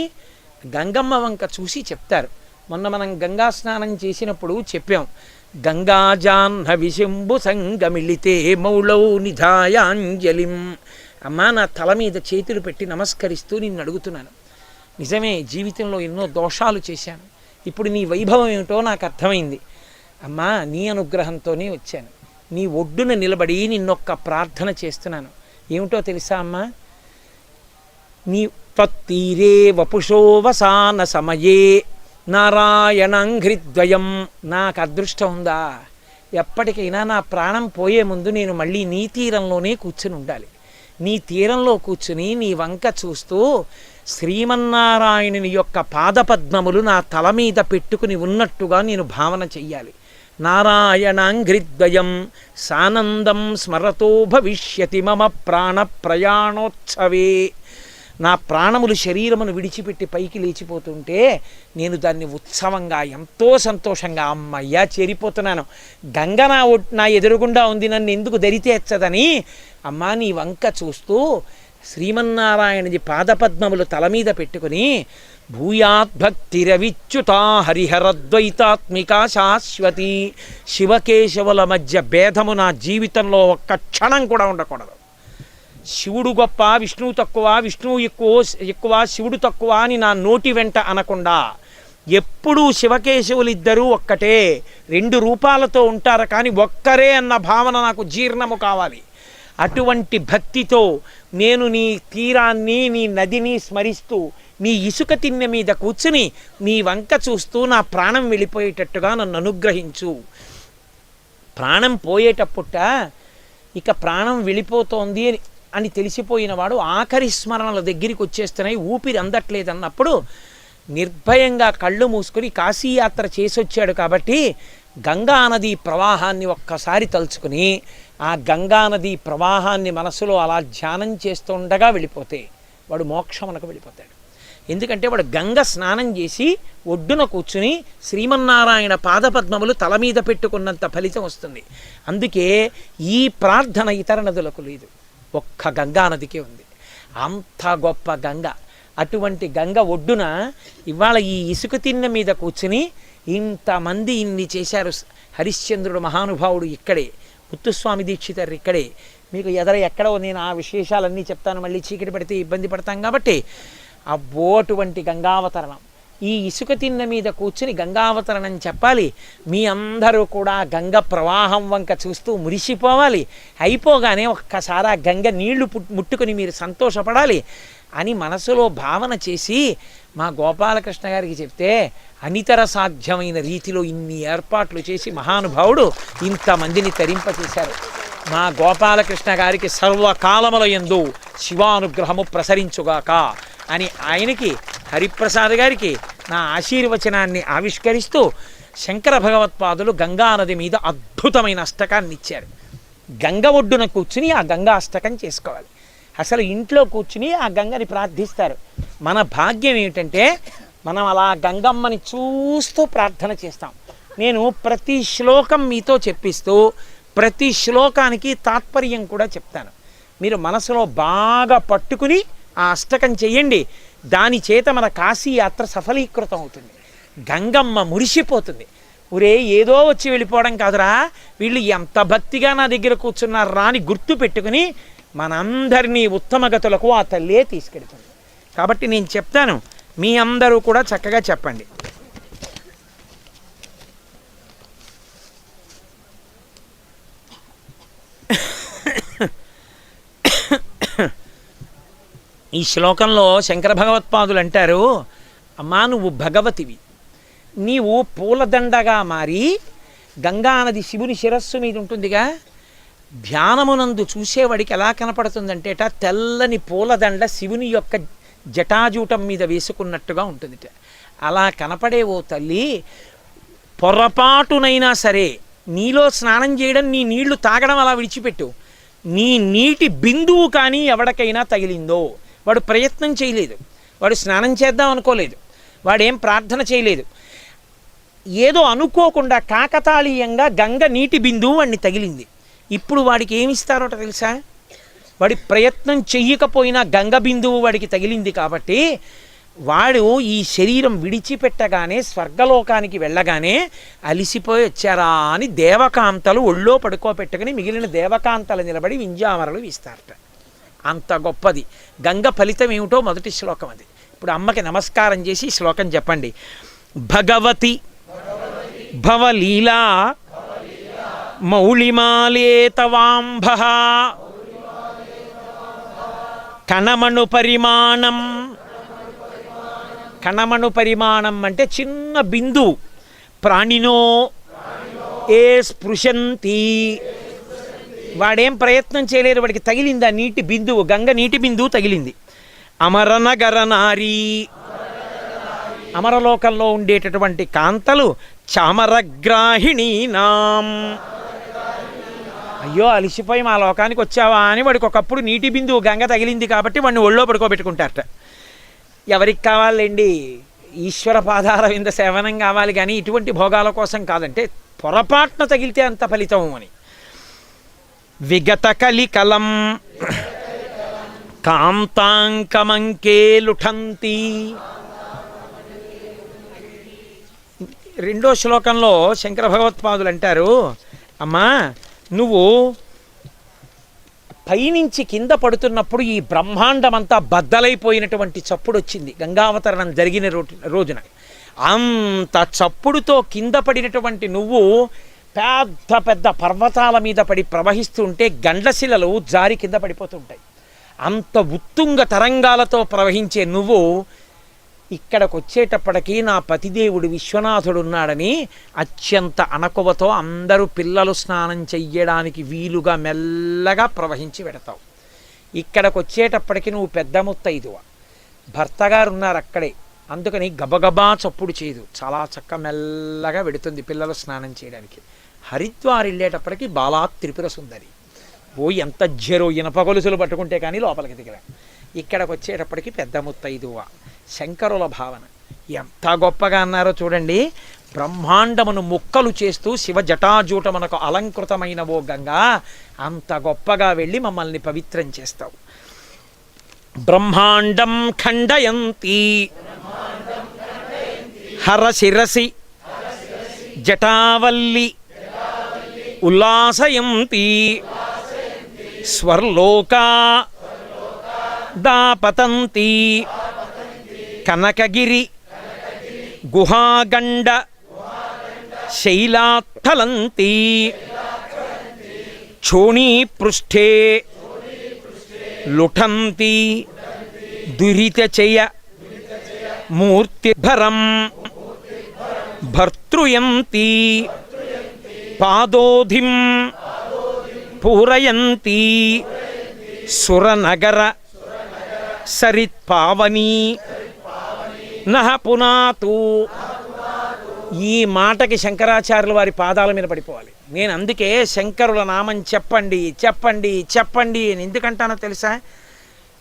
S1: గంగమ్మ వంక చూసి చెప్తారు. మొన్న మనం గంగా స్నానం చేసినప్పుడు చెప్పాం, గంగాజాహ్నవి శంభు సంగమిళితే మౌళౌ నిధాయాంజలిం. అమ్మా, నా తల మీద చేతులు పెట్టి నమస్కరిస్తూ నిన్ను అడుగుతున్నాను. నిజమే, జీవితంలో ఎన్నో దోషాలు చేశాను, ఇప్పుడు నీ వైభవం ఏమిటో నాకు అర్థమైంది. అమ్మా, నీ అనుగ్రహంతోనే వచ్చాను. నీ ఒడ్డున నిలబడి నిన్నొక్క ప్రార్థన చేస్తున్నాను. ఏమిటో తెలుసా అమ్మా? నీ త్వత్తీరే వపుషోవసాన సమయే నారాయణంఘ్రిద్వయం. నాకు అదృష్టం ఉందా? ఎప్పటికైనా నా ప్రాణం పోయే ముందు నేను మళ్ళీ నీ తీరంలోనే కూర్చుని ఉండాలి. నీ తీరంలో కూర్చుని నీ వంక చూస్తూ శ్రీమన్నారాయణుని యొక్క పాదపద్మములు నా తల మీద పెట్టుకుని ఉన్నట్టుగా నేను భావన చెయ్యాలి. నారాయణాంఘ్రిద్వయం సానందం స్మరతో భవిష్యతి మమ ప్రాణ ప్రయాణోత్సవే. నా ప్రాణములు శరీరమును విడిచిపెట్టి పైకి లేచిపోతుంటే నేను దాన్ని ఉత్సవంగా ఎంతో సంతోషంగా అమ్మయ్యా చేరిపోతున్నాను, గంగ నా ఎదురుగుండా ఉంది, నన్ను ఎందుకు దరితేచ్చదని అమ్మా నీ వంక చూస్తూ శ్రీమన్నారాయణది పాదపద్మములు తల మీద పెట్టుకుని భూయాద్భక్తిరవిచ్యుతా హరిహరద్వైతాత్మికా శాశ్వతి. శివకేశవుల మధ్య భేదము నా జీవితంలో ఒక్క క్షణం కూడా ఉండకూడదు. శివుడు గొప్ప, విష్ణువు తక్కువ, విష్ణువు ఎక్కువ, శివుడు తక్కువ అని నా నోటి వెంట అనకుండా ఎప్పుడూ శివకేశవులిద్దరూ ఒక్కటే, 2 రూపాలతో ఉంటారు కానీ ఒక్కరే అన్న భావన నాకు జీర్ణము కావాలి. అటువంటి భక్తితో నేను నీ తీరాన్ని, నీ నదిని స్మరిస్తూ నీ ఇసుక తిన్నె మీద కూర్చుని నీ వంక చూస్తూ నా ప్రాణం వెళ్ళిపోయేటట్టుగా నన్ను అనుగ్రహించు. ప్రాణం పోయేటప్పుట ఇక ప్రాణం వెళ్ళిపోతోంది అని తెలిసిపోయినవాడు ఆఖరి స్మరణల దగ్గరికి వచ్చేస్తున్నాయి, ఊపిరి అందట్లేదన్నప్పుడు నిర్భయంగా కళ్ళు మూసుకొని కాశీయాత్ర చేసొచ్చాడు కాబట్టి గంగానదీ ప్రవాహాన్ని ఒక్కసారి తలుచుకుని ఆ గంగానదీ ప్రవాహాన్ని మనసులో అలా ధ్యానం చేస్తుండగా వెళ్ళిపోతే వాడు మోక్షమునకు వెళ్ళిపోతాడు. ఎందుకంటే వాడు గంగ స్నానం చేసి ఒడ్డున కూర్చుని శ్రీమన్నారాయణ పాదపద్మములు తల మీద పెట్టుకున్నంత ఫలితం వస్తుంది. అందుకే ఈ ప్రార్థన ఇతర నదులకు లేదు, ఒక్క గంగానదికే ఉంది. అంత గొప్ప గంగ. అటువంటి గంగ ఒడ్డున ఇవాళ ఈ ఇసుక తిన్నె మీద కూర్చుని ఇంతమంది ఇన్ని చేశారు. హరిశ్చంద్రుడు మహానుభావుడు ఇక్కడే, ముత్తుస్వామి దీక్షితారు ఇక్కడే. మీకు ఎక్కడో నేను ఆ విశేషాలన్నీ చెప్తాను, మళ్ళీ చీకటి పడితే ఇబ్బంది పడతాం కాబట్టి. అటువంటి గంగావతరణం, ఈ ఇసుక తిన్నె మీద కూర్చుని గంగావతరణం చెప్పాలి. మీ అందరూ కూడా గంగ ప్రవాహం వంక చూస్తూ మురిసిపోవాలి. అయిపోగానే ఒక్కసారి ఆ గంగ నీళ్లు ముట్టుకుని మీరు సంతోషపడాలి అని మనసులో భావన చేసి మా గోపాలకృష్ణ గారికి చెప్తే అనితర సాధ్యమైన రీతిలో ఇన్ని ఏర్పాట్లు చేసి మహానుభావుడు ఇంతమందిని తరింపచేశారు. మా గోపాలకృష్ణ గారికి సర్వకాలముల యందు శివానుగ్రహము ప్రసరించుగాక అని ఆయనకి, హరిప్రసాద్ గారికి నా ఆశీర్వచనాన్ని ఆవిష్కరిస్తూ శంకర భగవత్పాదులు గంగానది మీద అద్భుతమైన అష్టకాన్ని ఇచ్చారు. గంగ ఒడ్డున కూర్చుని ఆ గంగా అష్టకం చేసుకోవాలి. అసలు ఇంట్లో కూర్చుని ఆ గంగని ప్రార్థిస్తారు. మన భాగ్యం ఏమిటంటే మనం అలా గంగమ్మని చూస్తూ ప్రార్థన చేస్తాం. నేను ప్రతి శ్లోకం మీతో చెప్పిస్తూ ప్రతి శ్లోకానికి తాత్పర్యం కూడా చెప్తాను. మీరు మనసులో బాగా పట్టుకుని ఆ అష్టకం చెయ్యండి. దాని చేత మన కాశీ యాత్ర సఫలీకృతం అవుతుంది. గంగమ్మ మురిసిపోతుంది. ఒరే ఏదో వచ్చి వెళ్ళిపోవడం కాదురా, వీళ్ళు ఎంత భక్తిగా నా దగ్గర కూర్చున్నారా అని గుర్తు పెట్టుకుని మనందరినీ ఉత్తమగతులకు ఆ తల్లే తీసుకెడుతుంది. కాబట్టి నేను చెప్తాను, మీ అందరూ కూడా చక్కగా చెప్పండి. ఈ శ్లోకంలో శంకర భగవత్పాదులు అంటారు, అమ్మా నువ్వు భగవతివి, నీవు పూలదండగా మారి గంగానది శివుని శిరస్సు మీద ఉంటుందిగా, ధ్యానమునందు చూసేవాడికి ఎలా కనపడుతుందంటేట తెల్లని పూలదండ శివుని యొక్క జటాజూటం మీద వేసుకున్నట్టుగా ఉంటుందిట. అలా కనపడే ఓ తల్లి, పొరపాటునైనా సరే నీలో స్నానం చేయడం, నీ నీళ్లు తాగడం అలా విడిచిపెట్టు. నీ నీటి బిందువు కానీ ఎవడికైనా తగిలిందో, వాడు ప్రయత్నం చేయలేదు, వాడు స్నానం చేద్దాం అనుకోలేదు, వాడేం ప్రార్థన చేయలేదు, ఏదో అనుకోకుండా కాకతాళీయంగా గంగ నీటి బిందువు వాడిని తగిలింది. ఇప్పుడు వాడికి ఏమిస్తారోట తెలుసా? వాడి ప్రయత్నం చెయ్యకపోయినా గంగ బిందువు వాడికి తగిలింది కాబట్టి వాడు ఈ శరీరం విడిచిపెట్టగానే స్వర్గలోకానికి వెళ్ళగానే అలిసిపోయి వచ్చారా అని దేవకాంతలు ఒళ్ళో పడుకోబెట్టుకుని మిగిలిన దేవకాంతలు నిలబడి వింజామరలు ఇస్తారట. అంత గొప్పది గంగ ఫలితం ఏమిటో మొదటి శ్లోకం అది. ఇప్పుడు అమ్మకి నమస్కారం చేసి శ్లోకం చెప్పండి. భగవతి భవలీలా మౌళిమాలే తవాంభః కణమణు పరిమాణం. కణమణు పరిమాణం అంటే చిన్న బిందువు. ప్రాణినో ఏ స్పృశంతి, వాడేం ప్రయత్నం చేయలేరు, వాడికి తగిలింది ఆ నీటి బిందువు, గంగ నీటి బిందువు తగిలింది. అమరనగర నారీ, అమరలోకంలో ఉండేటటువంటి కాంతలు చామరగ్రాహిణీనాం, అయ్యో అలిసిపోయి మా లోకానికి వచ్చావా అని వాడికి ఒకప్పుడు నీటి బిందువు గంగ తగిలింది కాబట్టి వాడిని ఒళ్ళో పడుకోబెట్టుకుంటారట. ఎవరికి కావాలండి? ఈశ్వర పాదాల వింద సేవనం కావాలి కానీ ఇటువంటి భోగాల కోసం కాదంటే పొరపాటున తగిలితే అంత ఫలితం అని. విగత కలికలం కాంతాంకమంకే లుఠంతి. రెండో శ్లోకంలో శంకర భగవత్పాదులు అంటారు, అమ్మా నువ్వు పైనుంచి కింద పడుతున్నప్పుడు ఈ బ్రహ్మాండమంతా బద్దలైపోయినటువంటి చప్పుడు వచ్చింది గంగావతరణం జరిగిన రోజున. అంత చప్పుడుతో కింద పడినటువంటి నువ్వు పెద్ద పెద్ద పర్వతాల మీద పడి ప్రవహిస్తుంటే గండ్లశిలలు జారి కింద పడిపోతుంటాయి. అంత ఉత్తుంగ తరంగాలతో ప్రవహించే నువ్వు ఇక్కడికి వచ్చేటప్పటికీ నా పతిదేవుడు విశ్వనాథుడు ఉన్నాడని అత్యంత అణకువతో అందరూ పిల్లలు స్నానం చెయ్యడానికి వీలుగా మెల్లగా ప్రవహించి పెడతావు. ఇక్కడికి వచ్చేటప్పటికి నువ్వు పెద్ద ముత్తైదువ, భర్తగారు ఉన్నారు అక్కడే, అందుకని గబగబా చప్పుడు చేయదు, చాలా చక్క మెల్లగా వెడుతుంది పిల్లలు స్నానం చేయడానికి. హరిద్వార్ వెళ్ళేటప్పటికి బాలా త్రిపుర సుందరి, ఓ ఎంత జరో ఇనప గొలుసులు పట్టుకుంటే కానీ లోపలికి దిగరా. ఇక్కడికి వచ్చేటప్పటికి పెద్ద ముత్తైదువ. శంకరుల భావన ఎంత గొప్పగా అన్నారో చూడండి. బ్రహ్మాండమును ముక్కలు చేస్తూ శివ జటాజూటమునకు అలంకృతమైన ఓ గంగా, అంత గొప్పగా వెళ్ళి మమ్మల్ని పవిత్రం చేస్తావు. బ్రహ్మాండం ఖండయంతి హరశిరసి జటావల్లి ఉల్లాసయంతి స్వర్లోకా దాపతంతి కనకగిరి గుహాగండ శైలాత్తలంతి క్షోణీపృష్ఠే లుఠంతి దురితచయ మూర్తిభరం భర్తృయంతి పాదోధిం పూరయంతి సురనగర సరిత్పావనీ నః పునాతు ఈ మాటకి శంకరాచార్యుల వారి పాదాల మీద పడిపోవాలి. నేను అందుకే శంకరుల నామం చెప్పండి చెప్పండి చెప్పండి అని ఎందుకంటానో తెలుసా?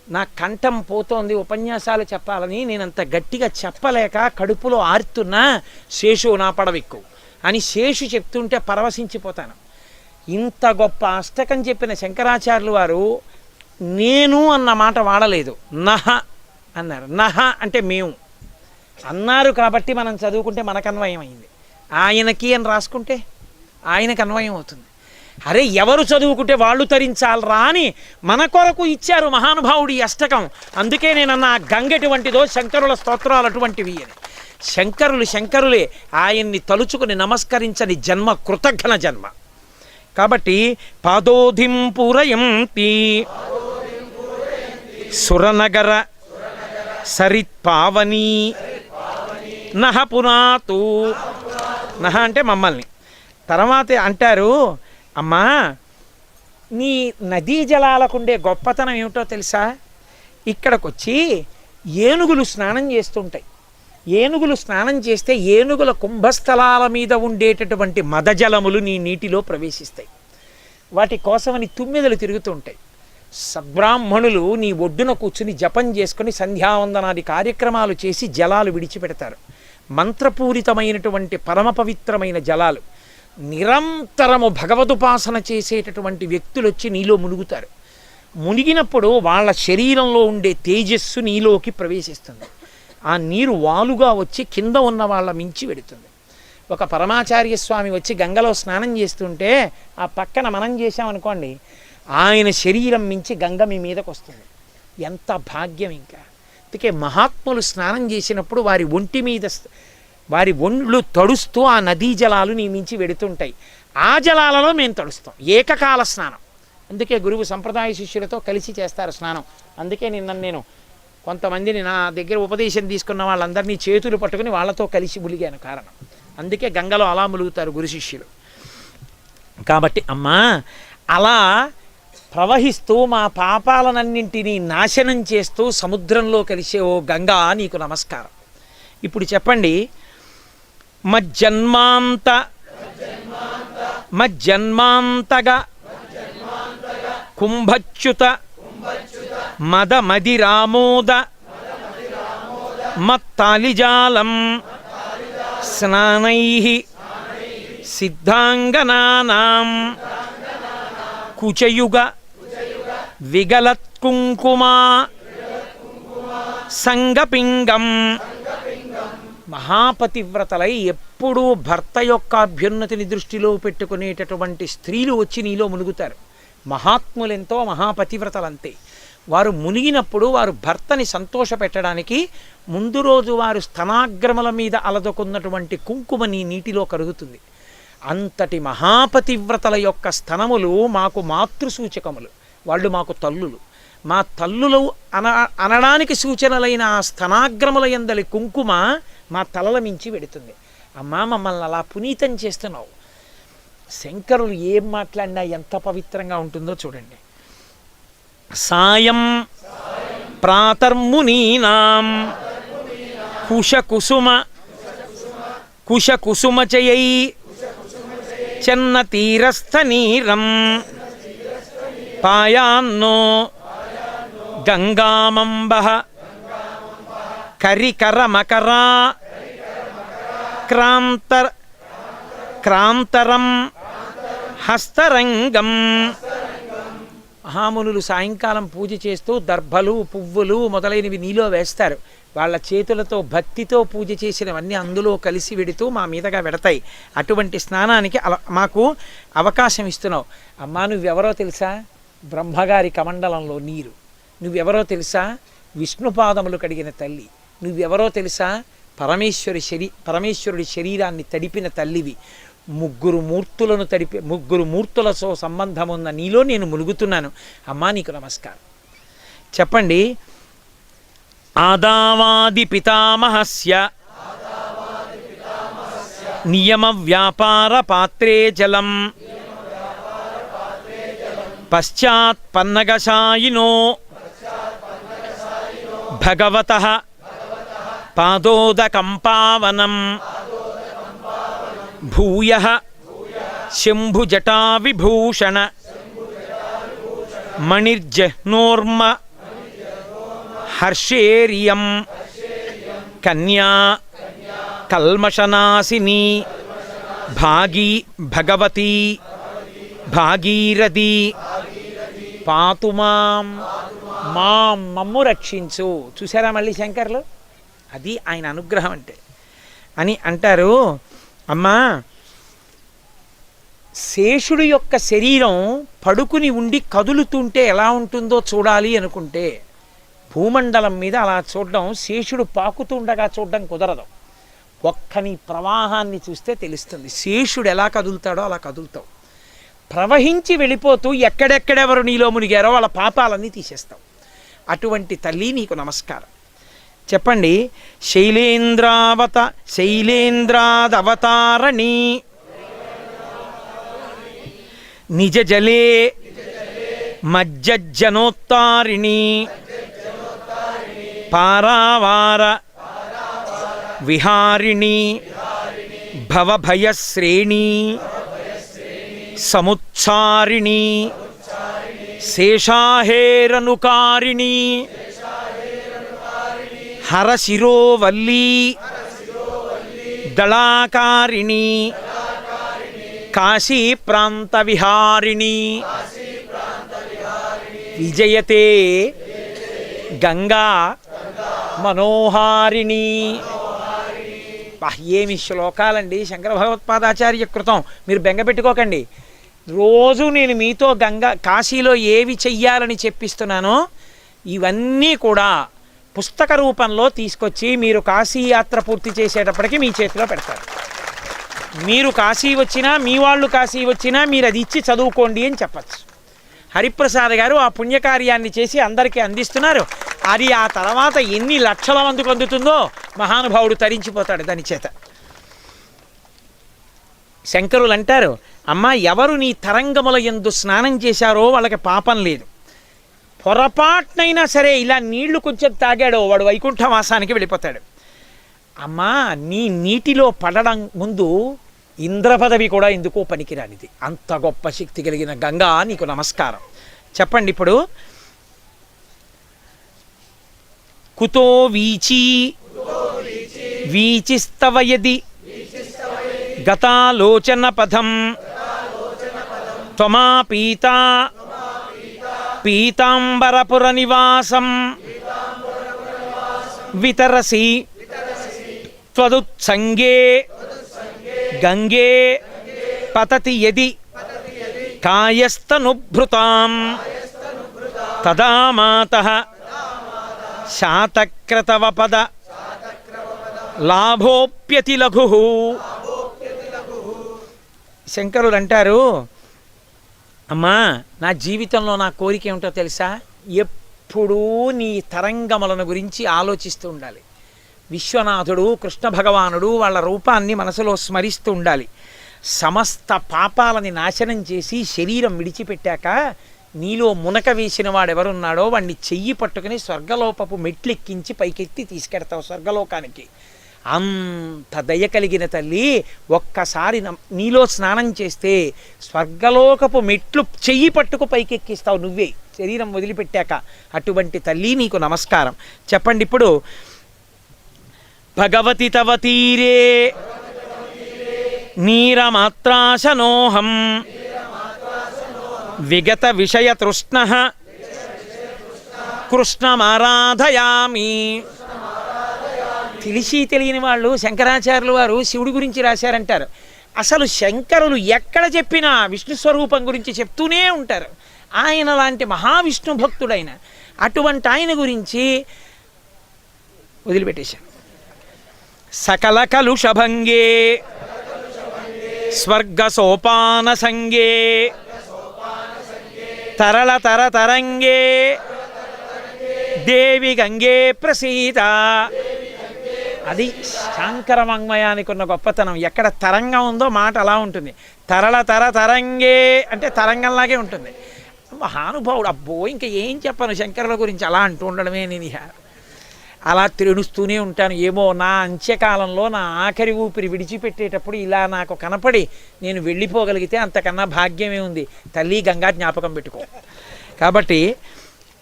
S1: నా కంఠం పోతోంది ఉపన్యాసాలు చెప్పాలని, నేను అంత గట్టిగా చెప్పలేక కడుపులో ఆరుతున్నా శేషు నా పడవెక్కు అని శేషు చెప్తుంటే పరవశించిపోతాను. ఇంత గొప్ప అష్టకం చెప్పిన శంకరాచార్యులు వారు నేను అన్న మాట వాడలేదు, నహ అన్నారు. నహ అంటే మేము అన్నారు కాబట్టి మనం చదువుకుంటే మనకు అన్వయం అయింది. ఆయనకి అని రాసుకుంటే ఆయనకు అన్వయం అవుతుంది. అరే ఎవరు చదువుకుంటే వాళ్ళు తరించాలరా అని మన కొరకు ఇచ్చారు మహానుభావుడు ఈ అష్టకం. అందుకే నేనన్నా గంగ ఎటువంటిదో శంకరుల స్తోత్రాలు అటువంటివి అని. శంకరులే. ఆయన్ని తలుచుకుని నమస్కరించని జన్మ కృతజ్ఞ జన్మ. కాబట్టి పాదోధిం పూరయంతి సురనగర సరిత్పావని నహ పునాతు. నహ అంటే మమ్మల్ని. తర్వాత అంటారు, అమ్మా నీ నదీ జలాలకుండే గొప్పతనం ఏమిటో తెలుసా? ఇక్కడికి వచ్చి ఏనుగులు స్నానం చేస్తుంటాయి. ఏనుగులు స్నానం చేస్తే ఏనుగుల కుంభస్థలాల మీద ఉండేటటువంటి మదజలములు నీ నీటిలో ప్రవేశిస్తాయి. వాటి కోసమని తుమ్మెదలు తిరుగుతుంటాయి. సద్బ్రాహ్మణులు నీ ఒడ్డున కూర్చుని జపం చేసుకుని సంధ్యావందనాది కార్యక్రమాలు చేసి జలాలు విడిచిపెడతారు. మంత్రపూరితమైనటువంటి పరమ పవిత్రమైన జలాలు. నిరంతరము భగవదుపాసన చేసేటటువంటి వ్యక్తులు వచ్చి నీలో మునుగుతారు. మునిగినప్పుడు వాళ్ళ శరీరంలో ఉండే తేజస్సు నీలోకి ప్రవేశిస్తుంది. ఆ నీరు వాలుగా వచ్చి కింద ఉన్న వాళ్ళ మించి వెడుతుంది. ఒక పరమాచార్య స్వామి వచ్చి గంగలో స్నానం చేస్తుంటే ఆ పక్కన మనం చేశామనుకోండి, ఆయన శరీరం మించి గంగ మీ మీదకు వస్తుంది. ఎంత భాగ్యం! ఇంకా అందుకే మహాత్ములు స్నానం చేసినప్పుడు వారి ఒండ్లు తడుస్తూ ఆ నదీ జలాలు నీ మించి వెడుతుంటాయి. ఆ జలాలలో మేము తడుస్తాం. ఏకకాల స్నానం. అందుకే గురువు సంప్రదాయ శిష్యులతో కలిసి చేస్తారు స్నానం. అందుకే నేను కొంతమందిని నా దగ్గర ఉపదేశం తీసుకున్న వాళ్ళందరినీ చేతులు పట్టుకుని వాళ్ళతో కలిసి ములిగాను. కారణం అందుకే గంగలో అలా ములుగుతారు గురు శిష్యులు. కాబట్టి అమ్మా అలా ప్రవహిస్తూ మా పాపాలనన్నింటినీ నాశనం చేస్తూ సముద్రంలో కలిసే ఓ గంగా నీకు నమస్కారం. ఇప్పుడు చెప్పండి, మజ్జన్మాంతగా కుంభచ్యుత మదమదిరామోద మత్తాలిజాలం స్నానైః సిద్ధాంగనానాం కుచయుగ విగలత్కుంకుమా సంగపింగం. మహాపతివ్రతలై ఎప్పుడూ భర్త యొక్క అభ్యున్నతిని దృష్టిలో పెట్టుకునేటటువంటి స్త్రీలు వచ్చి నీలో మునుగుతారు. మహాత్ములెంతో మహాపతివ్రతలంతే. వారు మునిగినప్పుడు వారు భర్తని సంతోషపెట్టడానికి ముందు రోజు వారు స్తనాగ్రముల మీద అలదుకున్నటువంటి కుంకుమ నీ నీటిలో కరుగుతుంది. అంతటి మహాపతివ్రతల యొక్క స్తనములు మాకు మాతృసూచకములు. వాళ్ళు మాకు తల్లులు. మా తల్లులు అనడానికి సూచనలైన ఆ స్తనాగ్రముల యందలి కుంకుమ మా తలల మించి వెడుతుంది. అమ్మా మమ్మల్ని అలా పునీతం చేస్తున్నావు. శంకరులు ఏం మాట్లాడినా ఎంత పవిత్రంగా ఉంటుందో చూడండి. సాయం ప్రాతర్మునీనాం కుశకుసుమచయై చెన్న తీరస్థ నీరం పాయాన్నో గంగామంబః కరికరమకరా క్రాంతరం హస్తరంగం. మహామునులు సాయంకాలం పూజ చేస్తూ దర్భలు పువ్వులు మొదలైనవి నీలో వేస్తారు. వాళ్ళ చేతులతో భక్తితో పూజ చేసినవన్నీ అందులో కలిసి వెడుతూ మా మీదగా వెడతాయి. అటువంటి స్నానానికి మాకు అవకాశం ఇస్తున్నావు. అమ్మా నువ్వెవరో తెలుసా? బ్రహ్మగారి కమండలంలో నీరు. నువ్వెవరో తెలుసా? విష్ణుపాదములు కడిగిన తల్లి. నువ్వెవరో తెలుసా? పరమేశ్వరుడి శరీరాన్ని తడిపిన తల్లివి. ముగ్గురు మూర్తులతో సంబంధం ఉన్న నీలో నేను మునుగుతున్నాను. అమ్మా నీకు నమస్కారం. చెప్పండి, ఆదావాది పితామహస్య నియమ వ్యాపార పాత్రే జలం పశ్చాత్ పన్నగశాయినో భగవతః పాదోదకం పావనం భూయః శంభుజటా విభూషణ మణిర్జహ్నోర్మ హర్షేరియం కన్యా కల్మషనాశిని భగవతి భాగీరథి పాతు మమ్ము రక్షించు. చూసారా మళ్ళీ శంకర్లు, అది ఆయన అనుగ్రహం అంటే అని అంటారు. అమ్మా, శేషుడి యొక్క శరీరం పడుకుని ఉండి కదులుతుంటే ఎలా ఉంటుందో చూడాలి అనుకుంటే భూమండలం మీద అలా చూడడం, శేషుడు పాకుతుండగా చూడడం కుదరదు. ఒక్కని ప్రవాహాన్ని చూస్తే తెలుస్తుంది. శేషుడు ఎలా కదులుతాడో అలా కదులుతావు. ప్రవహించి వెళ్ళిపోతూ ఎక్కడెక్కడెవరు నీలో మునిగారో వాళ్ళ పాపాలన్నీ తీసేస్తావు. అటువంటి తల్లి నీకు నమస్కారం. చెప్పండి. శైలేంద్రాదవతారణి నిజ జలే మజ్జనోత్తారిణి పారావార విహారిణి భవభయశ్రేణి సముచ్చారిణి శేషాహేరనుకారిణి హరశిరోవల్లీ దళాకారిణి కాశీ ప్రాంత విహారిణి విజయతే గంగా మనోహారిణి. ఏమి శ్లోకాలండి, శంకర భగవత్పాదాచార్య కృతం. మీరు బెంగపెట్టుకోకండి. రోజు నేను మీతో కాశీలో ఏవి చెయ్యాలని చెప్పిస్తున్నానో ఇవన్నీ కూడా పుస్తక రూపంలో తీసుకొచ్చి మీరు కాశీ యాత్ర పూర్తి చేసేటప్పటికి మీ చేతిలో పెడతారు. మీరు కాశీ వచ్చినా, మీ వాళ్ళు కాశీ వచ్చినా మీరు అది ఇచ్చి చదువుకోండి అని చెప్పచ్చు. హరిప్రసాద్ గారు ఆ పుణ్యకార్యాన్ని చేసి అందరికీ అందిస్తున్నారు. అది ఆ తర్వాత ఎన్ని లక్షల మందికి అందుతుందో మహానుభావుడు తరించిపోతాడు దాని చేత. శంకరులు అంటారు, అమ్మ, ఎవరు నీ తరంగముల యందు స్నానం చేశారో వాళ్ళకి పాపం లేదు. పొరపాటునైనా సరే ఇలా నీళ్లు కొంచెం తాగాడో వాడు వైకుంఠవాసానికి వెళ్ళిపోతాడు. అమ్మా, నీ నీటిలో పడడం ముందు ఇంద్రపదవి కూడా ఎందుకో పనికిరానిది. అంత గొప్ప శక్తి కలిగిన గంగా నీకు నమస్కారం. చెప్పండి ఇప్పుడు. కుతో వీచి వీచిస్తవయది గతాలోచన పథం త్వమా పీతా పీతాంబరపుర నివాసం వితరసి త్వదుత్సంగే గంగే పతతి యది కాయస్తనుభృతాం తదా మాతః శాతక్రతవపద లాభోప్యతి లఘుః. శంకరులు అంటారు, అమ్మా, నా జీవితంలో నా కోరిక ఏమిటో తెలుసా? ఎప్పుడూ నీ తరంగములను గురించి ఆలోచిస్తూ ఉండాలి. విశ్వనాథుడు, కృష్ణ భగవానుడు వాళ్ళ రూపాన్ని మనసులో స్మరిస్తూ ఉండాలి. సమస్త పాపాలని నాశనం చేసి శరీరం విడిచిపెట్టాక నీలో మునక వేసిన వాడెవరున్నాడో వాడిని చెయ్యి పట్టుకుని స్వర్గలోపపు మెట్లెక్కించి పైకెత్తి తీసుకెడతావు స్వర్గలోకానికి. అంత దయ కలిగిన తల్లి, ఒక్కసారి నీలో స్నానం చేస్తే స్వర్గలోకపు మెట్లు చెయ్యి పట్టుకు పైకెక్కిస్తావు నువ్వే శరీరం వదిలిపెట్టాక. అటువంటి తల్లి నీకు నమస్కారం. చెప్పండి ఇప్పుడు. భగవతి తవ తీరే నీరమాత్రాశనోహం విగత విషయ తృష్ణ కృష్ణమారాధయామి. తెలిసి తెలియని వాళ్ళు శంకరాచార్యులు వారు శివుడి గురించి రాశారంటారు. అసలు శంకరులు ఎక్కడ చెప్పినా విష్ణు స్వరూపం గురించి చెప్తూనే ఉంటారు. ఆయన లాంటి మహావిష్ణు భక్తుడైన అటువంటి ఆయన గురించి వదిలిపెట్టేశారు. సకల కలుషభంగే స్వర్గ సోపాన సంగే తరళ తర తరంగే దేవి గంగే ప్రసీద. అది శాంకర వాంగ్మయానికి ఉన్న గొప్పతనం. ఎక్కడ తరంగం ఉందో మాట అలా ఉంటుంది. తరళ తర తరంగే అంటే తరంగంలాగే ఉంటుంది. మహానుభావుడు. అబ్బో, ఇంకా ఏం చెప్పను శంకరుల గురించి, అలా అంటూ ఉండడమే నేను. అలా త్రేణుస్తూనే ఉంటాను. ఏమో నా అంత్యకాలంలో నా ఆఖరి ఊపిరి విడిచిపెట్టేటప్పుడు ఇలా నాకు కనపడి నేను వెళ్ళిపోగలిగితే అంతకన్నా భాగ్యమే ఉంది. తల్లి గంగా జ్ఞాపకం పెట్టుకో. కాబట్టి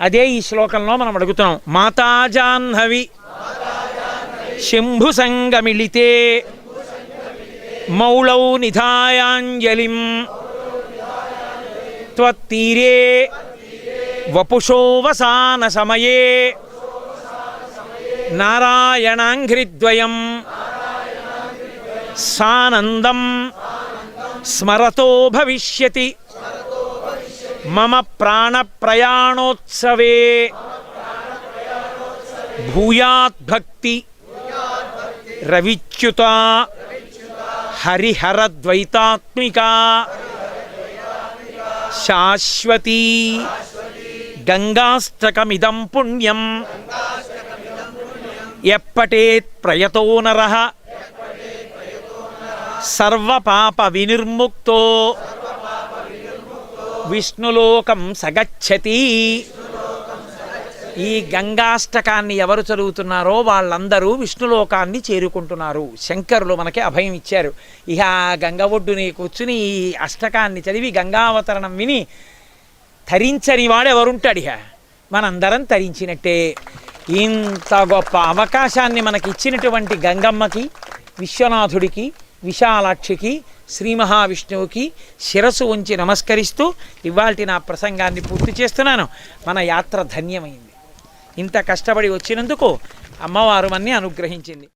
S1: అదే ఈ శ్లోకంలో మనం అడుగుతున్నాం. మాతా జాహ్నవి శంభు సంగమిళితే మౌళౌ నిధాయాంజలిం త్వత్తీరే వపుషోవసాన సమయే నారాయణాంఘ్రిద్వయం సానందం స్మరతో భవిష్యతి మమ ప్రాణ ప్రయాణోత్సవే భూయాద్భక్తి రవిచ్యుత హరిహరద్వైతాత్మికా శాశ్వతీ గంగాష్టకమిదం పుణ్యం ఎప్పటేత్ ప్రయతో నరః సర్వపాప వినిర్ముక్తో విష్ణులోకం సగచ్చతి. ఈ గంగాష్టకాన్ని ఎవరు చదువుతున్నారో వాళ్ళందరూ విష్ణులోకాన్ని చేరుకుంటున్నారు. శంకరులు మనకి అభయం ఇచ్చారు. ఇక గంగ ఒడ్డుని కూర్చుని ఈ అష్టకాన్ని చదివి గంగావతరణం విని తరించని వాడు ఎవరుంటాడు? ఇక మనందరం తరించినట్టే. ఇంత గొప్ప అవకాశాన్ని మనకి ఇచ్చినటువంటి గంగమ్మకి, విశ్వనాథుడికి, విశాలాక్షికి, శ్రీ మహావిష్ణువుకి శిరస్సు ఉంచి నమస్కరిస్తూ ఇవాల్టి నా ప్రసంగాన్ని పూర్తి చేస్తున్నాను. మన యాత్ర ధన్యమైంది. ఇంత కష్టపడి వచ్చినందుకు అమ్మవారు మన్ని అనుగ్రహించింది.